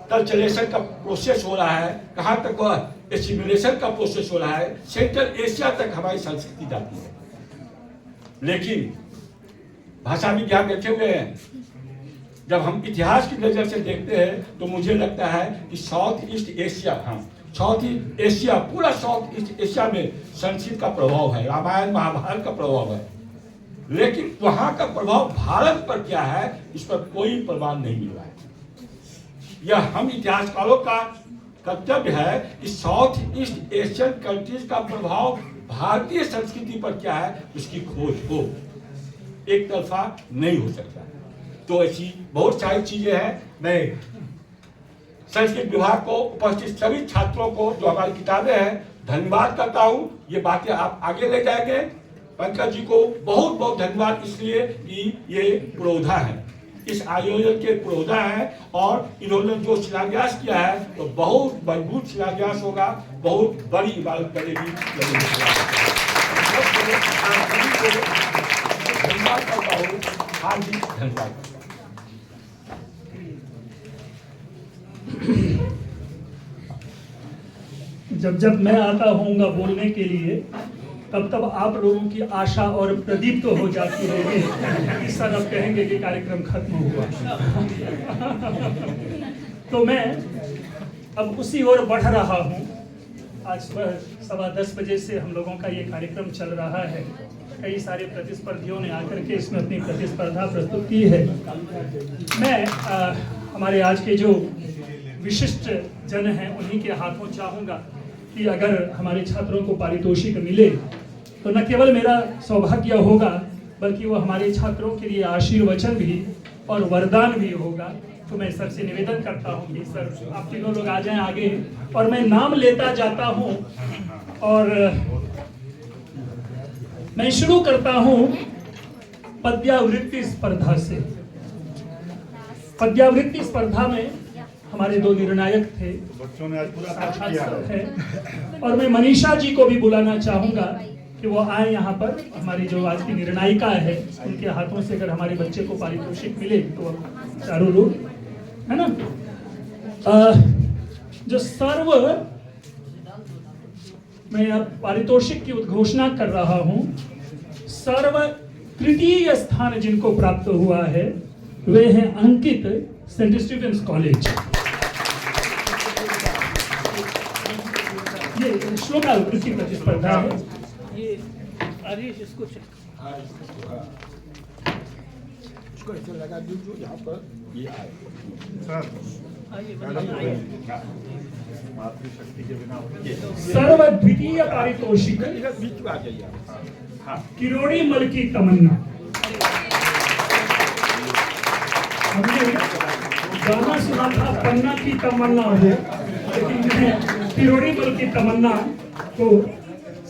कल्चरेशन का प्रोसेस हो रहा है, कहाँ तक वह एसिमिलेशन का प्रोसेस हो रहा है। सेंट्रल एशिया तक हमारी संस्कृति जाती है। लेकिन भाषा विज्ञान देखे हुए हैं, जब हम इतिहास की नजर से देखते हैं तो मुझे लगता है कि south east Asia, south east Asia, पूरा साउथ ईस्ट एशिया में संस्कृत का प्रभाव है, रामायण महाभारत का प्रभाव है। लेकिन वहां का प्रभाव भारत पर क्या है, इस पर कोई प्रमाण नहीं मिल रहा है। यह हम इतिहासकारों का कर्तव्य है कि साउथ ईस्ट एशियन कंट्रीज का प्रभाव भारतीय संस्कृति पर क्या है, उसकी खोज हो। एक तरफा नहीं हो सकता। तो ऐसी बहुत सारी चीजें हैं। मैं संस्कृत विभाग को, उपस्थित सभी छात्रों को, जो हमारी किताबें हैं, धन्यवाद करता हूँ। ये बातें आप आगे ले जाएंगे। पंकज जी को बहुत बहुत धन्यवाद इसलिए कि ये पुरोधा है, इस आयोजन के पुरोधा है और इन्होंने जो शिलान्यास किया है तो बहुत मजबूत शिलान्यास होगा, बहुत बड़ी इबादत करेगी। धन्यवाद करता हूँ। हाँ जी, धन्यवाद। जब जब मैं आता होऊंगा बोलने के लिए, तब तब आप लोगों की आशा और प्रदीप्त तो हो जाती होगी कि सर अब कहेंगे कि कार्यक्रम खत्म हुआ। तो मैं अब उसी ओर बढ़ रहा हूँ। आज सुबह 10:15 बजे से हम लोगों का ये कार्यक्रम चल रहा है। कई सारे प्रतिस्पर्धियों ने आकर के इसमें अपनी प्रतिस्पर्धा प्रस्तुत की है। मैं हमारे आज के जो विशिष्ट जन हैं उन्हीं के हाथों चाहूँगा कि अगर हमारे छात्रों को पारितोषिक मिले तो न केवल मेरा सौभाग्य होगा, बल्कि वो हमारे छात्रों के लिए आशीर्वचन भी और वरदान भी होगा। तो मैं सर से निवेदन करता हूँ कि सर आप तीनों लोग आ जाएं आगे, और मैं नाम लेता जाता हूँ और मैं शुरू करता हूँ पद्यावृत्ति स्पर्धा से। पद्यावृत्ति स्पर्धा में हमारे दो निर्णायक थे, बच्चों ने आज पूरा साक्षात सर है, और मैं मनीषा जी को भी बुलाना चाहूंगा कि वो आए यहाँ पर। हमारी जो आज की निर्णायिका है, उनके हाथों से अगर हमारे बच्चे को पारितोषिक मिले तो चारों लोग, है ना। जो सर्व, मैं अब पारितोषिक की उद्घोषणा कर रहा हूँ। सर्व तृतीय स्थान जिनको प्राप्त हुआ है वे हैं अंकित, सेंट स्टीफेंस कॉलेज। ये श्लोकावृत्ति प्रतिस्पर्धा है। ये आदेश इसको इसको ऐसे लगा दीजिए यहाँ पर ये आए। मातृशक्ति के बिना सर्व द्वितीय पारितोषिक बीच में आ जाइए। हाँ, किरोड़ी मल की तमन्ना। गाना सुना था पन्ना की तमन्ना हो, लेकिन मैं तिरोड़ी बल की तमन्ना को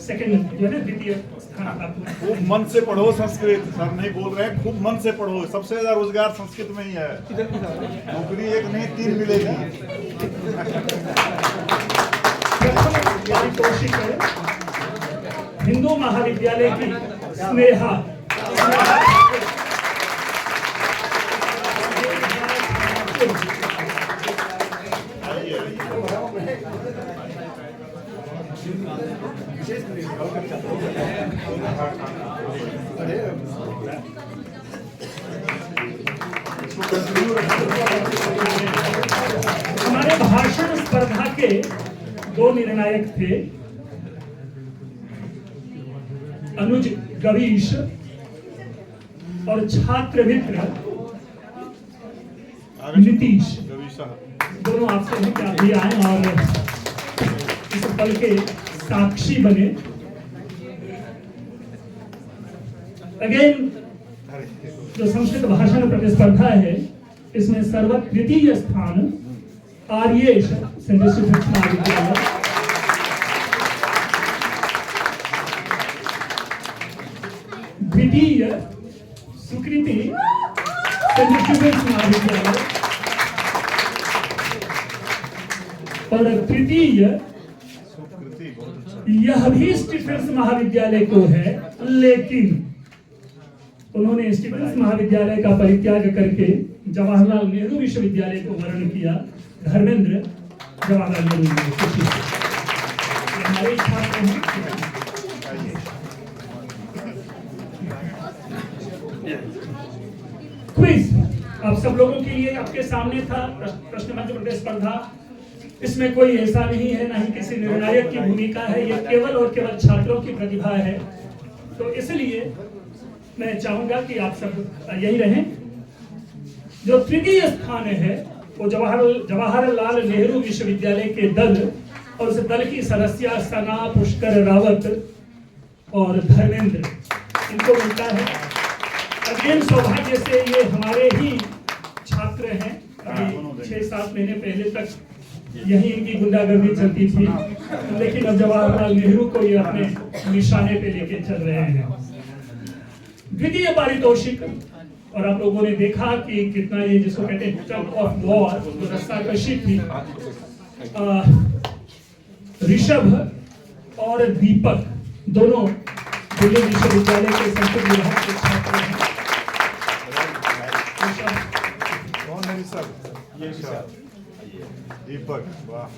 सेकंड जो है द्वितीय स्थान प्राप्त हुआ। खूब मन से पढ़ो संस्कृत, सर नहीं बोल रहे हैं, खूब मन से पढ़ो, सबसे ज्यादा रोजगार संस्कृत में ही है, नौकरी एक नहीं 3 मिलेगी। पारितोषिक है हिंदू महाविद्यालय की स्नेहा। हमारे भाषण स्पर्धा के 2 निर्णायक थे, अनुज गवीश और छात्र मित्र नीतीश। दोनों आपसे हैं कि आप भी आए और इस पल के साक्षी बने। अगेन जो संस्कृत भाषण प्रतिस्पर्धा है, इसमें सर्वतृतीय स्थान आर्येश सेंट्रल स्टूडेंट्स महाविद्यालय, द्वितीय सुकृति सेंट्रल स्टूडेंट्स महाविद्यालय और तृतीय यह भी स्टीफेंस महाविद्यालय को है, लेकिन उन्होंने स्टीफेंस महाविद्यालय का परित्याग करके जवाहरलाल नेहरू विश्वविद्यालय को वर्ण किया। धर्मेंद्र जवाहरलाल नेहरू यूनिवर्सिटी हमारे छात्र हैं। क्विज आप सब लोगों के लिए आपके सामने था, प्रश्न मंच प्रतिस्पर्धा। इसमें कोई ऐसा नहीं है, ना ही किसी निर्णायक की भूमिका है, ये केवल और केवल छात्रों की प्रतिभा है। तो इसलिए मैं चाहूंगा कि आप सब यही रहें। जो तृतीय स्थान है वो जवाहरलाल नेहरू विश्वविद्यालय के दल और उस दल की सदस्य सना, पुष्कर रावत और धर्मेंद्र, इनको मिलता है। अगेन सौभाग्य से ये हमारे ही छात्र हैं। 6-7 महीने पहले तक यही इनकी गुंडागर्दी चलती थी, लेकिन अब जवाहरलाल नेहरू को ये अपने निशाने पे लेके चल रहे हैं। द्वितीय पारितोषिक, और आप लोगों ने देखा कि कितना ये जिसको कहते हैं टग ऑफ वॉर, जो रस्साकशी थी, ऋषभ और दीपक दोनों दिल्ली विश्वविद्यालय के संस्कृत विभाग के छात्र हैं। दीपक, वाह।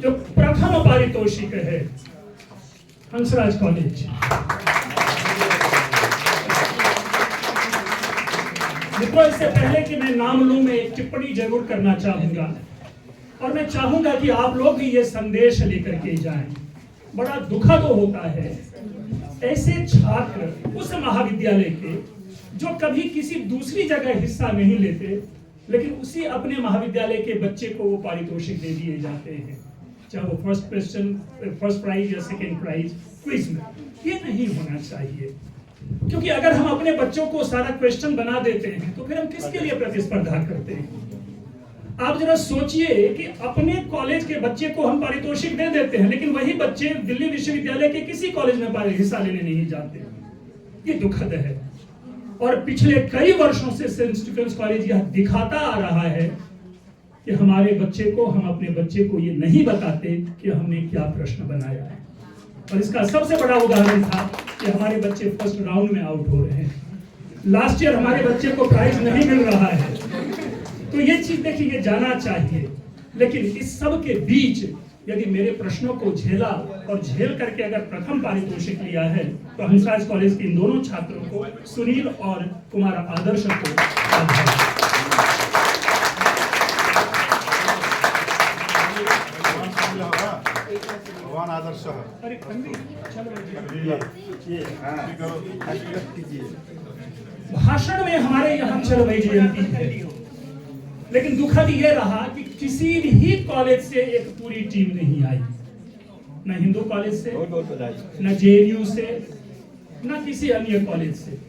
जो प्रथम पारितोषिक है हंसराज कॉलेज। मित्रों, इससे पहले कि मैं नाम लूं, मैं एक टिप्पणी जरूर करना चाहूंगा और मैं चाहूंगा कि आप लोग भी ये संदेश लेकर के जाएं। बड़ा दुखद होता है ऐसे छात्र उस महाविद्यालय के जो कभी किसी दूसरी जगह हिस्सा नहीं लेते, लेकिन उसी अपने महाविद्यालय के बच्चे को वो पारितोषिक दे दिए जाते हैं, चाहे वो फर्स्ट प्राइज या सेकंड प्राइज क्विज में। ये नहीं होना चाहिए, क्योंकि अगर हम अपने बच्चों को सारा क्वेश्चन बना देते हैं तो फिर हम किसके लिए प्रतिस्पर्धा करते हैं। आप जरा सोचिए कि अपने कॉलेज के बच्चे को हम पारितोषिक दे देते हैं, लेकिन वही बच्चे दिल्ली विश्वविद्यालय के किसी कॉलेज में हिस्सा लेने नहीं जाते। ये दुखद है और पिछले कई वर्षों से सेंट स्टीफेंस कॉलेज यह दिखाता आ रहा है कि हमारे बच्चे को, हम अपने बच्चे को ये नहीं बताते कि हमने क्या प्रश्न बनाया है। और इसका सबसे बड़ा उदाहरण था कि हमारे बच्चे फर्स्ट राउंड में आउट हो रहे हैं। लास्ट ईयर हमारे बच्चे को प्राइज नहीं मिल रहा है। तो ये चीज देखिए जाना चाहिए, लेकिन इस सब के बीच यदि मेरे प्रश्नों को झेला और झेल करके अगर प्रथम पारितोषिक लिया है तो हंसराज कॉलेज के इन दोनों छात्रों को, सुनील और कुमार आदर्श को भगवान आदर्श। भाषण में हमारे यहाँ चल रही जयंती है, लेकिन दुखद ये रहा कि किसी भी कॉलेज से एक पूरी टीम नहीं आई, न हिंदू कॉलेज से, न जेएनयू से, न किसी अन्य कॉलेज से।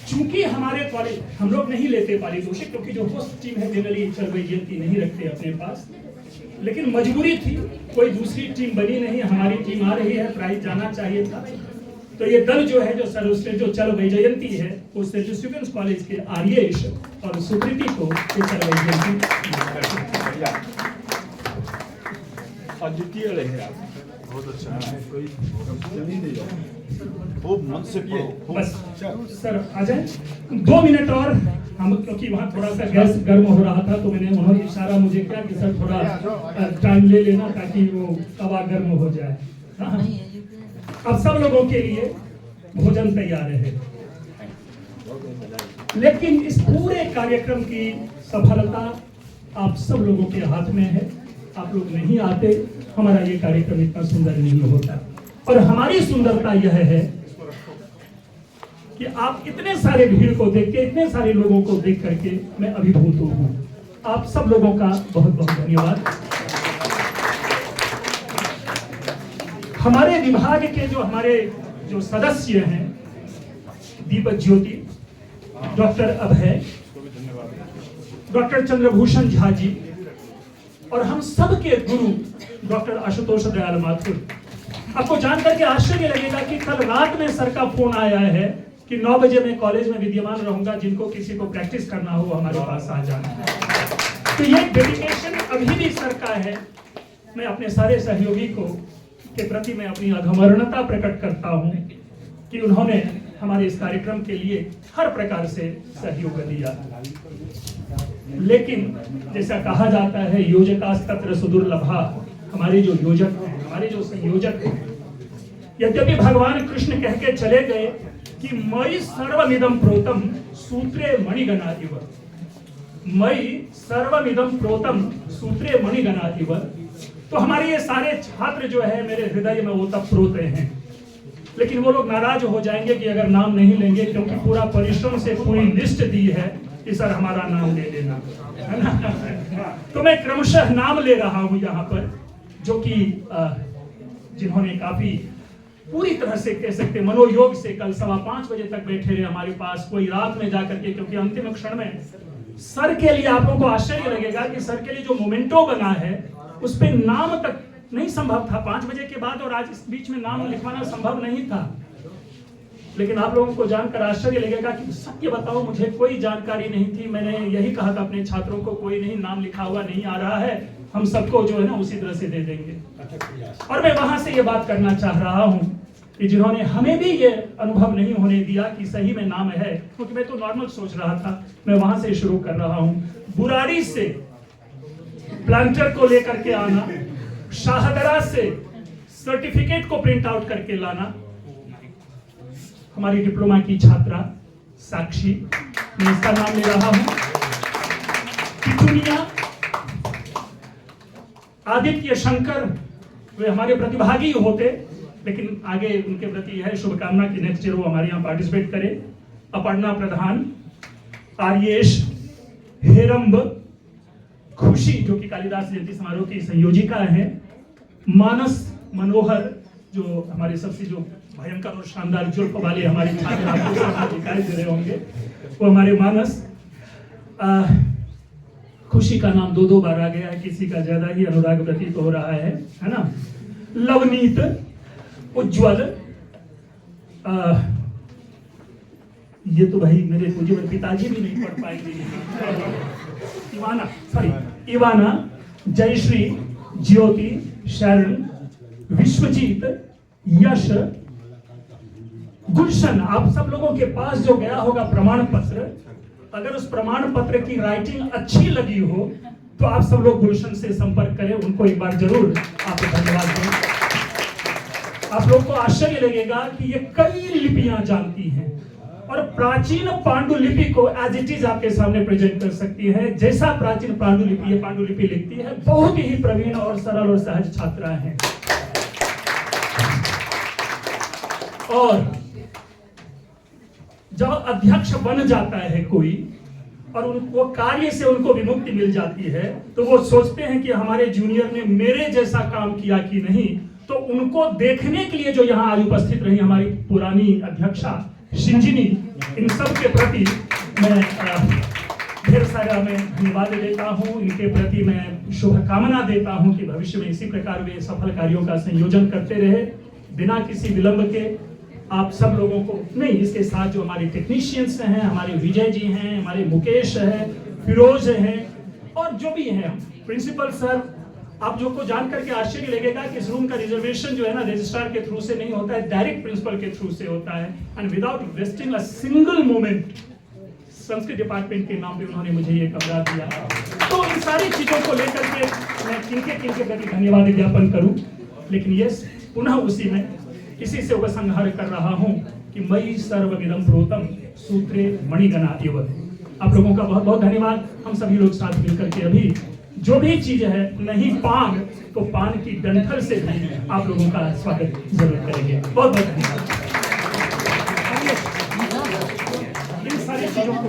चूंकि हमारे कॉलेज हम लोग नहीं लेते पारितोषिक, क्योंकि जो होस्ट टीम है जनरली चरवैजयंती नहीं रखते अपने पास, लेकिन मजबूरी थी, कोई दूसरी टीम बनी नहीं, हमारी टीम आ रही है, प्राइज जाना चाहिए था। तो ये दल जो है जो सर्वश्रेष्ठ जो चरवैजयंती है वो सेंट स्टीफेंस कॉलेज के आर्येश और सुकृति को ये चरवैजयंती अद्वितीय रहे आप। बहुत अच्छा है, कोई चल ही नहीं जाए, खूब मन से पढ़ो। बस सर आ जाए 2 मिनट और हम, क्योंकि वहाँ थोड़ा सा गैस गर्म हो रहा था तो मैंने उन्होंने इशारा मुझे किया कि सर थोड़ा टाइम ले लेना ताकि वो तवा गर्म हो जाए। हाँ, अब सब लोगों के लिए भोजन तैयार है, लेकिन इस पूरे कार्यक्रम की सफलता आप सब लोगों के हाथ में है। आप लोग नहीं आते, हमारा ये कार्यक्रम इतना सुंदर नहीं होता। और हमारी सुंदरता यह है कि आप इतने सारे भीड़ को देख के, इतने सारे लोगों को देख करके मैं अभिभूत हूं। आप सब लोगों का बहुत बहुत धन्यवाद। हमारे विभाग के हमारे जो सदस्य हैं, दीपक ज्योति, डॉक्टर अभय, डॉक्टर चंद्रभूषण झा जी और हम सब के गुरु डॉक्टर आशुतोष दयाल माथुर। आपको जानकर के आश्चर्य लगेगा कि कल रात में सर का फोन आया है कि 9 बजे मैं कॉलेज में विद्यमान रहूंगा, जिनको किसी को प्रैक्टिस करना हो हमारे पास आ जाना। तो ये डेडिकेशन अभी भी सर का है। मैं अपने सारे सहयोगी को के प्रति मैं अपनी अघमरणता प्रकट करता हूं कि उन्होंने हमारे इस कार्यक्रम के लिए हर प्रकार से सहयोग दिया। लेकिन जैसा कहा जाता है योजकास्तत्र सुदुर्लभा, हमारे जो योजक हैं, हमारे जो संयोजक हैं, यद्यपि भगवान कृष्ण कह के चले गए कि मयि सर्वमिदं प्रोतम सूत्रे मणिगणा इव, मयि सर्वमिदं प्रोतम सूत्रे मणिगणा इव, तो हमारे ये सारे छात्र जो है मेरे हृदय में वो तब प्रोते हैं। लेकिन वो लोग नाराज हो जाएंगे कि अगर नाम नहीं लेंगे, क्योंकि पूरा परिश्रम से पूरी लिस्ट दी है कि सर हमारा नाम ले लेना, है ना। तो मैं क्रमशः नाम ले रहा हूं यहाँ पर, जो कि जिन्होंने काफी पूरी तरह से कह सकते मनोयोग से कल 5:15 बजे तक बैठे रहे हमारे पास, कोई रात में जाकर के, क्योंकि अंतिम क्षण में सर के लिए आप लोगों को आश्चर्य लगेगा कि सर के लिए जो मोमेंटो बना है उस पे नाम तक नहीं संभव था 5 बजे के बाद, और आज इस बीच में नाम लिखवाना संभव नहीं था। लेकिन आप लोगों को जानकर आश्चर्य लगेगा कि सत्य बताओ मुझे कोई जानकारी नहीं थी। मैंने यही कहा था अपने छात्रों को, कोई नहीं नाम लिखा हुआ नहीं आ रहा है, हम सबको जो है ना उसी तरह से दे देंगे। और मैं वहां से ये बात करना चाह रहा हूं कि जिन्होंने हमें भी ये अनुभव नहीं होने दिया कि सही में नाम है, क्योंकि मैं तो नॉर्मल सोच रहा था, मैं वहां से शुरू कर रहा हूं। बुराड़ी से प्लांटर को लेकर के आना, शाहदरा से सर्टिफिकेट को प्रिंट आउट करके लाना, हमारी डिप्लोमा की छात्रा साक्षी, मैं इसका नाम ले रहा हूं, पिटुनिया, आदित्य शंकर, वे हमारे प्रतिभागी होते, लेकिन आगे उनके प्रति है शुभकामना कि नेक्स्ट ईयर वो हमारे यहाँ पार्टिसिपेट करें। अपर्णा प्रधान, आर्येश, हेरंब, खुशी जो कि कालिदास जयंती समारोह की संयोजिका है, मानस मनोहर जो हमारे सबसे जो भयंकर और शानदार जुल्फ वाले हमारे छात्र आपको दिखाई दे रहे होंगे, वो हमारे मानस। खुशी का नाम 2 बार आ गया है, किसी का ज्यादा ही अनुराग प्रतीत हो रहा है ना। लवनीत, उज्ज्वल, ये तो भाई मेरे मुझे पिताजी भी नहीं पढ़ पाएंगे। इवाना, जयश्री, ज्योति, शरण, विश्वजीत, यश, गुलशन। आप सब लोगों के पास जो गया होगा प्रमाण पत्र, अगर उस प्रमाण पत्र की राइटिंग अच्छी लगी हो तो आप सब लोग गुलशन से संपर्क करें, उनको एक बार जरूर आप धन्यवाद दें। आप लोग को आश्चर्य लगेगा कि ये कई लिपियां जानती हैं और प्राचीन पांडुलिपि को एज इट इज आपके सामने प्रेजेंट कर सकती है। जैसा प्राचीन पांडुलिपि ये पांडुलिपि लिखती है, बहुत ही प्रवीण और सरल और सहज छात्रा है। और जब अध्यक्ष बन जाता है कोई और वो कार्य से उनको विमुक्ति मिल जाती है, तो वो सोचते हैं कि हमारे जूनियर ने मेरे जैसा काम किया कि नहीं। तो उनको देखने के लिए जो यहाँ आज उपस्थित रही हमारी पुरानी अध्यक्षा शिंजिनी, इन सब के प्रति मैं ढेर सारा मैं धन्यवाद देता हूँ। इनके प्रति मैं शुभकामना देता हूँ कि भविष्य में इसी प्रकार वे सफल कार्यों का संयोजन करते रहे बिना किसी विलंब के। आप सब लोगों को नहीं, इसके साथ जो हमारे टेक्नीशियंस हैं, हमारे विजय जी हैं, हमारे मुकेश है, फिरोज हैं और जो भी हैं, प्रिंसिपल सर, आप जो को जान करके आश्चर्य लगेगा कि इस रूम का रिजर्वेशन जो है ना रजिस्ट्रार के थ्रू से नहीं होता है, डायरेक्ट प्रिंसिपल के थ्रू से होता है। And without wasting a single moment Sanskrit department के नाम पे उन्होंने मुझे ये कमरा दिया। तो इन सारी चीजों को लेकर के मैं किनके प्रति धन्यवाद ज्ञापन करूं, लेकिन ये पुनः उसी में इसी से उपसंहार कर रहा हूं कि मयि सर्वमिदं प्रोतम सूत्रे मणिगणा इव। आप लोगों का बहुत बहुत धन्यवाद। हम सभी लोग साथ मिलकर के अभी जो भी चीज है, नहीं पान तो पान की डंठल से भी आप लोगों का स्वागत जरूर करेंगे। बहुत बहुत धन्यवाद। इन सारी चीजों को